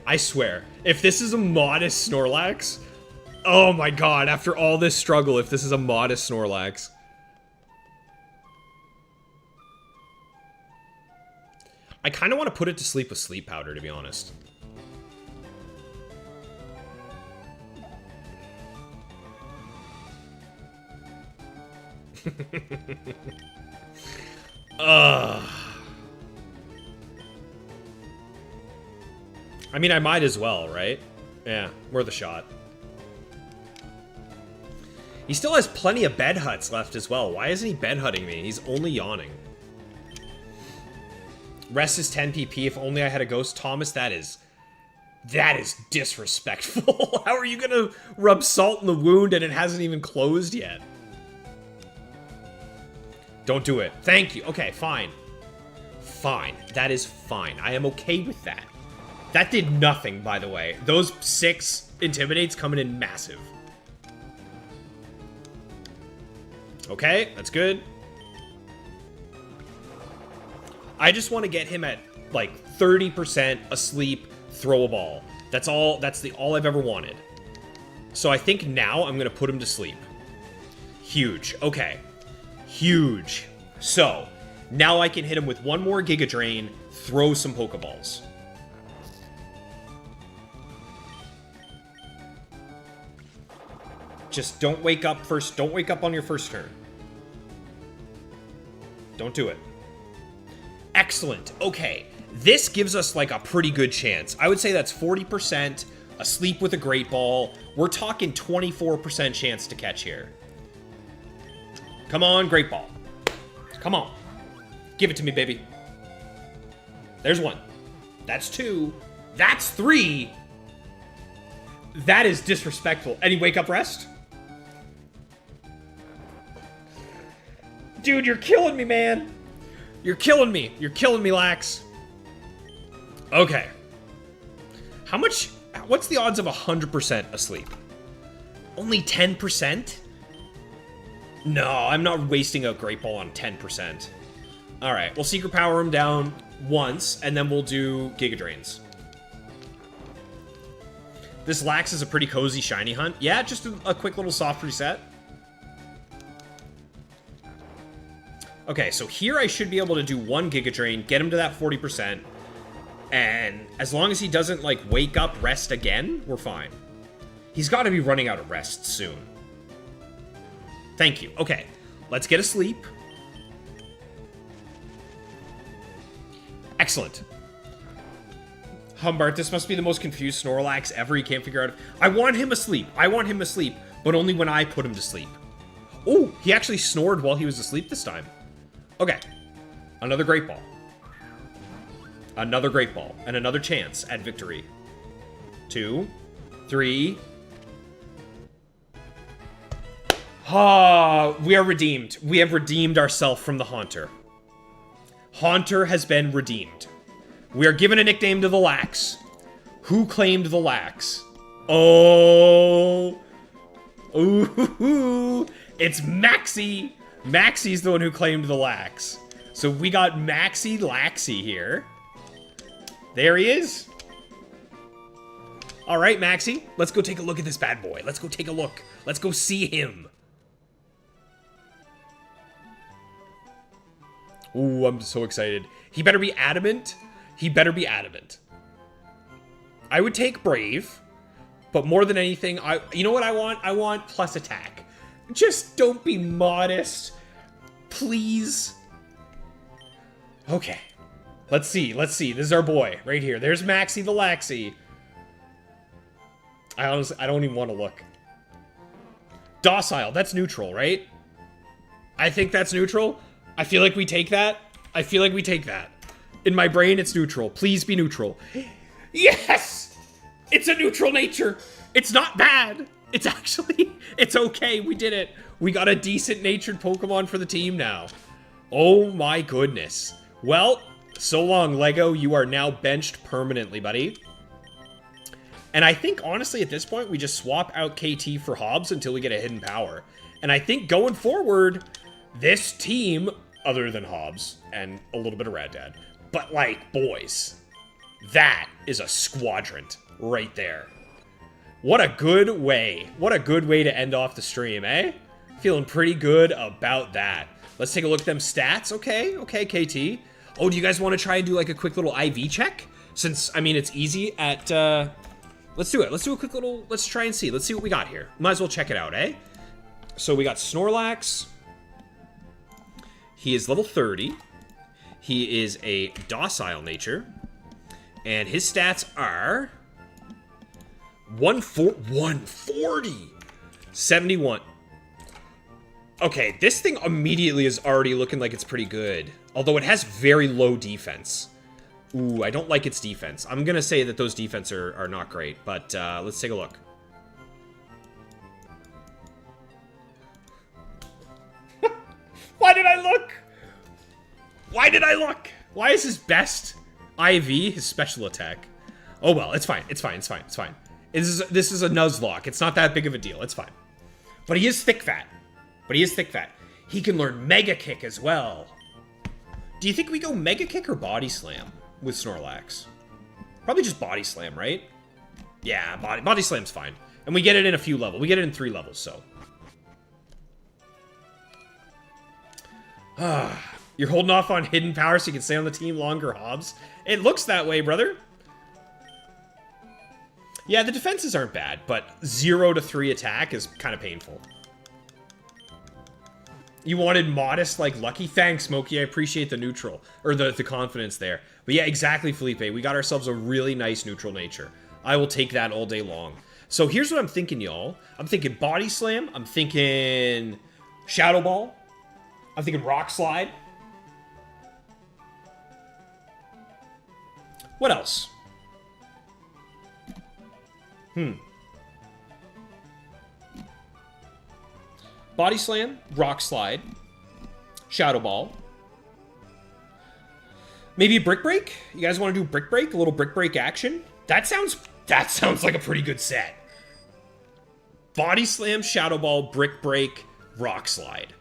I swear, if this is a modest Snorlax, oh my god, after all this struggle, if this is a modest Snorlax. I kind of want to put it to sleep with Sleep Powder, to be honest. Ugh. I mean, I might as well, right? Yeah, worth a shot. He still has plenty of bed huts left as well. Why isn't he bed hutting me? He's only yawning. Rest is 10 PP. If only I had a Ghost. Thomas, that is disrespectful. How are you gonna rub salt in the wound and it hasn't even closed yet? Don't do it. Thank you. Okay, fine. Fine. That is fine. I am okay with that. That did nothing, by the way. Those 6 Intimidates coming in massive. Okay, that's good. I just want to get him at, like, 30% asleep, throw a ball. That's all, all I've ever wanted. So I think now I'm going to put him to sleep. Huge. Okay. Huge. So, now I can hit him with one more Giga Drain, throw some Pokeballs. Just don't wake up first. Don't wake up on your first turn. Don't do it. Excellent. Okay. This gives us like a pretty good chance. I would say that's 40%, asleep with a Great Ball. We're talking 24% chance to catch here. Come on, Great Ball. Come on. Give it to me, baby. There's 1. That's 2. That's 3. That is disrespectful. Any wake up rest? Dude, you're killing me, man. You're killing me. You're killing me, Lax. Okay. How much... What's the odds of 100% asleep? Only 10%? No, I'm not wasting a Great Ball on 10%. Alright, we'll Secret Power him down once, and then we'll do Giga Drains. This Lax is a pretty cozy shiny hunt. Yeah, just a quick little soft reset. Okay, so here I should be able to do 1 Giga Drain, get him to that 40%, and as long as he doesn't, like, wake up, rest again, we're fine. He's got to be running out of rest soon. Thank you. Okay, let's get a sleep. Excellent. Humbart, this must be the most confused Snorlax ever. He can't figure out... I want him asleep. I want him asleep, but only when I put him to sleep. Oh, he actually snored while he was asleep this time. Okay. Another Great Ball. Another Great Ball. And another chance at victory. 2, 3... Ah, we are redeemed. We have redeemed ourselves from the Haunter. Haunter has been redeemed. We are given a nickname to the Lax. Who claimed the Lax? Oh. Ooh. It's Maxie! Maxie's the one who claimed the lax. So we got Maxie Laxie here. There he is. All right, Maxie, let's go take a look at this bad boy. Let's go take a look. Let's go see him. Ooh, I'm so excited. He better be adamant. He better be adamant. I would take brave, but more than anything, you know what I want? I want plus attack. Just don't be modest, please. Okay, let's see. Let's see. This is our boy right here. There's Maxie the Laxie. I don't even want to look. Docile, that's neutral, right? I think that's neutral. I feel like we take that. I feel like we take that. In my brain, it's neutral. Please be neutral. Yes! It's a neutral nature. It's not bad. It's actually, it's okay. We did it. We got a decent-natured Pokemon for the team now. Oh my goodness. Well, so long, Lego. You are now benched permanently, buddy. And I think, honestly, at this point, we just swap out KT for Hobbs until we get a hidden power. And I think going forward, this team, other than Hobbs and a little bit of Rad Dad, but like, boys, that is a squadrant right there. What a good way. What a good way to end off the stream, eh? Feeling pretty good about that. Let's take a look at them stats. Okay, okay, KT. Oh, do you guys want to try and do like a quick little IV check? Since, I mean, it's easy at, let's do it. Let's do a quick little, let's try and see. Let's see what we got here. Might as well check it out, eh? So we got Snorlax. He is level 30. He is a docile nature. And his stats are 140. 71. Okay, this thing immediately is already looking like it's pretty good. Although it has very low defense. Ooh, I don't like its defense. I'm going to say that those defense are not great, but let's take a look. Why did I look? Why did I look? Why is his best IV his special attack? Oh well, it's fine. It's fine. It's fine. It's fine. This is a Nuzlocke. It's not that big of a deal. It's fine. But he is thick fat. He can learn Mega Kick as well. Do you think we go Mega Kick or Body Slam with Snorlax? Probably just Body Slam, right? Yeah, Body Slam's fine. And we get it in a few levels. We get it in 3 levels, so. You're holding off on hidden power so you can stay on the team longer, Hobbs. It looks that way, brother. Yeah, the defenses aren't bad, but 0 to 3 attack is kind of painful. You wanted modest like Lucky? Thanks, Smokey. I appreciate the neutral, or the confidence there. But yeah, exactly, Felipe. We got ourselves a really nice neutral nature. I will take that all day long. So here's what I'm thinking, y'all. I'm thinking Body Slam. I'm thinking Shadow Ball. I'm thinking Rock Slide. What else? Body Slam, Rock Slide, Shadow Ball. Maybe Brick Break? You guys want to do Brick Break? A little Brick Break action? That sounds like a pretty good set. Body Slam, Shadow Ball, Brick Break, Rock Slide.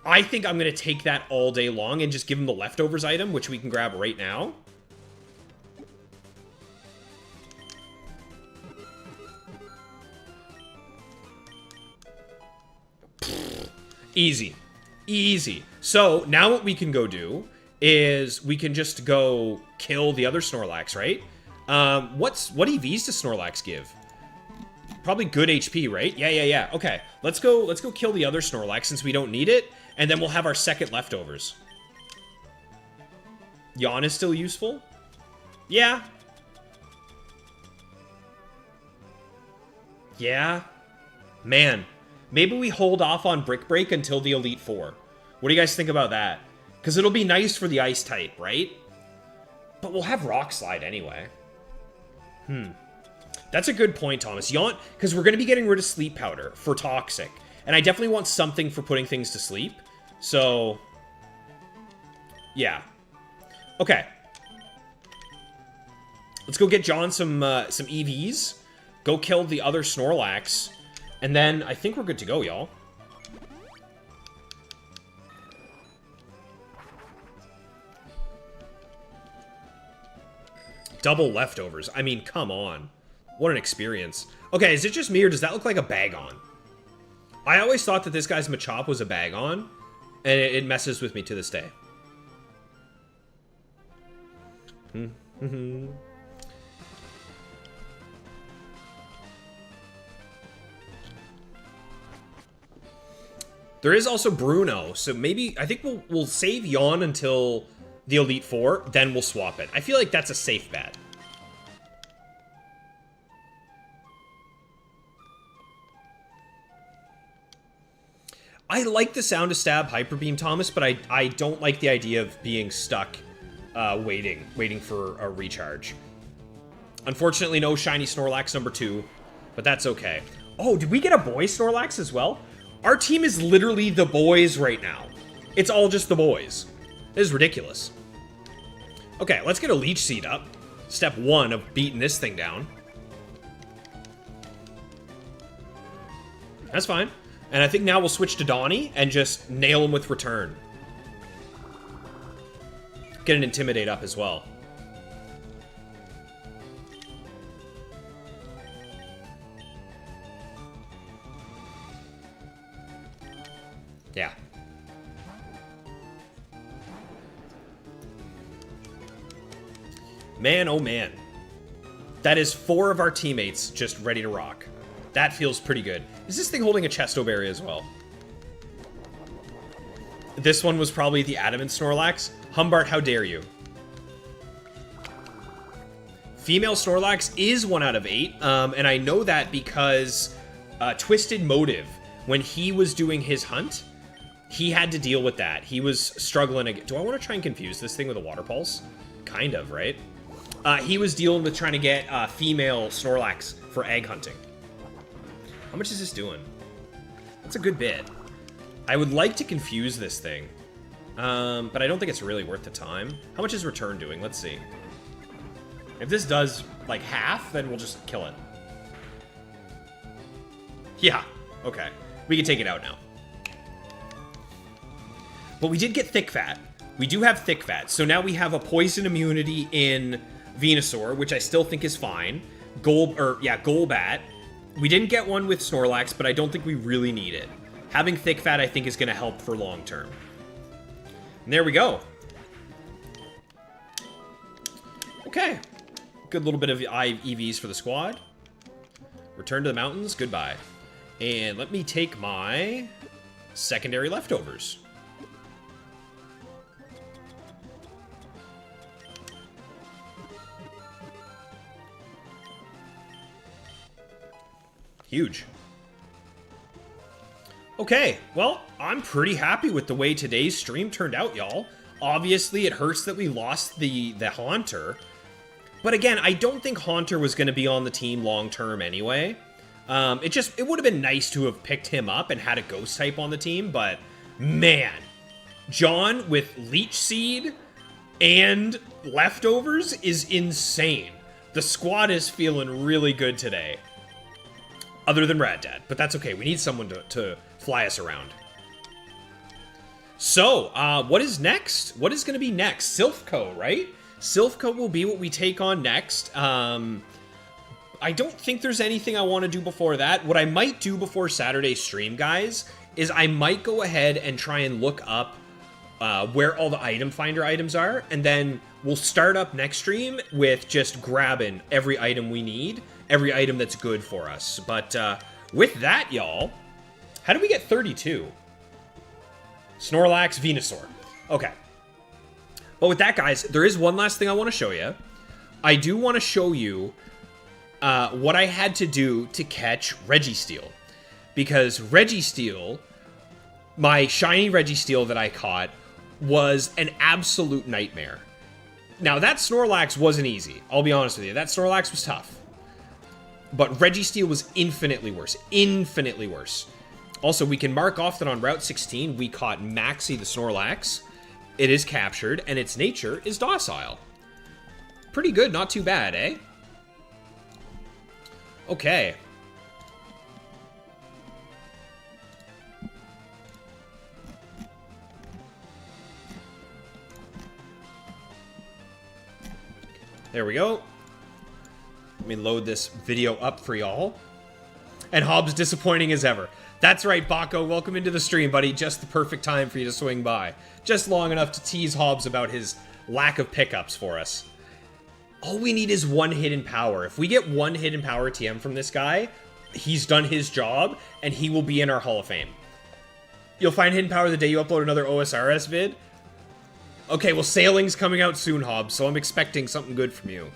I think I'm going to take that all day long and just give him the leftovers item, which we can grab right now. Easy. Easy. So, now what we can go do is we can just go kill the other Snorlax, right? What EVs does Snorlax give? Probably good HP, right? Yeah. Okay, let's go kill the other Snorlax since we don't need it, and then we'll have our second leftovers. Yawn is still useful? Yeah. Yeah. Man. Maybe we hold off on Brick Break until the Elite Four. What do you guys think about that? Because it'll be nice for the Ice type, right? But we'll have Rock Slide anyway. That's a good point, Thomas. Yawn, because we're going to be getting rid of Sleep Powder for Toxic. And I definitely want something for putting things to sleep. So, yeah. Okay. Let's go get John some EVs. Go kill the other Snorlax. And then I think we're good to go, y'all. Double leftovers. I mean, come on. What an experience. Okay, is it just me or does that look like a Bagon? I always thought that this guy's Machop was a Bagon, and it messes with me to this day. There is also Bruno, so maybe I think we'll save Yawn until the Elite Four, then we'll swap it. I feel like that's a safe bet. I like the sound of Stab Hyper Beam, Thomas, but I don't like the idea of being stuck waiting for a recharge. Unfortunately, no shiny Snorlax number 2, but that's okay. Oh, did we get a boy Snorlax as well? Our team is literally the boys right now. It's all just the boys. This is ridiculous. Okay, let's get a Leech Seed up. Step 1 of beating this thing down. That's fine. And I think now we'll switch to Donnie and just nail him with Return. Get an Intimidate up as well. Yeah. Man, oh man. That is 4 of our teammates just ready to rock. That feels pretty good. Is this thing holding a Chesto Berry as well? This one was probably the Adamant Snorlax. Humbart, how dare you? Female Snorlax is 1 out of 8, and I know that because Twisted Motive, when he was doing his hunt, he had to deal with that. He was struggling. Do I want to try and confuse this thing with a Water Pulse? Kind of, right? He was dealing with trying to get female Snorlax for egg hunting. How much is this doing? That's a good bit. I would like to confuse this thing, but I don't think it's really worth the time. How much is Return doing? Let's see. If this does, like, half, then we'll just kill it. Yeah, okay. We can take it out now. But we did get Thick Fat. We do have Thick Fat, so now we have a poison immunity in Venusaur, which I still think is fine. Golbat. We didn't get one with Snorlax, but I don't think we really need it. Having Thick Fat, I think, is going to help for long term. And there we go. Okay. Good little bit of EVs for the squad. Return to the mountains. Goodbye. And let me take my secondary leftovers. Huge. Okay, well, I'm pretty happy with the way today's stream turned out, y'all. Obviously, it hurts that we lost the Haunter. But again, I don't think Haunter was going to be on the team long-term anyway. It would have been nice to have picked him up and had a Ghost type on the team, but man, John with Leech Seed and leftovers is insane. The squad is feeling really good today. Other than Rad Dad, but that's okay. We need someone to fly us around. So, what is next? What is going to be next? Silphco, right? Silphco will be what we take on next. I don't think there's anything I want to do before that. What I might do before Saturday's stream, guys, is I might go ahead and try and look up where all the item finder items are, and then we'll start up next stream with just grabbing every item we need, every item that's good for us. But with that, y'all, how did we get 32? Snorlax, Venusaur. Okay. But with that, guys, there is one last thing I want to show you. I do want to show you what I had to do to catch Registeel. Because Registeel, my shiny Registeel that I caught, was an absolute nightmare. Now, that Snorlax wasn't easy. I'll be honest with you. That Snorlax was tough. But Registeel was infinitely worse. Infinitely worse. Also, we can mark off that on Route 16, we caught Maxie the Snorlax. It is captured, and its nature is docile. Pretty good, not too bad, eh? Okay. There we go. Let me load this video up for y'all. And Hobbs disappointing as ever. That's right, Baco. Welcome into the stream, buddy. Just the perfect time for you to swing by. Just long enough to tease Hobbs about his lack of pickups for us. All we need is one hidden power. If we get one hidden power TM from this guy, he's done his job, and he will be in our Hall of Fame. You'll find hidden power the day you upload another OSRS vid. Okay, well, Sailing's coming out soon, Hobbs, so I'm expecting something good from you.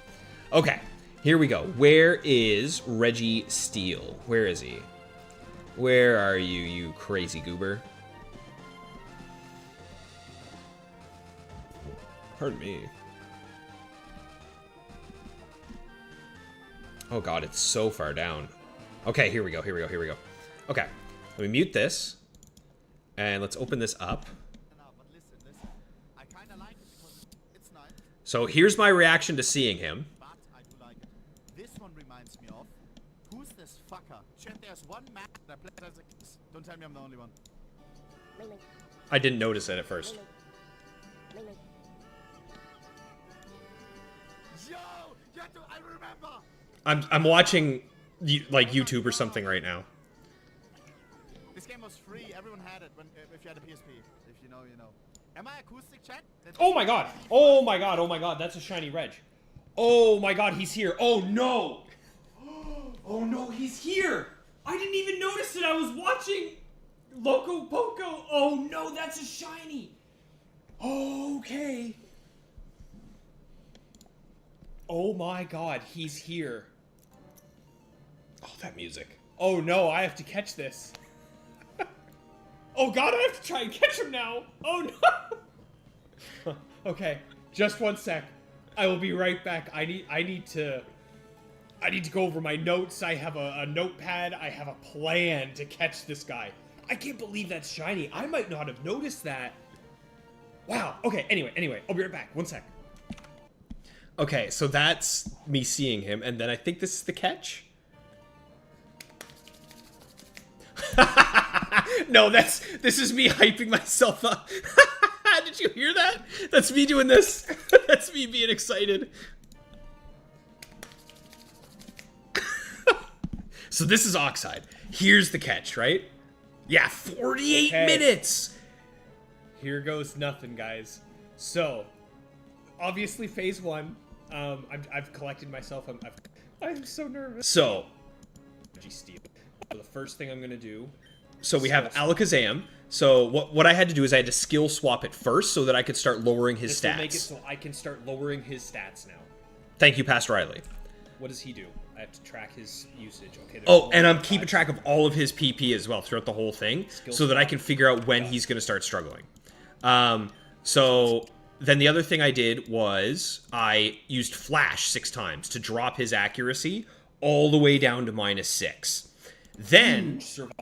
Okay, here we go. Where is Reggie Steele? Where is he? Where are you, you crazy goober? Pardon me. Oh god, it's so far down. Okay, here we go, here we go, here we go. Okay, let me mute this. And let's open this up. So here's my reaction to seeing him. This one reminds me of who's this fucker? Chat, there's one man that plays as a kiss. Don't tell me I'm the only one. I didn't notice it at first. Yo, I remember. I'm watching like YouTube or something right now. This game was free. Everyone had it when if you had a PSP. If you know, you know. Am I acoustic, chat? Oh my god! Oh my god! Oh my god! That's a shiny Reg. Oh my god! He's here! Oh no! Oh no! He's here! I didn't even notice it. I was watching Loco Poco. Oh no! That's a shiny. Okay. Oh my god! He's here. Oh, that music. Oh no! I have to catch this. Oh god, I have to try and catch him now! Oh no! Okay, just one sec. I will be right back. I need to go over my notes. I have a notepad. I have a plan to catch this guy. I can't believe that's shiny. I might not have noticed that. Wow. Okay, anyway, I'll be right back. One sec. Okay, so that's me seeing him, and then I think this is the catch. No, this is me hyping myself up. Did you hear that? That's me doing this. That's me being excited. So this is Oxide. Here's the catch, right? Yeah, 48 minutes. Here goes nothing, guys. So, obviously phase one. I've collected myself. I'm so nervous. So, Steel. The first thing I'm gonna do. So we have Alakazam. So what I had to do is I had to skill swap it first so that I could start lowering his stats. This will make it so I can start lowering his stats now. Thank you, Pastor Riley. What does he do? I have to track his usage. Okay. Oh, and I'm keeping track of all of his PP as well throughout the whole thing, so that I can figure out when he's gonna start struggling. So then the other thing I did was I used Flash 6 times to drop his accuracy all the way down to -6. Then,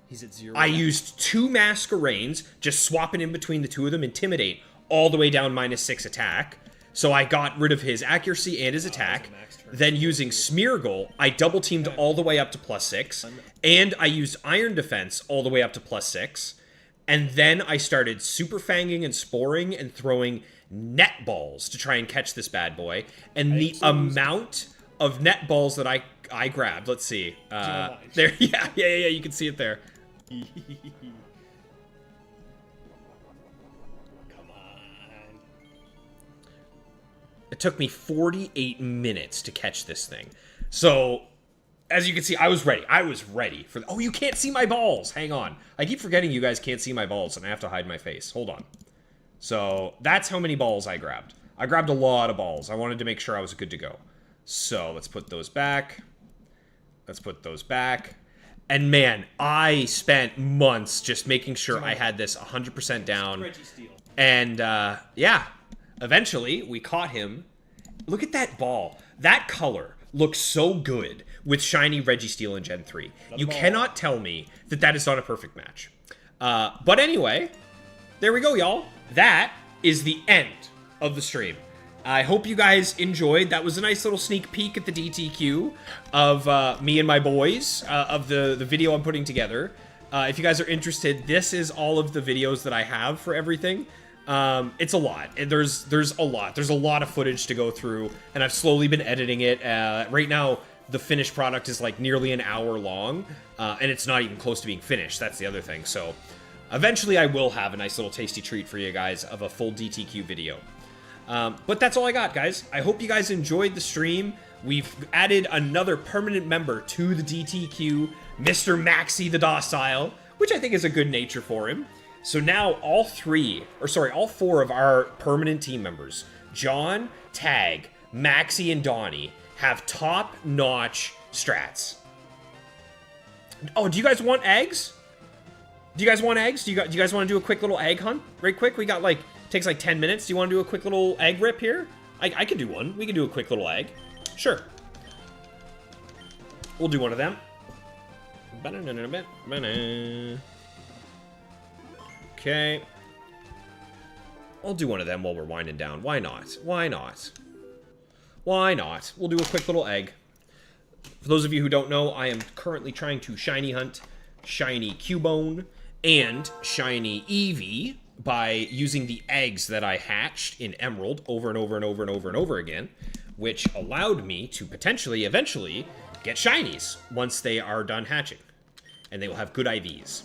he's at 0. I used 2 Masquerains, just swapping in between the two of them, Intimidate, all the way down -6 attack. So I got rid of his accuracy and his attack. Then using Smeargle, I double teamed all the way up to +6. And I used Iron Defense all the way up to +6. And then I started Super Fanging and Sporing and throwing Net Balls to try and catch this bad boy. And the amount of Net Balls that I grabbed. Let's see. There, yeah, you can see it there. Come on. It took me 48 minutes to catch this thing. So, as you can see, I was ready. I was ready for... Oh, you can't see my balls. Hang on. I keep forgetting you guys can't see my balls, and I have to hide my face. Hold on. So, that's how many balls I grabbed. I grabbed a lot of balls. I wanted to make sure I was good to go. So, let's put those back. Let's put those back. And man, I spent months just making sure I had this 100% down. And yeah, eventually we caught him. Look at that ball. That color looks so good with shiny Registeel in Gen 3. You cannot tell me that that is not a perfect match. But anyway, there we go, y'all. That is the end of the stream. I hope you guys enjoyed. That was a nice little sneak peek at the DTQ of me and my boys, of the video I'm putting together. If you guys are interested, this is all of the videos that I have for everything. It's a lot. There's a lot. There's a lot of footage to go through, and I've slowly been editing it. Right now, the finished product is like nearly an hour long, and it's not even close to being finished. That's the other thing. So eventually I will have a nice little tasty treat for you guys of a full DTQ video. But that's all I got, guys. I hope you guys enjoyed the stream. We've added another permanent member to the DTQ, Mr. Maxi the Docile, which I think is a good nature for him. So now all four of our permanent team members, John, Tag, Maxi, and Donnie, have top-notch strats. Oh, do you guys want eggs? Do you guys want eggs? Do you guys want to do a quick little egg hunt? Right quick? We got like, takes like 10 minutes. Do you want to do a quick little egg rip here? I can do one. We can do a quick little egg. Sure. We'll do one of them. Okay. I'll do one of them while we're winding down. Why not? Why not? Why not? We'll do a quick little egg. For those of you who don't know, I am currently trying to shiny hunt shiny Cubone and shiny Eevee by using the eggs that I hatched in Emerald over and over and over and over and over again, which allowed me to potentially, eventually, get shinies once they are done hatching. And they will have good IVs.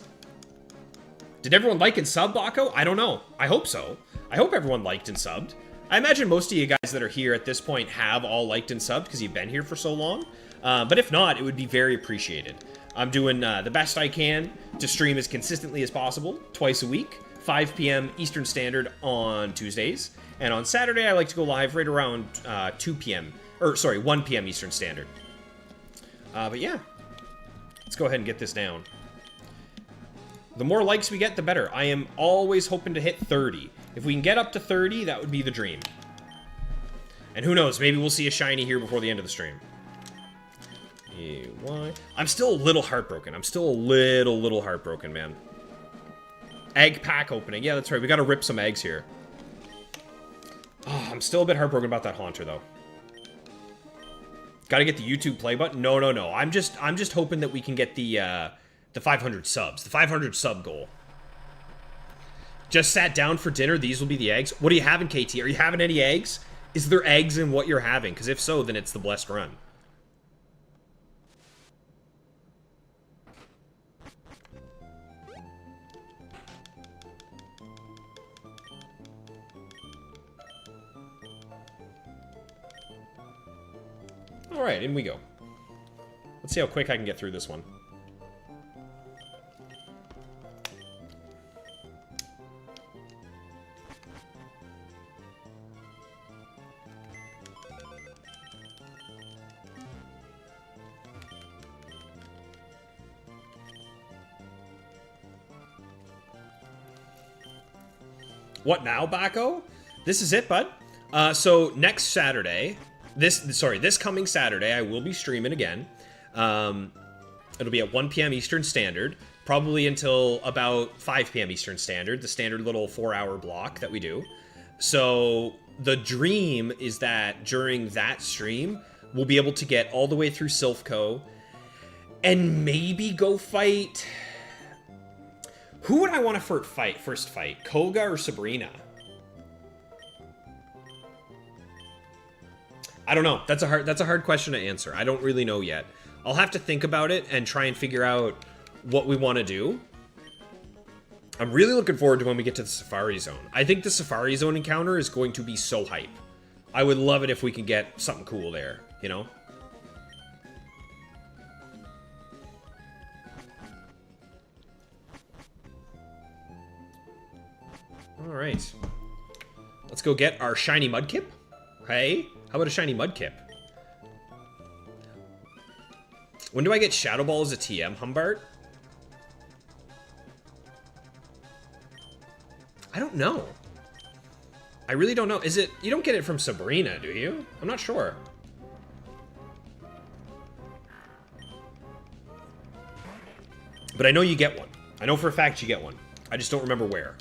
Did everyone like and sub, Baco? I don't know. I hope so. I hope everyone liked and subbed. I imagine most of you guys that are here at this point have all liked and subbed because you've been here for so long. But if not, it would be very appreciated. I'm doing the best I can to stream as consistently as possible, twice a week, 5 p.m. Eastern Standard on Tuesdays. And on Saturday, I like to go live right around 1 p.m. Eastern Standard. But yeah, let's go ahead and get this down. The more likes we get, the better. I am always hoping to hit 30. If we can get up to 30, that would be the dream. And who knows, maybe we'll see a shiny here before the end of the stream. I'm still a little heartbroken. I'm still a little heartbroken, man. Egg pack opening. Yeah, that's right. We gotta rip some eggs here. Oh, I'm still a bit heartbroken about that Haunter, though. Gotta get the YouTube play button? No. I'm just hoping that we can get the 500 subs. The 500 sub goal. Just sat down for dinner. These will be the eggs. What are you having, KT? Are you having any eggs? Is there eggs in what you're having? Because if so, then it's the blessed run. Alright, in we go. Let's see how quick I can get through this one. What now, Baco? This is it, bud. So next Saturday, this coming Saturday, I will be streaming again. It'll be at 1 p.m. Eastern Standard, probably until about 5 p.m. Eastern Standard, the standard little 4-hour block that we do. So the dream is that during that stream, we'll be able to get all the way through Silphco and maybe go fight... Who would I want to first fight? Koga or Sabrina? I don't know. That's a hard question to answer. I don't really know yet. I'll have to think about it and try and figure out what we want to do. I'm really looking forward to when we get to the Safari Zone. I think the Safari Zone encounter is going to be so hype. I would love it if we could get something cool there, you know? Alright. Let's go get our shiny Mudkip. Hey, how about a shiny Mudkip? When do I get Shadow Ball as a TM, Humbart? I don't know. I really don't know. Is it... You don't get it from Sabrina, do you? I'm not sure. But I know you get one. I know for a fact you get one. I just don't remember where.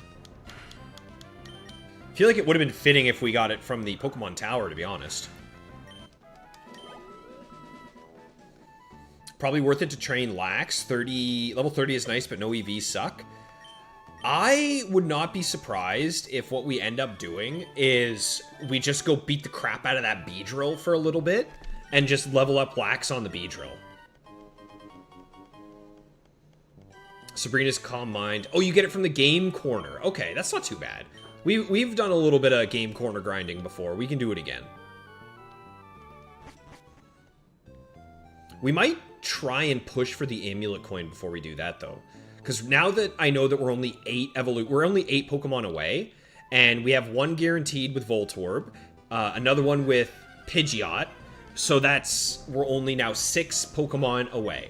I feel like it would have been fitting if we got it from the Pokemon Tower, to be honest. Probably worth it to train Lax. Level 30 is nice, but no EVs suck. I would not be surprised if what we end up doing is we just go beat the crap out of that Beedrill for a little bit, and just level up Wax on the Beedrill. Sabrina's Calm Mind. Oh, you get it from the Game Corner. Okay, that's not too bad. We've done a little bit of Game Corner grinding before. We can do it again. We might try and push for the Amulet Coin before we do that, though. Because now that I know that we're only 8 Pokemon away, and we have one guaranteed with Voltorb, another one with Pidgeot, so we're only now 6 Pokemon away.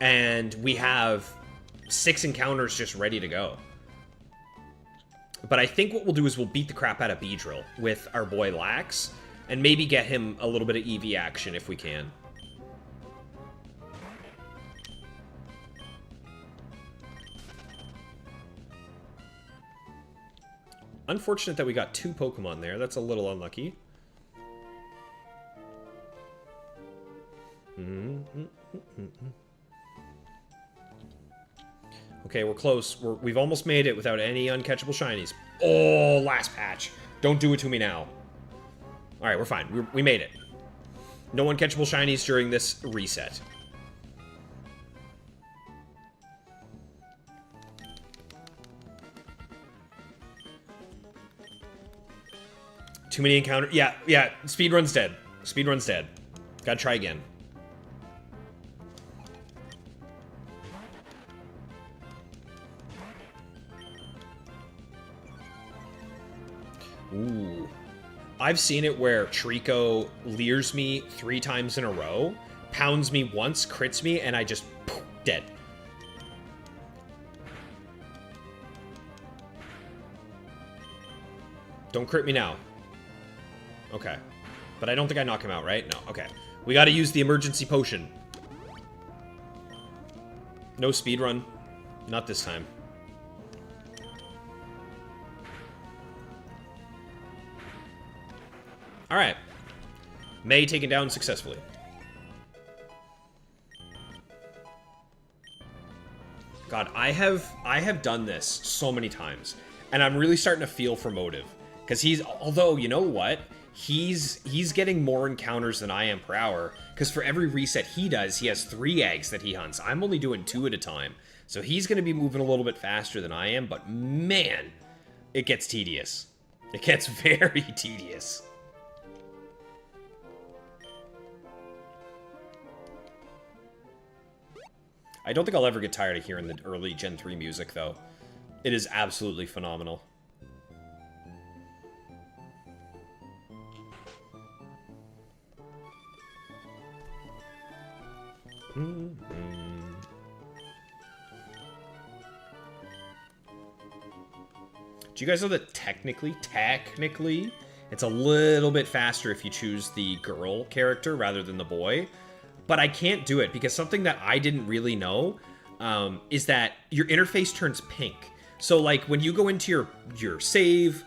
And we have 6 encounters just ready to go. But I think what we'll do is we'll beat the crap out of Beedrill with our boy Lax, and maybe get him a little bit of EV action if we can. Unfortunate that we got 2 Pokemon there. That's a little unlucky. Okay, we're close. We've almost made it without any uncatchable shinies. Oh, last patch. Don't do it to me now. All right, we're fine. We made it. No uncatchable shinies during this reset. Too many encounters. Yeah. Speedrun's dead. Speedrun's dead. Gotta try again. Ooh. I've seen it where Trico leers me 3 times in a row, pounds me once, crits me, and I just poof, dead. Don't crit me now. Okay. But I don't think I knock him out, right? No. Okay. We gotta use the emergency potion. No speedrun. Not this time. Alright. May taken down successfully. God, I have done this so many times. And I'm really starting to feel for Motive. Because although, you know what? He's getting more encounters than I am per hour. Because for every reset he does, he has 3 eggs that he hunts. I'm only doing 2 at a time. So he's going to be moving a little bit faster than I am. But man, it gets tedious. It gets very tedious. I don't think I'll ever get tired of hearing the early Gen 3 music, though. It is absolutely phenomenal. Do you guys know that technically, it's a little bit faster if you choose the girl character rather than the boy? But I can't do it because something that I didn't really know is that your interface turns pink. So, like, when you go into your save,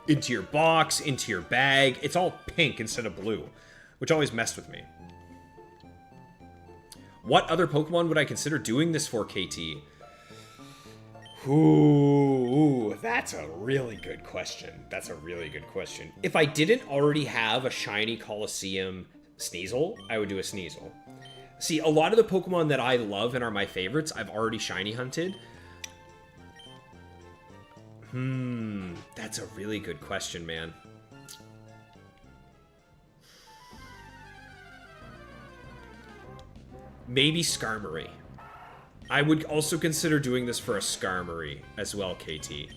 into your box, into your bag, it's all pink instead of blue, which always messed with me. What other Pokemon would I consider doing this for, KT? Ooh, that's a really good question. That's a really good question. If I didn't already have a shiny Coliseum Sneasel, I would do a Sneasel. See, a lot of the Pokemon that I love and are my favorites, I've already shiny hunted. That's a really good question, man. Maybe Skarmory. I would also consider doing this for a Skarmory as well, KT.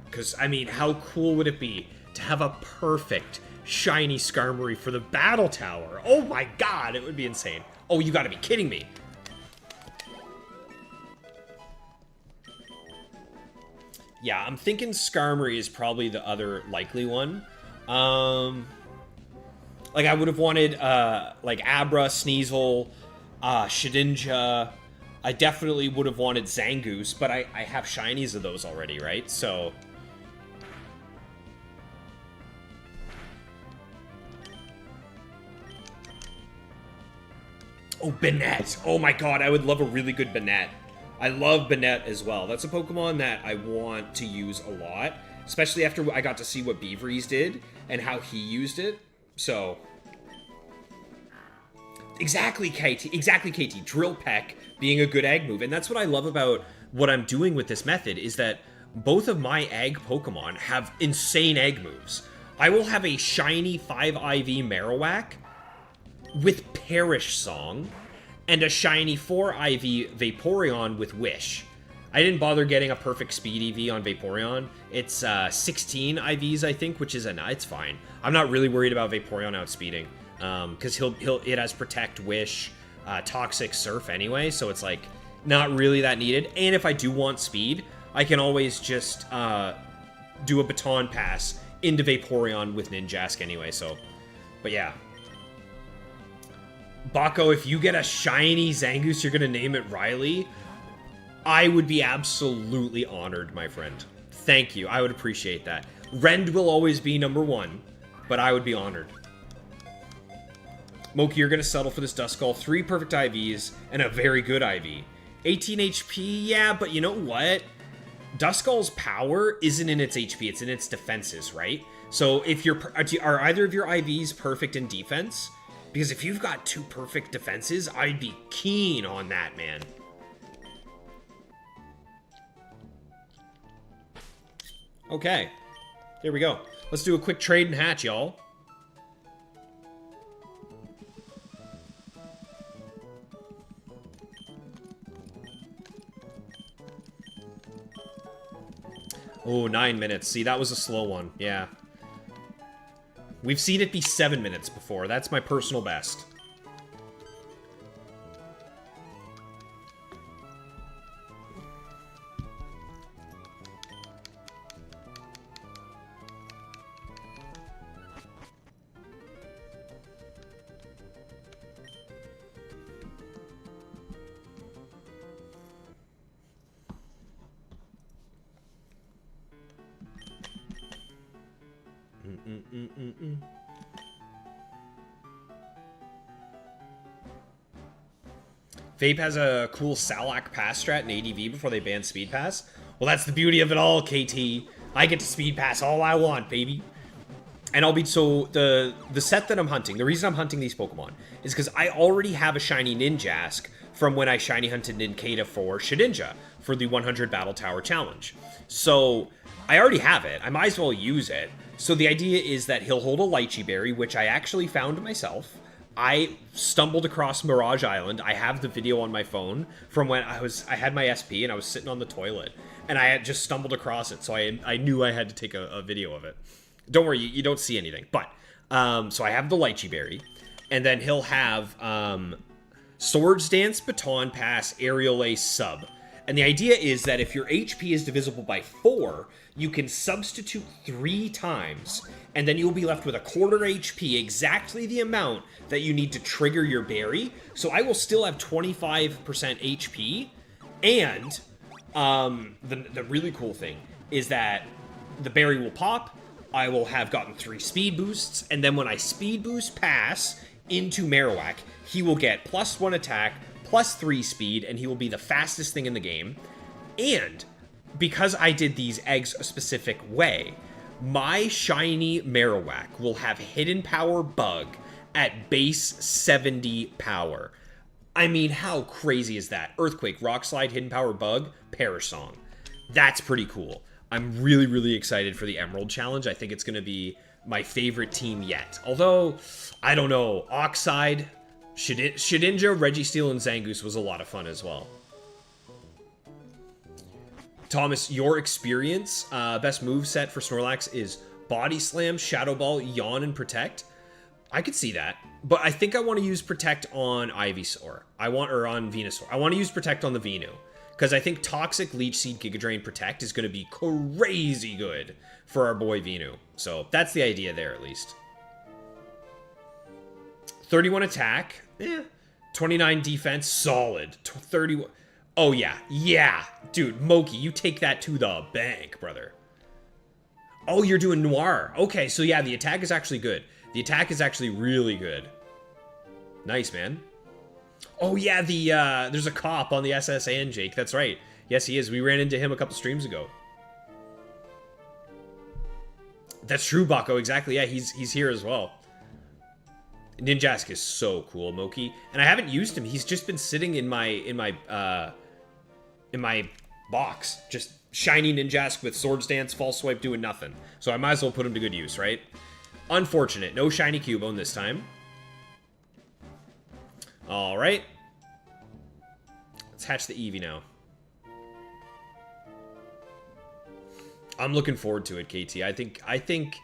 Because, I mean, how cool would it be to have a perfect shiny Skarmory for the Battle Tower? Oh my god, it would be insane. Oh, you gotta be kidding me. Yeah, I'm thinking Skarmory is probably the other likely one. Like, I would have wanted, like, Abra, Sneasel, Shedinja. I definitely would have wanted Zangoose, but I have shinies of those already, right? So... Oh, Banette! Oh my god, I would love a really good Banette. I love Banette as well. That's a Pokemon that I want to use a lot, especially after I got to see what Beavries did and how he used it. So... Exactly, KT. Exactly, KT. Drill Peck being a good egg move. And that's what I love about what I'm doing with this method, is that both of my egg Pokemon have insane egg moves. I will have a shiny 5 IV Marowak with Perish Song, and a shiny 4 IV Vaporeon with Wish. I didn't bother getting a perfect speed EV on Vaporeon. It's 16 IVs, I think, which is it's fine. I'm not really worried about Vaporeon outspeeding, because it has Protect, Wish, Toxic, Surf anyway, so it's like not really that needed. And if I do want speed, I can always just do a Baton Pass into Vaporeon with Ninjask anyway, so. But yeah. Bako, if you get a shiny Zangoose, you're gonna name it Riley, I would be absolutely honored, my friend. Thank you. I would appreciate that. Rend will always be #1, but I would be honored. Moki, you're gonna settle for this Duskull. 3 perfect IVs and a very good IV. 18 HP, yeah, but you know what? Duskull's power isn't in its HP, it's in its defenses, right? So if are either of your IVs perfect in defense? Because if you've got 2 perfect defenses, I'd be keen on that, man. Okay. Here we go. Let's do a quick trade and hatch, y'all. Oh, 9 minutes. See, that was a slow one. Yeah. We've seen it be 7 minutes before. That's my personal best. Vape has a cool Salac pass strat in ADV before they ban Speed Pass. Well, that's the beauty of it all, KT. I get to Speed Pass all I want, baby. And I'll be, so the set that I'm hunting, the reason I'm hunting these Pokemon is because I already have a shiny Ninjask from when I shiny hunted Nincada for Shedinja for the 100 Battle Tower Challenge. So I already have it. I might as well use it. So the idea is that he'll hold a Lychee Berry, which I actually found myself. I stumbled across Mirage Island. I have the video on my phone from when I had my SP and I was sitting on the toilet and I had just stumbled across it. So I knew I had to take a video of it. Don't worry, you don't see anything. But, so I have the Lychee Berry, and then he'll have Swords Dance, Baton Pass, Aerial Ace, Sub. And the idea is that if your HP is divisible by 4, you can substitute 3 times, and then you'll be left with a quarter HP, exactly the amount that you need to trigger your berry. So I will still have 25% HP, and the really cool thing is that the berry will pop, I will have gotten 3 speed boosts, and then when I speed boost pass into Marowak, he will get +1 attack, +3 speed, and he will be the fastest thing in the game. And because I did these eggs a specific way, my shiny Marowak will have Hidden Power Bug at base 70 power. I mean, how crazy is that? Earthquake, Rock Slide, Hidden Power Bug, Perish Song. That's pretty cool. I'm really, really excited for the Emerald Challenge. I think it's going to be my favorite team yet. Although, I don't know, Oxide, Shedinja, Registeel, and Zangoose was a lot of fun as well. Thomas, your experience, best move set for Snorlax is Body Slam, Shadow Ball, Yawn, and Protect. I could see that, but I think I want to use Protect on Ivysaur. Or on Venusaur. I want to use Protect on the Venu, because I think Toxic, Leech Seed, Giga Drain, Protect is going to be crazy good for our boy Venu. So that's the idea there, at least. 31 attack, 29 defense, solid. 31. Oh yeah, dude, Moki, you take that to the bank, brother. Oh, you're doing Noir. Okay, so yeah, the attack is actually good. The attack is actually really good. Nice, man. Oh yeah, there's a cop on the SSN, Jake. That's right. Yes, he is. We ran into him a couple streams ago. That's true, Bako. Exactly. Yeah, he's here as well. Ninjask is so cool, Moki. And I haven't used him. He's just been sitting in my box. Just shiny Ninjask with Swords Dance, False Swipe, doing nothing. So I might as well put him to good use, right? Unfortunate. No shiny Cubone this time. Alright. Let's hatch the Eevee now. I'm looking forward to it, KT. I think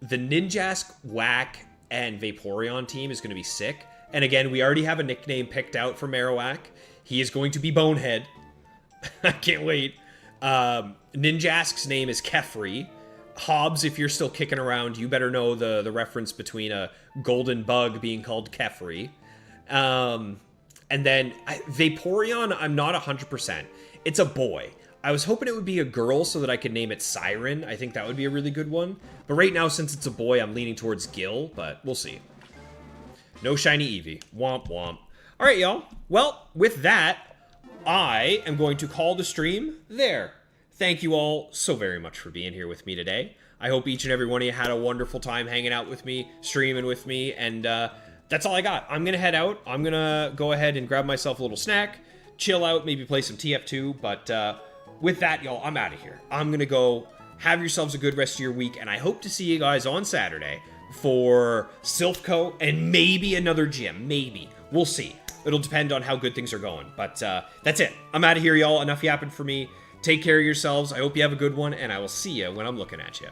the Ninjask, Whack, and Vaporeon team is going to be sick. And again, we already have a nickname picked out for Marowak. He is going to be Bonehead. I can't wait. Ninjask's name is Kefri. Hobbs, if you're still kicking around, you better know the reference between a golden bug being called Kefri. And then Vaporeon, I'm not 100%. It's a boy. I was hoping it would be a girl so that I could name it Siren. I think that would be a really good one. But right now, since it's a boy, I'm leaning towards Gil, but we'll see. No shiny Eevee. Womp womp. All right, y'all. Well, with that, I am going to call the stream there. Thank you all so very much for being here with me today. I hope each and every one of you had a wonderful time hanging out with me, streaming with me, and that's all I got. I'm going to head out. I'm going to go ahead and grab myself a little snack, chill out, maybe play some TF2, but with that, y'all, I'm out of here. I'm going to go. Have yourselves a good rest of your week, and I hope to see you guys on Saturday for Silphco and maybe another gym. Maybe. We'll see. It'll depend on how good things are going. But that's it. I'm out of here, y'all. Enough yapping for me. Take care of yourselves. I hope you have a good one, and I will see you when I'm looking at you.